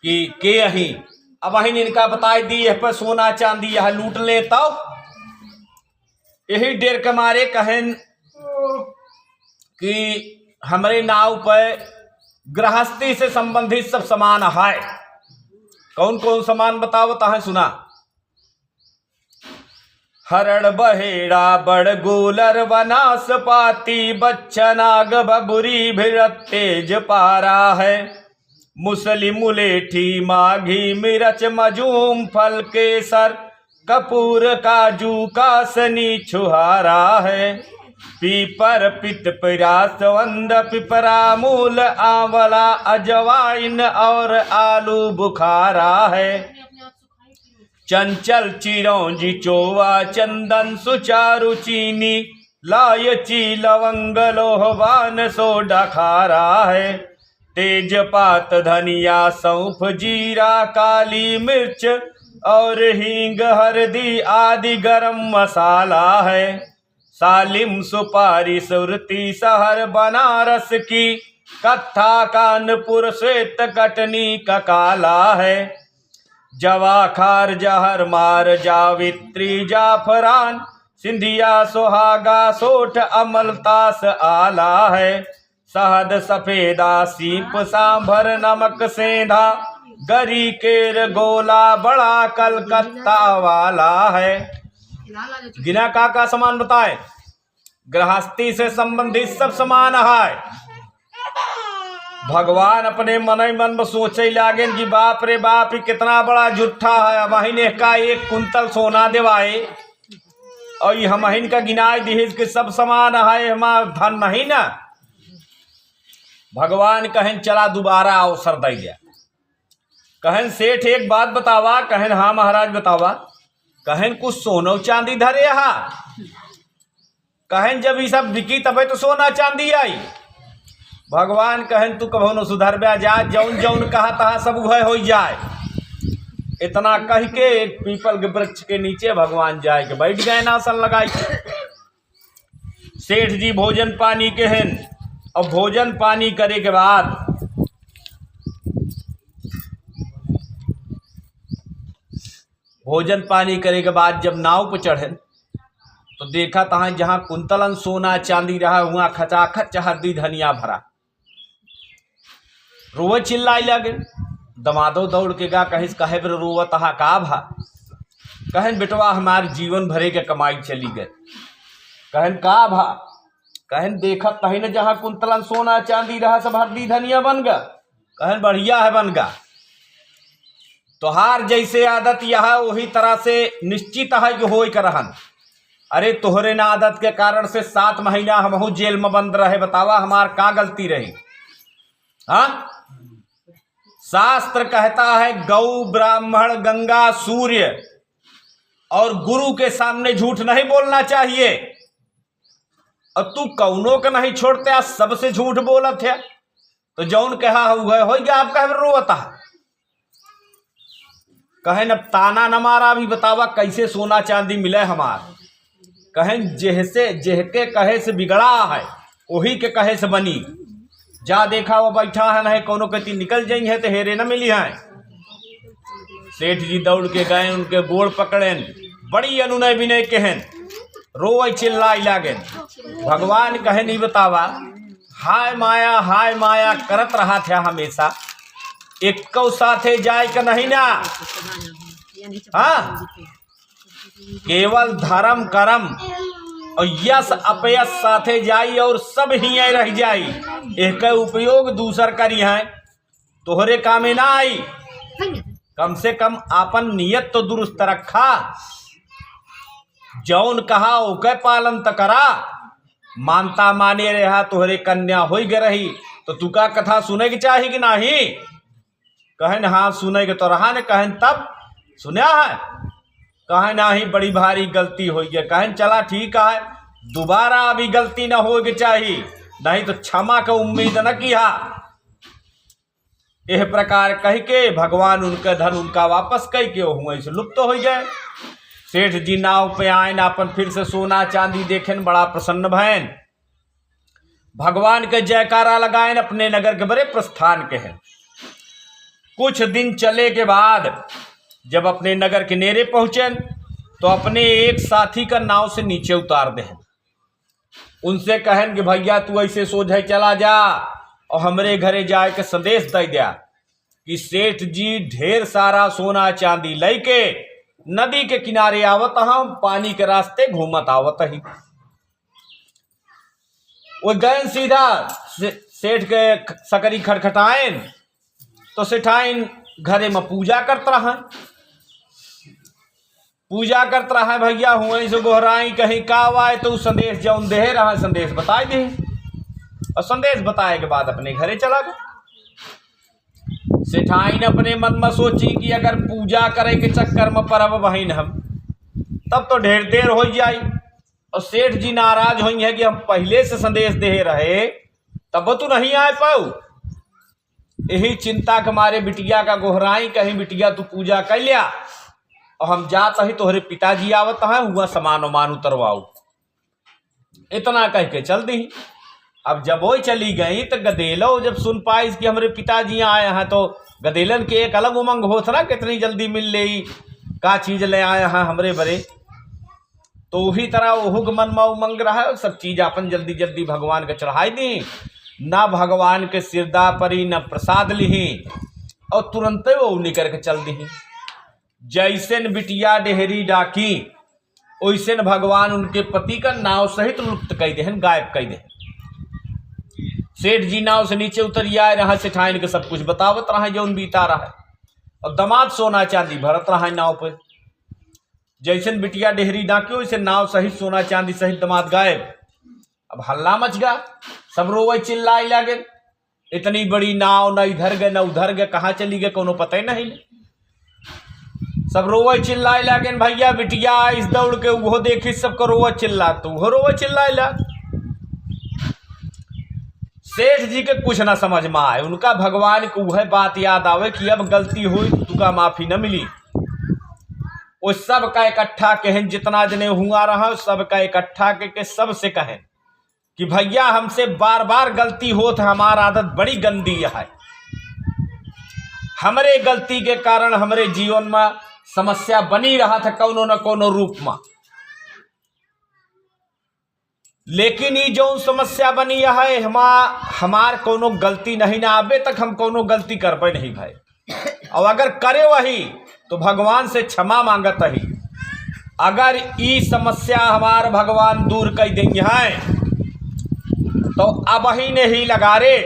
Speaker 1: कि के अही। अब अही इनका बताई दी यह पर सोना चांदी यह लूट ले, तब यही डेर के मारे कहें कि हमारे नाव पर गृहस्थी से संबंधित सब सामान है। कौन कौन सामान बतावता है, सुना। हरण बहेड़ा बड़ गोलर वनास पाती बच्चनाग बबुरी भिरत तेज पारा है। मुसली मुलेठी माघी मिर्च मजूम फल केसर कपूर काजू कासनी छुहारा है। पीपर पित पिरासवंद पिपरा मूल आंवला अजवाइन और आलू बुखारा है। चंचल चिरौंजी चोवा चंदन सुचारु चीनी लायची लवंग लोहवान सोडा खारा है। तेजपात धनिया सौंफ जीरा काली मिर्च और हींग हल्दी आदि गरम मसाला है। सालिम सुपारी सुरती शहर बनारस की कत्था कानपुर श्वेत कटनी का काला है। जवा खार जहर मार जावित्री जाफरान सिंधिया सुहागा सोठ अमलतास आला है। शहद सफेदा सीप सांभर नमक सेंधा गरी केर गोला बड़ा कलकत्ता वाला है। गिना का सामान बताए, गृहस्थी से संबंधित सब सामान है। भगवान अपने मन ही मन में सोचे लागे कि बाप रे बाप कितना बड़ा जुट्ठा है। महीने का 1 कुंतल सोना देवाए और ये हम का गिनाए दहेज के सब सामान है, हमारा धन नहीं ना। भगवान कहें चला दोबारा अवसर दे दिया। कहें सेठ एक बात बतावा। कहें हाँ महाराज बतावा। कहें कुछ सोना चांदी धरे हा। कहें जब ये सब बिकी तबे तो सोना चांदी आई। भगवान कहें तू कभो न सुधर बया जा, जौन जौन कहा तहा सब वह हो जाए। इतना कह के एक पीपल के वृक्ष के नीचे भगवान जाए के बैठ गए आसन लगाई। सेठ जी भोजन पानी के हैं और भोजन पानी करे के बाद जब नाव पर चढ़े तो देखा तहाँ जहाँ कुंतलन सोना चांदी रहा हुआ खचाखच हल्दी धनिया भरा। रोवे चिल्लाई लगे। दमादो दौड़ के गा कहिस कहे रोवत हा का भा। कहन बेटवा हमारे जीवन भरे के कमाई चली गए। कहन का भा? कहन देखत तही न जहाँ कुंतलन सोना चांदी रहा सब हड्डी धनिया बन गा। कहन बढ़िया है बन गा। तोहार जैसे आदत यह वही तरह से निश्चित है कि हो करहन। अरे तोहरे ना आदत के कारण से 7 महीना हमहू जेल में बंद रहे। बतावा हमार का गलती रही? हाँ, शास्त्र कहता है गौ ब्राह्मण गंगा सूर्य और गुरु के सामने झूठ नहीं बोलना चाहिए। और तू कौनों का नहीं छोड़ते, आज सबसे झूठ बोलत है। तो जौन कहा हुआ हो गया, आप कह रोता। कहे न ताना न मारा। भी बतावा कैसे सोना चांदी मिले हमार? कहें जेहके कहे से बिगड़ा है वही के कहे से बनी। जा देखा वो बैठा है नहीं कोनो कहती निकल जाई है तो हेरे न मिली है। सेठ जी दौड़ के गए, उनके गोड़ पकड़े, बड़ी अनुनय विनय कहन, रोए चिल्लाई लागे। भगवान कहे नहीं बतावा हाय माया करत रहा था हमेशा। एक साथे जाए का नहीं ना। हाँ, केवल धर्म कर्म और यश अपयश साथे जाई और सब ही रह जाई। एक उपयोग दूसर करी है तोहरे कामे ना आई। कम से कम आपन नियत तो दुरुस्त रखा। जौन कहा ओके पालन त करा। मानता माने रहा तोहरे कन्या हो गए रही तो तू का कथा सुने की चाही कि नहीं? कहन हाँ सुने के तो रहा ने। कहन तब सुना है? कहे नहीं बड़ी भारी गलती हो गई। कहन चला ठीक है, दोबारा अभी गलती न हो के चाहिए, नहीं तो क्षमा का उम्मीद न किया। यह प्रकार कह के भगवान उनका धन उनका वापस कह के वहीं से लुप्त हो गए। सेठ जी नाव पे आए अपन फिर से सोना चांदी देखें, बड़ा प्रसन्न भैन। भगवान के जयकारा लगाए, अपने नगर के बड़े प्रस्थान के हैं। कुछ दिन चले के बाद जब अपने नगर के नेरे पहुंचे तो अपने एक साथी का नाव से नीचे उतार दे। उनसे कहन कि भैया तू ऐसे सोझे चला जा और हमरे घरे जाए के संदेश दे दिया कि सेठ जी ढेर सारा सोना चांदी लेके नदी के किनारे आवत, हम पानी के रास्ते घूमत आवत ही। वो गए सीधा सेठ के सकरी खटखटाएन तो सेठाइन घरे में पूजा करता रहा। पूजा करता रहा भैया हुए से गोहराई कहीं का आए तो संदेश जौन दे रहा संदेश बताए दे। और संदेश बताए के बाद अपने घरे चला गया। सेठाइन अपने मन में सोची कि अगर पूजा करे के चक्कर में परब बहिन हम तब तो ढेर देर हो जाई। और सेठ जी नाराज हुई है कि हम पहले से संदेश दे रहे तब तो नहीं आए पाऊ। यही चिंता के मारे बिटिया का गोहराई कहीं बिटिया तू पूजा कर लिया और हम जात ही तोहरे पिताजी आवत है हुआ सामान उमान उतरवाऊ। इतना कह के चल दी। अब जब वो चली गई तो गदेलो जब सुन पाई कि हमारे पिताजी आए हैं तो गदेलन के एक अलग उमंग हो था ना, कितनी जल्दी मिल ले का चीज ले आए हैं हमरे बरे। तो वही तरह ओहू के मन में उमंग रहा, सब चीज अपन जल्दी जल्दी भगवान के चढ़ाई दी। ना भगवान के सिरदा परी न प्रसाद ली और तुरंत वो निकर के चल दी। जैसन बिटिया डेहरी डाकी वैसन भगवान उनके पति का नाव सहित लुप्त कह दे, गायब कह दे। सेठ जी नाव से नीचे उतर आए रहा, सेठाइन के सब कुछ बतावत रहा जो उन बीता रहा है। और दामाद सोना चांदी भरत रहा नाव पे। जैसन बिटिया डेहरी डाकी वैसे नाव सहित सोना चांदी सहित दामाद गायब। अब हल्ला मच गया, सब रोवे चिल्लाए लगे। इतनी बड़ी नाव न इधर गए न उधर गए, कहाँ चली गए कोनो पता ही नहीं। सब रोवे चिल्लाए लगे भैया बिटिया इस दौड़ के वो देखी सबको रोवे चिल्ला, तो वो रोवे चिल्लाए ला। सेठ जी के कुछ ना समझ में आए। उनका भगवान को वह बात याद आवे कि अब गलती हुई तुका माफी न मिली। वो सब का इकट्ठा कहें, जितना जने हुआ रहा सबका इकट्ठा के सबसे कहें कि भैया हमसे बार बार गलती हो तो हमारा आदत बड़ी गंदी है। हमरे गलती के कारण हमरे जीवन में समस्या बनी रहा था कोनो न कोनो रूप में। लेकिन ये जो समस्या बनी है हमार कोनो गलती नहीं ना आबे तक हम कोनो गलती कर पाए नहीं भाई। और अगर करे वही तो भगवान से क्षमा मांगत ही अगर ये समस्या हमार भगवान दूर कर देंगे हैं तो अब ही नहीं लगा रे,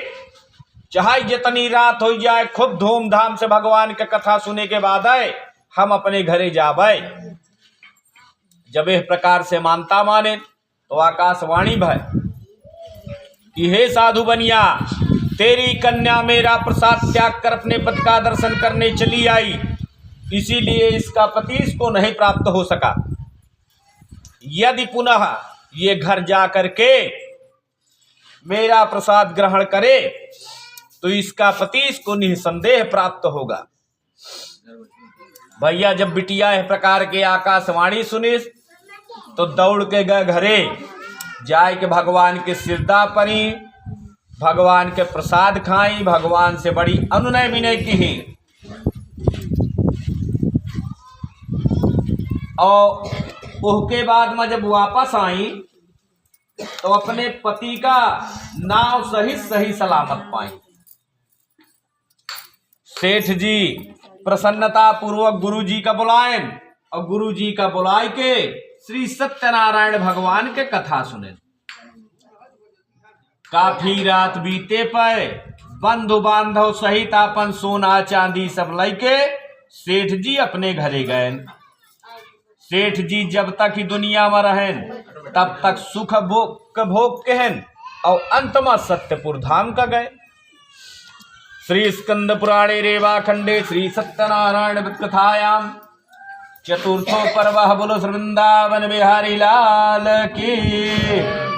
Speaker 1: चाहे जितनी रात हो जाए, खूब धूमधाम से भगवान के कथा सुने के बाद है हम अपने घरे जावे। जब इस प्रकार से मानता माने तो आकाशवाणी भय कि हे साधु बनिया, तेरी कन्या मेरा प्रसाद त्याग कर अपने पति का दर्शन करने चली आई, इसीलिए इसका पति इसको नहीं प्राप्त हो सका। यदि पुनः ये घर जा करके मेरा प्रसाद ग्रहण करे तो इसका पति इसको निसंदेह प्राप्त होगा। भैया जब बिटिया इस प्रकार के आकाशवाणी सुनी तो दौड़ के गए घरे, जाए के भगवान के सिरदा परी, भगवान के प्रसाद खाई, भगवान से बड़ी अनुनय विनय की। और उसके बाद में जब वापस आई तो अपने पति का नाव सही सलामत पाई। सेठ जी प्रसन्नता पूर्वक गुरु जी का बुलाएं और गुरु जी का बुलाए के श्री सत्यनारायण भगवान के कथा सुने। काफी रात बीते पर बंधु बांधव सहित अपन सोना चांदी सब लेके सेठ जी अपने घरे गए। सेठ जी जब तक ही दुनिया में रहें तब तक सुख भोग कहन और अंत में सत्यपुर धाम का गए। श्री स्कंद पुराणे रेवा खंडे श्री सत्यनारायण कथायाम चतुर्थो पर्व बोलो श्री वृंदावन बिहारी लाल की।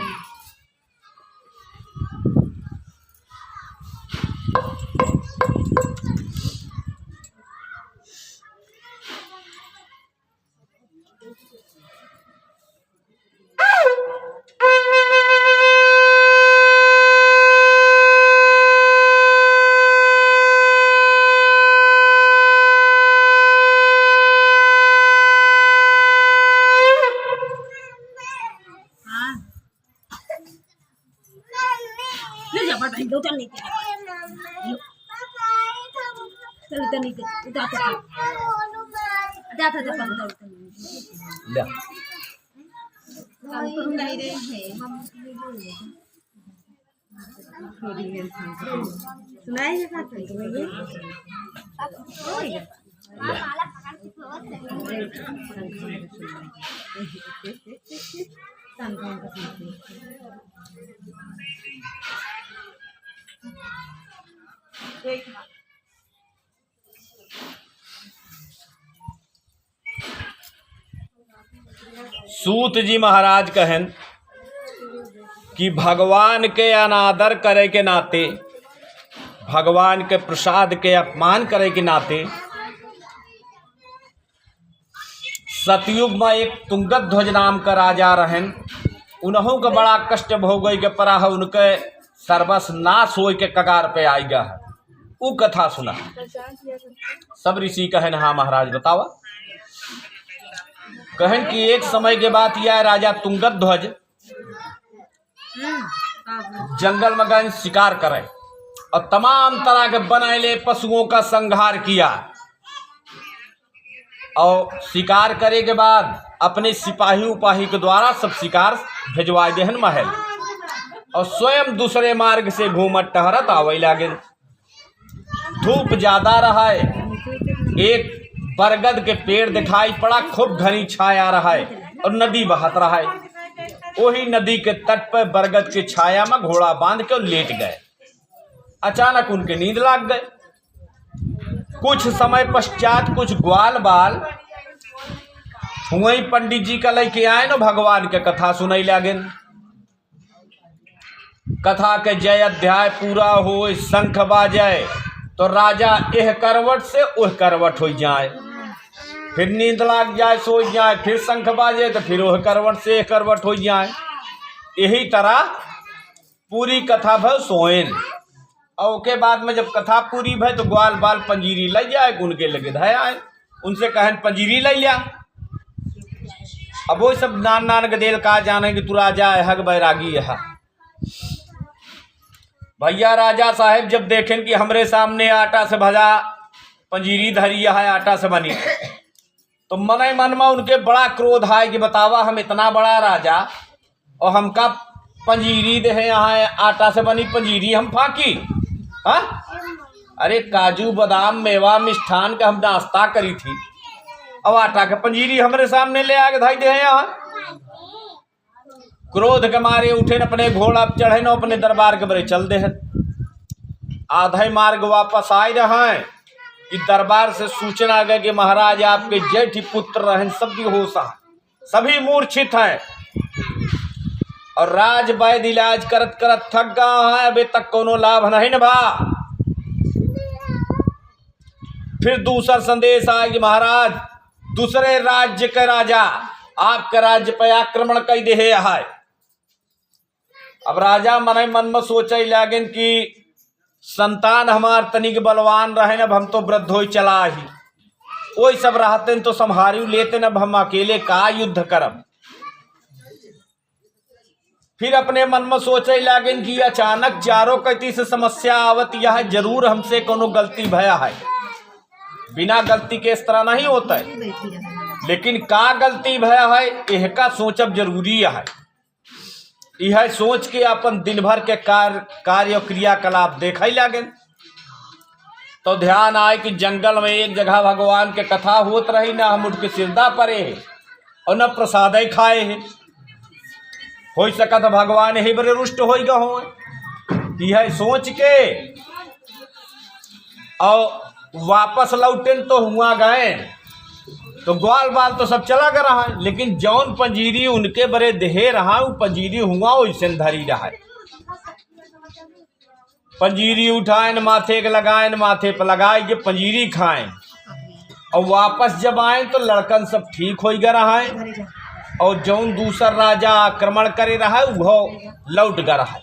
Speaker 1: सूत जी महाराज कहन कि भगवान के अनादर करे के नाते, भगवान के प्रसाद के अपमान करे के नाते सतयुग में एक तुंगध्वज नाम का राजा रहन, उन्हों का बड़ा कष्ट भोग के परा है, उनके सर्वस नाश हो के कगार पे आएगा। वो कथा सुना सब ऋषि कहन। हाँ महाराज बतावा। कहन कि एक समय के बाद यह राजा तुंगध्वज जंगल में गए शिकार करे और तमाम तरह के बनाए पशुओं का संहार किया और शिकार करे के बाद अपने सिपाही उपाही के द्वारा सब शिकार भिजवा देहन महल और स्वयं दूसरे मार्ग से घूमत टहरत आवे लागे। धूप ज्यादा रहा है, एक बरगद के पेड़ दिखाई पड़ा, खूब घनी छाया रहा है और नदी बहत रहा है। वही नदी के तट पर बरगद की छाया में घोड़ा बांध के लेट गए। अचानक उनके नींद लाग गए। कुछ समय पश्चात कुछ ग्वाल बाल वही पंडित जी का लेके आए न भगवान के कथा सुनाई लागे। कथा के जय अध्याय पूरा हो, शंख बाजे तो राजा एह करवट से उह करवट हो जाए, फिर नींद लाग जाए सो जाए, फिर शंख बाजे तो फिर वह करवट से करवट हो जाए। यही तरह पूरी कथा भर सोएन और के बाद में जब कथा पूरी भय तो ग्वाल बाल पंजीरी ले जाए, उनके लगे धाय आए, उनसे कहन पंजीरी ले लिया। अब वो सब नान नान गदेल का जाने कि तू राजा है हग बैरागी है। भैया राजा साहेब जब देखें कि हमरे सामने आटा से भजा पंजीरी धरी है, आटा से बनी, तो मन ही मन में उनके बड़ा क्रोध आए कि बतावा हम इतना बड़ा राजा और हमका पंजीरी दे है, यहाँ आटा से बनी पंजीरी हम फाकी। हाँ, अरे काजू बादाम मेवा मिष्ठान का हम नाश्ता करी थी और आटा के पंजीरी हमारे सामने ले आके धाई दे है यहाँ। क्रोध के मारे उठे न अपने घोड़ा चढ़े न अपने दरबार के बड़े चल दे। आधा मार्ग वापस आए रहे कि दरबार से सूचना गए कि महाराज आपके जेठ पुत्र रहन सब बेहोश हैं, सभी मूर्छित हैं और राज वैद्य इलाज करत करत थक गए हैं, अभी तक कोनो लाभ नहीं न भा। फिर दूसरा संदेश आया कि महाराज दूसरे राज्य के राजा आपके राज्य पर आक्रमण कर दे है। अब राजा मन मन में सोचे लागन कि संतान हमार तनिक बलवान रहे, अब हम तो वृद्ध हो चला ही, वही सब रहते तो संहारी लेते, अब हम अकेले का युद्ध करब। फिर अपने मन में सोचे लागन कि अचानक चारों कति से समस्या आवत, यह जरूर हमसे कोनो गलती भया है, बिना गलती के इस तरह नहीं होता है, लेकिन का गलती भया है यह सोचब जरूरी है। यह सोच के अपन दिन भर के कार्य क्रियाकलाप देखे लगे तो ध्यान आए कि जंगल में एक जगह भगवान के कथा होत रही, ना हम उठ के सिरदा परे है और न प्रसाद खाए है। हो सकत भगवान यही बड़े रुष्ट हो गए हो। यह सोच के और वापस लौटे तो हुआ गए तो ग्वाल बाल तो सब चला कर रहा है, लेकिन जौन पंजीरी उनके बड़े देहे रहा वो पंजीरी हुआ वैसे धरी रहा है। पंजीरी उठाए न माथे के लगाए, न माथे पर लगाए के पंजीरी खाएं और वापस जब आए तो लड़कन सब ठीक हो गया रहा है और जौन दूसरा राजा आक्रमण करे रहा है वो लौट गया रहा है।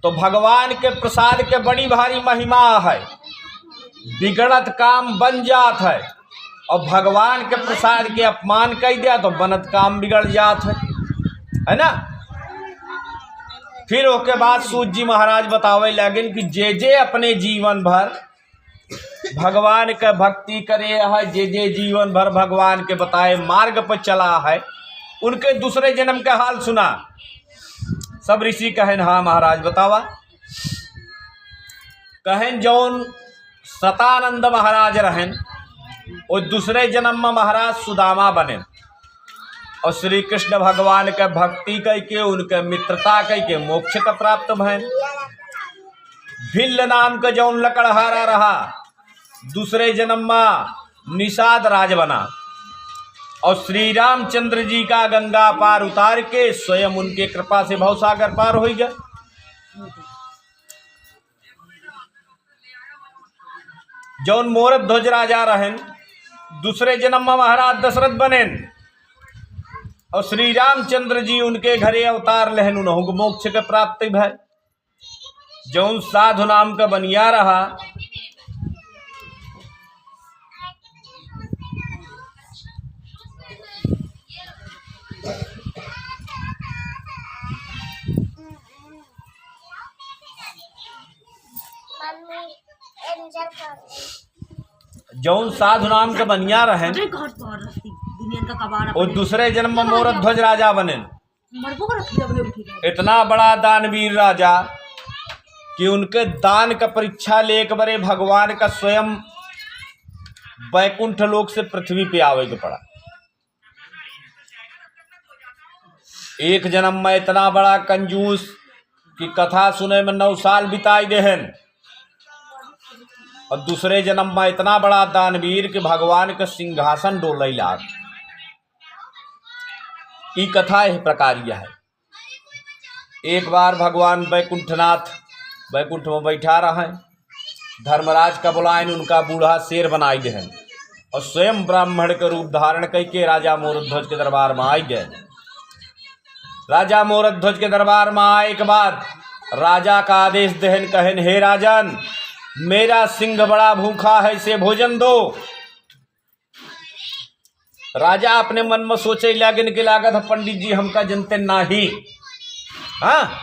Speaker 1: तो भगवान के प्रसाद के बड़ी भारी महिमा है, बिगड़त काम बन जात है और भगवान के प्रसाद के अपमान कर दिया तो बनत काम बिगड़ जात है ना। फिर उसके बाद सूत जी महाराज बतावे लगे कि जे जे अपने जीवन भर भगवान का भक्ति करे है, जे जे जीवन भर भगवान के बताए मार्ग पर चला है, उनके दूसरे जन्म का हाल सुना। सब ऋषि कहन हाँ महाराज बतावा। कहन जौन सतानंद महाराज रहन और दूसरे जन्म में महाराज सुदामा बने और श्री कृष्ण भगवान के भक्ति करके उनके मित्रता करके मोक्ष का प्राप्त भैन। भिल्ल नाम का जौन लकड़हारा रहा दूसरे जन्म में निषाद राज बना और श्री रामचंद्र जी का गंगा पार उतार के स्वयं उनके कृपा से भवसागर पार हो गया। जौन मोरत ध्वज राजा रहन दूसरे जन्म में महाराज दशरथ बने और श्री रामचंद्र जी उनके घरे अवतार लहन उन्हों मोक्ष के प्राप्ति भय। जौन साधु नाम का बनिया रहा जौन साधु नाम के बनिया रहे और दूसरे जन्म में मोरत ध्वज राजा बने। इतना बड़ा दानवीर राजा कि उनके दान का परीक्षा लेकर बड़े भगवान का स्वयं वैकुंठ लोक से पृथ्वी पे आवे के पड़ा। एक जन्म में इतना बड़ा कंजूस की कथा सुने में 9 साल बिताई देहन और दूसरे जन्म में इतना बड़ा दानवीर कि भगवान का सिंहासन डोलई लाग। ई कथा इस प्रकार यह है। एक बार भगवान वैकुंठनाथ वैकुंठ में बैठा रहा है, धर्मराज का बुलायन उनका बूढ़ा शेर बनाई देहन और स्वयं ब्राह्मण का रूप धारण करके राजा मोरध्वज के दरबार में आई गए। राजा मोरध्वज के दरबार में आए के बाद राजा का आदेश देहन कहन हे राजन मेरा सिंह बड़ा भूखा है, इसे भोजन दो। राजा अपने मन में सोचे लागन के लागत पंडित जी हमका जनते नाही। हाँ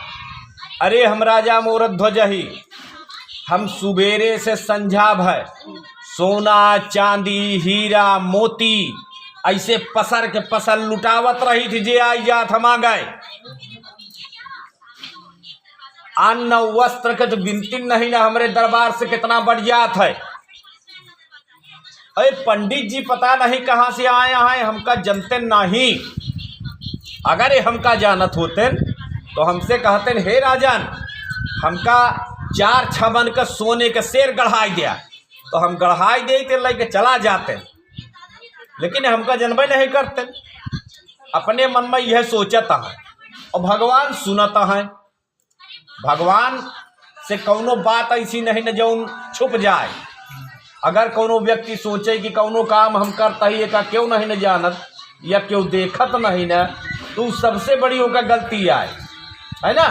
Speaker 1: अरे हम राजा मोरध्वज ही, हम सुबेरे से संझा भय सोना चांदी हीरा मोती ऐसे पसर के पसर लुटावत रही थी। जे आई जात हम आ गए। अन्न वस्त्र के तो गिनती नहीं ना हमारे दरबार से कितना बढ़ जात है। अरे पंडित जी पता नहीं कहाँ से आए हैं, हमका जनते नहीं। अगर ये हमका जानत होते तो हमसे कहते हे राजन हमका 4 छमन का सोने का शेर गढ़ाई दिया, तो हम गढ़ाई दे के लेके चला जाते। लेकिन हमका जनबे नहीं करते, अपने मन में यह सोचता है और भगवान सुनता है। भगवान से कौनो बात ऐसी नहीं न जो छुप जाए। अगर कोनो व्यक्ति सोचे कि कौनो काम हम करता ही का क्यों नहीं न जानत या क्यों देखत नहीं न, तो सबसे बड़ी होगा गलती आए, है ना।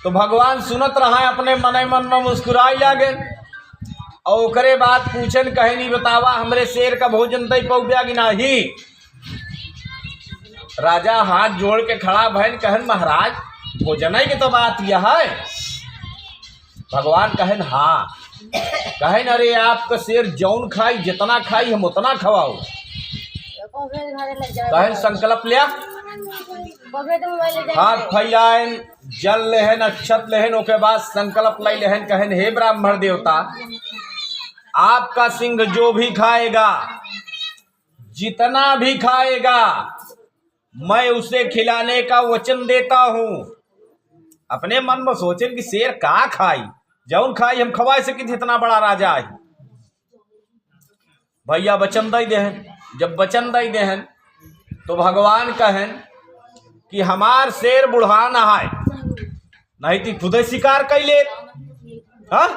Speaker 1: तो भगवान सुनत रहा है, अपने मन में मुस्कुराई लागे और ओकरे बाद पूछन कहे नहीं बतावा हमरे शेर का भोजन दई पौया कि नहीं। राजा हाथ जोड़ के खड़ा भैन कहन महाराज भोजन ही की तो बात यह है। भगवान कहन हाँ। कहन अरे आपका शेर जौन खाई जितना खाई हम उतना खवाओ। कहन संकल्प लिया, हाथ फैलाएन जल लेहन अक्षत लेहन, ओके बाद संकल्प ले लेहन। कहन हे ब्राह्मण देवता आपका सिंह जो भी खाएगा जितना भी खाएगा मैं उसे खिलाने का वचन देता हूं। अपने मन में सोचें कि शेर का खाई, जौन खाई हम खवा सके इतना बड़ा राजा है। भैया वचन दई देहन। जब वचन दई देहन तो भगवान कहन कि हमार शेर बुढ़ा नहाय नहीं थी खुद शिकार कैले। हाँ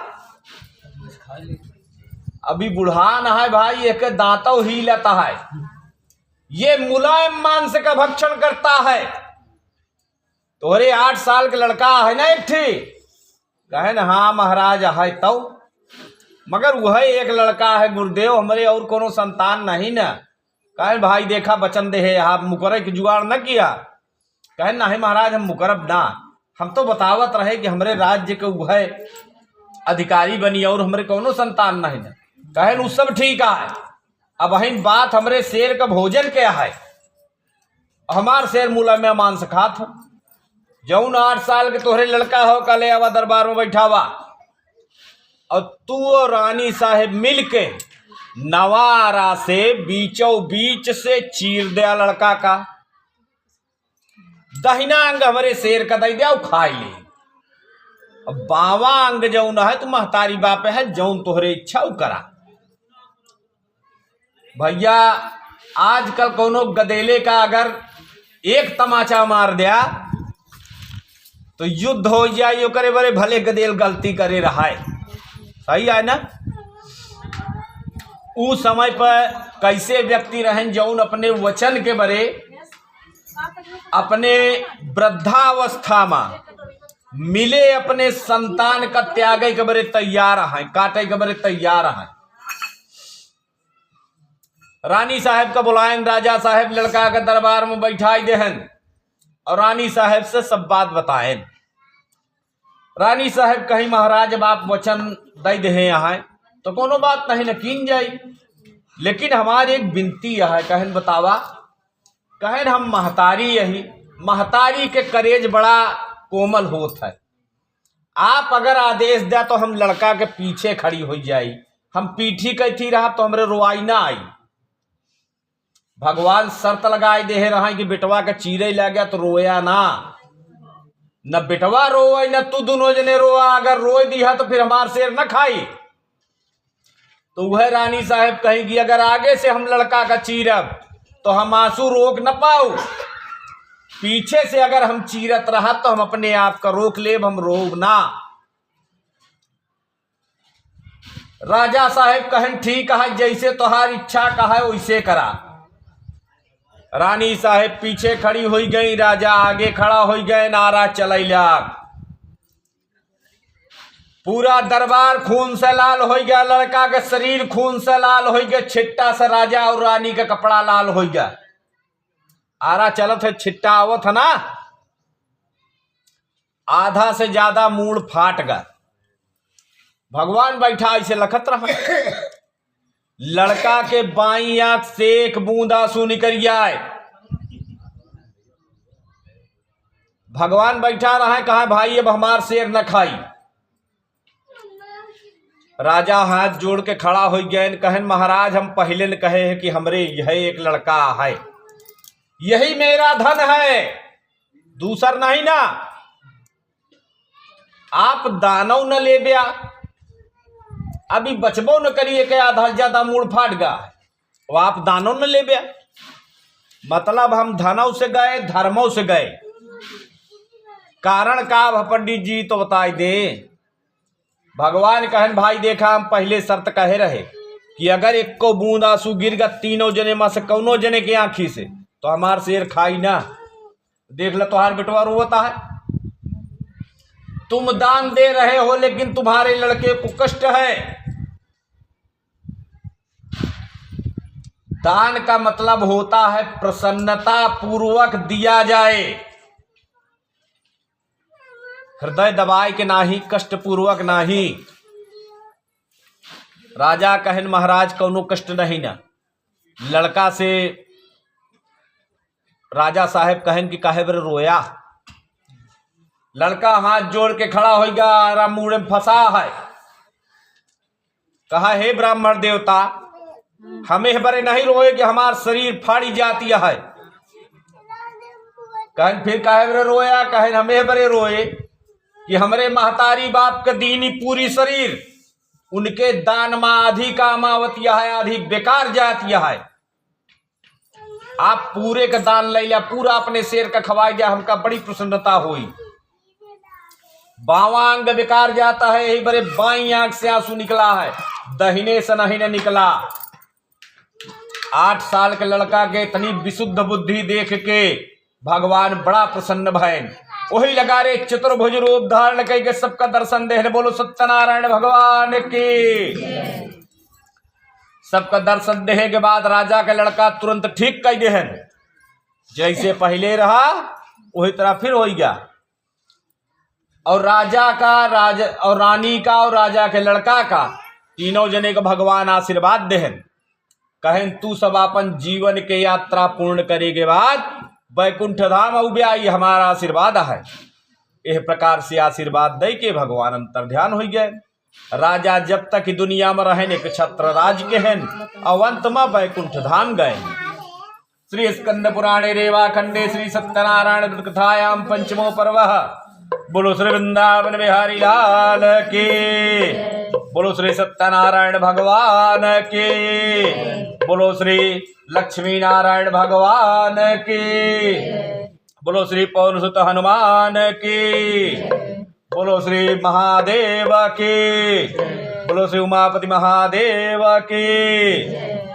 Speaker 1: अभी बुढ़ा नहाय भाई, एक दांतों ही लेता है, ये मुलायम मांस का भक्षण करता है। तोहरे 8 साल का लड़का है ना एक थी। कहे ना हाँ महाराज है तो, मगर वह एक लड़का है गुरुदेव, हमारे और कोनो संतान नहीं ना। कहे भाई देखा वचन दे है, आप मुकरब की जुगाड़ न किया। कहे नहीं महाराज हम मुकरब ना, हम तो बतावत रहे कि हमारे राज्य के वह अधिकारी बनी और हमारे कोनो संतान नहीं ना। कहे उ सब ठीक है, अब अहिन बात हमरे शेर का भोजन क्या है। हमार शेर मूला में मांस खात हो। जौन 8 साल के तोहरे लड़का हो कल आवा दरबार में बैठावा और तू और रानी साहेब मिलके नवारा से बीचों बीच से चीर दिया लड़का का। दहिना अंग हमारे शेर का दई दिया खाई ले। अब बावा अंग जौन है तो महतारी बाप है, जौन तोहरे इच्छा करा। भैया आजकल कोनो गदेले का अगर एक तमाचा मार दिया तो युद्ध हो जाए। करे बड़े भले गदेल गलती करे रहा है, सही है ना। उस समय पर कैसे व्यक्ति रहें जौन अपने वचन के बरे अपने वृद्धावस्था में मिले अपने संतान का त्यागे के बरे तैयार हैं, काटे के बरे तैयार हैं। रानी साहब का बुलाएं, राजा साहब लड़का के दरबार में बैठाई देहन और रानी साहब से सब बात बताएं। रानी साहब कहीं महाराज अब आप वचन दे दे यहाँ तो कोनो बात नहीं न कीन जाई, लेकिन हमारी एक विनती है। कहन बतावा। कहन हम महतारी यही महतारी के करेज बड़ा कोमल होत है। आप अगर आदेश दे तो हम लड़का के पीछे खड़ी हो जाई, हम पीठी कैथी रहा तो हमरे रोआई ना आई। भगवान शर्त लगाए दे रहा कि बेटवा का चीरे लग गया तो रोया ना, न बेटवा रोए न तू दोनों जने रोआ। अगर रोए दिया तो फिर हमार शेर न खाई। तो वह रानी साहब कहेगी अगर आगे से हम लड़का का चीरब तो हम आंसू रोक न पाऊ, पीछे से अगर हम चीरत रहा तो हम अपने आप का रोक लेब, हम रोब ना। राजा साहब कहन ठीक है, जैसे तुहार इच्छा का है वैसे करा। रानी साहब पीछे खड़ी हो गई, राजा आगे खड़ा हो गए, नारा चलैला। पूरा दरबार खून से लाल हो गया, लड़का के शरीर खून से लाल हो गया, छिट्टा से राजा और रानी का कपड़ा लाल हो गया। आरा चलत है, छिट्टा आवत है ना, आधा से ज्यादा मूड फाट गया। भगवान बैठा ऐसे लखत रहा। लड़का के बाई आंख से एक बूंद आंसू निकल आए। भगवान बैठा रहा है, कहा भाई अब हमार शेर न खाई। राजा हाथ जोड़ के खड़ा हो गए, कहन महाराज हम पहले न कहे हैं कि हमरे यह एक लड़का है, यही मेरा धन है, दूसर नहीं ना। आप दानव न ले ब्या, अभी बचबो न करिए के आधा ज्यादा मूड फाट गया, वो आप दानव न ले ब्या। मतलब हम धनव से गए, धर्मों से गए। कारण का पंडित जी तो बताई दे। भगवान कहन भाई देखा हम पहले शर्त कहे रहे कि अगर एक को बूंद आंसू गिर गया तीनों जने में से कौनो जने की आंखी से तो हमार शेर खाई ना। देख लो तुम्हार बेटवा रोता है, तुम दान दे रहे हो लेकिन तुम्हारे लड़के को कष्ट है। दान का मतलब होता है प्रसन्नता पूर्वक दिया जाए, हृदय दबाए के नाही, कष्ट पूर्वक नाही। राजा कहन महाराज कौनो कष्ट नहीं ना। लड़का से राजा साहेब कहन कि काहे बर रोया। लड़का हाथ जोड़ के खड़ा हो गया, राम मुड़े में फंसा है। कहा हे ब्राह्मण देवता, हमें बरे नहीं रोए कि हमार शरीर फाड़ी जाती है। कहन फिर काहे बरे रोया। कहन हमें बरे रोए कि हमरे महतारी बाप के दीनी पूरी शरीर उनके दान में आधी कामावतिया है, आधी बेकार जातिया है। आप पूरे का दान ले लिया, पूरा अपने शेर का खवाई दिया, हमका बड़ी प्रसन्नता हुई। बावा अंग बेकार जाता है, यही बड़े बाई आंख से आंसू निकला है, दहिने से नहीं न निकला। 8 साल के लड़का के इतनी विशुद्ध बुद्धि देख के भगवान बड़ा प्रसन्न भय। वही लगा रे चतुर्भुज रूप धारण करके सबका दर्शन दे। बोलो सत्यनारायण भगवान की। सबका दर्शन देने के बाद राजा का लड़का तुरंत ठीक कर दे, जैसे पहले रहा वही तरह फिर हो गया। और राजा का और रानी का और राजा के लड़का का तीनों जने को भगवान आशीर्वाद देहन। कहें तू सब अपन जीवन के यात्रा पूर्ण करे के बाद वैकुंठ धाम उब्याई हमारा आशीर्वाद है। यह प्रकार से आशीर्वाद दे के भगवान अंतर ध्यान हो गए। राजा जब तक दुनिया में रहने के छत्र राज के हैं, अवंत में वैकुंठ धाम गए। श्री स्कंद पुराणे रेवा खंडे श्री सत्यनारायण कथायाम पंचमो पर्व। बोलो श्री वृंदावन बिहारी लाल की। बोलो श्री सत्यनारायण भगवान की। बोलो श्री लक्ष्मी नारायण भगवान की। बोलो श्री पौनसुत हनुमान की। बोलो श्री महादेव की। बोलो श्री उमापति महादेव की।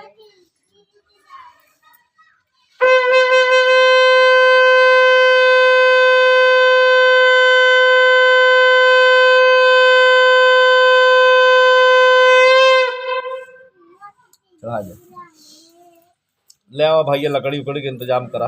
Speaker 1: ले आओ भैया, लकड़ी उकड़ी के इंतजाम करा।